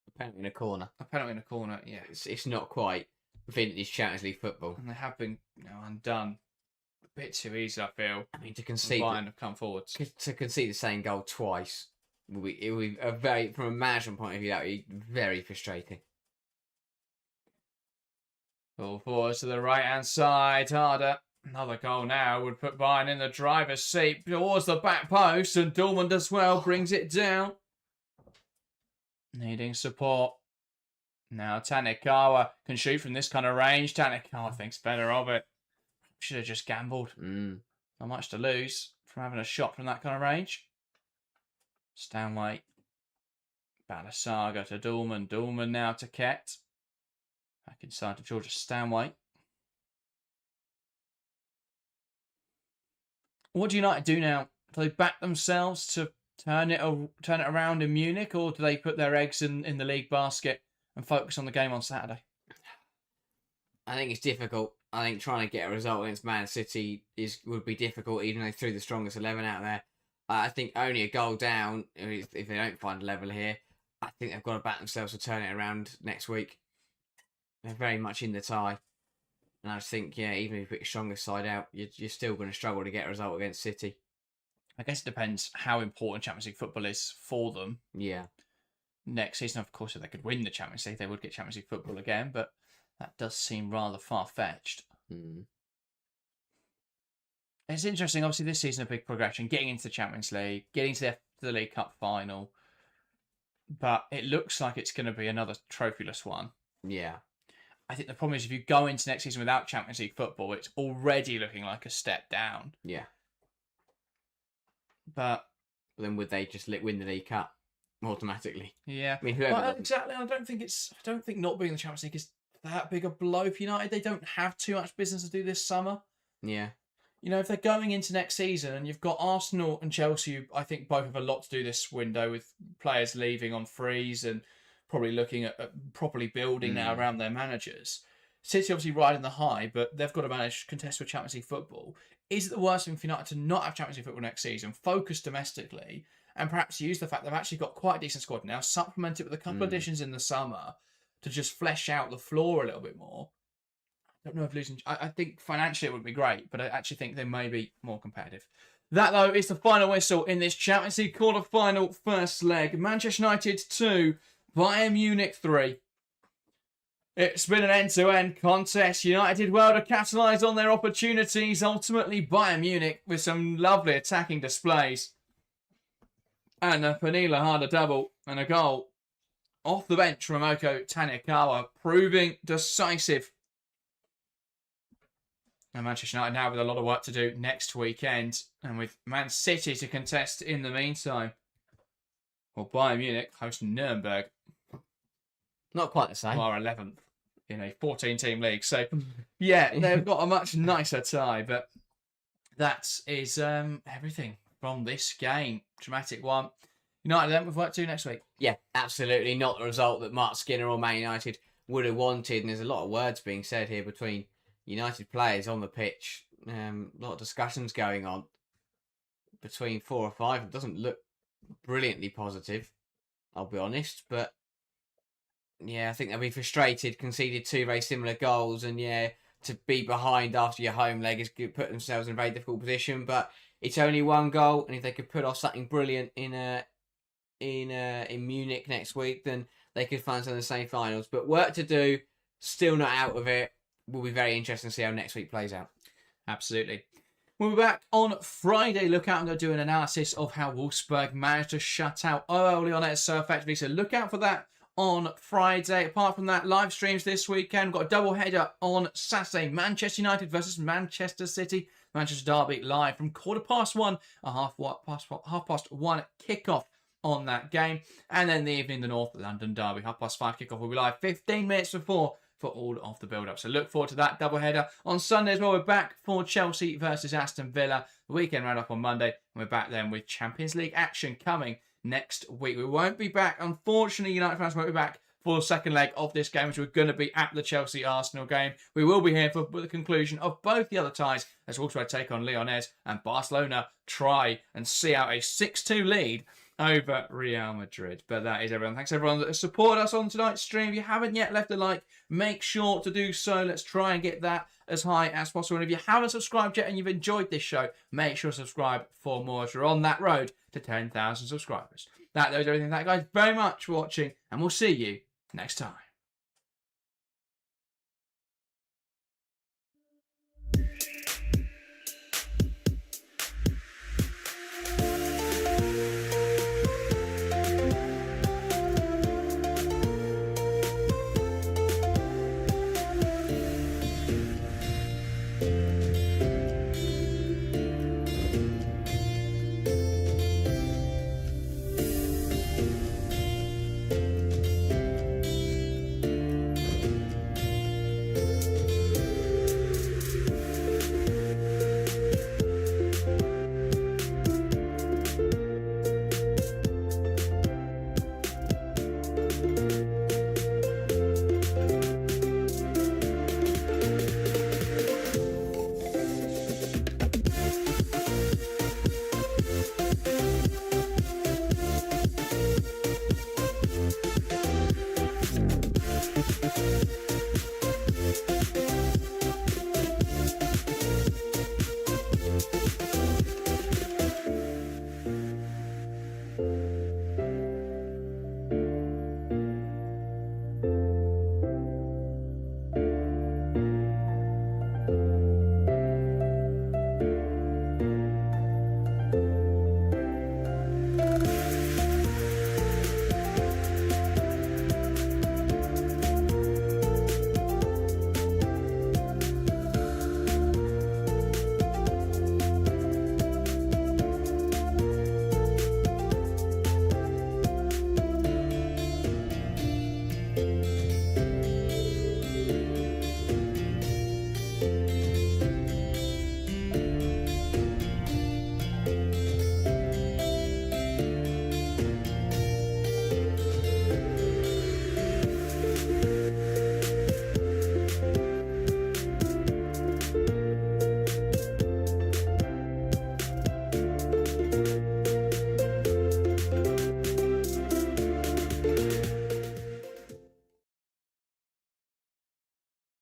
a penalty in a corner. A penalty in a corner, yeah. It's not quite vintage Champions League football. And they have been undone a bit too easy, I feel. I mean, to concede... Bayern have come forwards. To concede the same goal twice it will be a very, from a management point of view, that would be very frustrating. Ball forwards to the right-hand side. Harder. Another goal now would put Bayern in the driver's seat towards the back post, and Dortmund as well brings it down. Needing support. Now Tanikawa can shoot from this kind of range. Tanikawa thinks better of it. Should have just gambled. Not much to lose from having a shot from that kind of range. Stanway. Balasaga to Dortmund. Dortmund now to Ket. Back inside to Georgia Stanway. What do United do now? Do they back themselves to turn it around in Munich, or do they put their eggs in the league basket and focus on the game on Saturday? I think it's difficult. I think trying to get a result against Man City would be difficult, even though they threw the strongest 11 out there. I think only a goal down, if they don't find a level here, I think they've got to back themselves to turn it around next week. They're very much in the tie. And I just think, even if you put your strongest side out, you're still going to struggle to get a result against City. I guess it depends how important Champions League football is for them. Yeah. Next season, of course, if they could win the Champions League, they would get Champions League football again, but that does seem rather far-fetched. It's interesting, obviously, this season a big progression, getting into the Champions League, getting to the League Cup final, but it looks like it's going to be another trophyless one. Yeah. I think the problem is if you go into next season without Champions League football, it's already looking like a step down. Yeah. But then would they just win the League Cup automatically? Yeah. I mean, whoever. Exactly. I don't think not being in the Champions League is that big a blow for United. They don't have too much business to do this summer. Yeah. You know, if they're going into next season and you've got Arsenal and Chelsea, who I think both have a lot to do this window with players leaving on frees and probably looking at properly building now around their managers. City obviously riding the high, but they've got to manage contest with Champions League football. Is it the worst thing for United to not have Champions League football next season, focus domestically, and perhaps use the fact they've actually got quite a decent squad now, supplement it with a couple of additions in the summer to just flesh out the floor a little bit more? I don't know if losing... I think financially it would be great, but I actually think they may be more competitive. That, though, is the final whistle in this Champions League quarter-final first leg. Manchester United 2, Bayern Munich 3. It's been an end-to-end contest. United did well to capitalise on their opportunities. Ultimately, Bayern Munich with some lovely attacking displays. And a Pernilla Harder double and a goal off the bench from Oko Tanikawa, proving decisive. And Manchester United now with a lot of work to do next weekend, and with Man City to contest in the meantime. Well, Bayern Munich host Nuremberg. Not quite the same. Are 11th in a 14-team league. So, yeah, they've got a much nicer tie. But that is everything from this game. Dramatic one. United then with work to do next week. Yeah, absolutely. Not the result that Mark Skinner or Man United would have wanted. And there's a lot of words being said here between United players on the pitch. A lot of discussions going on between 4 or 5. It doesn't look brilliantly positive, I'll be honest. But yeah, I think they'll be frustrated, conceded 2 very similar goals, and to be behind after your home leg is good, put themselves in a very difficult position. But it's only 1 goal, and if they could put off something brilliant in Munich next week, then they could find some of the same finals. But work to do, still not out of it. Will be very interesting to see how next week plays out. Absolutely. We'll be back on Friday. Look out, I'm going to do an analysis of how Wolfsburg managed to shut out OL Lyonnais so effectively. So look out for that on Friday. Apart from that, live streams this weekend. We've got a double header on Saturday. Manchester United versus Manchester City. Manchester Derby live from 1:15, a half-past 1 kickoff on that game. And then the evening, the North London Derby. 5:30 kickoff will be live 15 minutes before for all of the build-up. So look forward to that double header. On Sunday as well, we're back for Chelsea versus Aston Villa. The weekend round-up on Monday. And we're back then with Champions League action coming next week. We won't be back. Unfortunately, United fans won't be back for the second leg of this game, which we're going to be at the Chelsea-Arsenal game. We will be here for the conclusion of both the other ties as Wolfsburg take on Lyonnais and Barcelona try and see out a 6-2 lead over Real Madrid. But that is everyone. Thanks everyone that has supported us on tonight's stream. If you haven't yet left a like, make sure to do so. Let's try and get that as high as possible. And if you haven't subscribed yet and you've enjoyed this show, make sure to subscribe for more as we're on that road to 10,000 subscribers. That was everything. Thank you guys very much for watching, and we'll see you next time.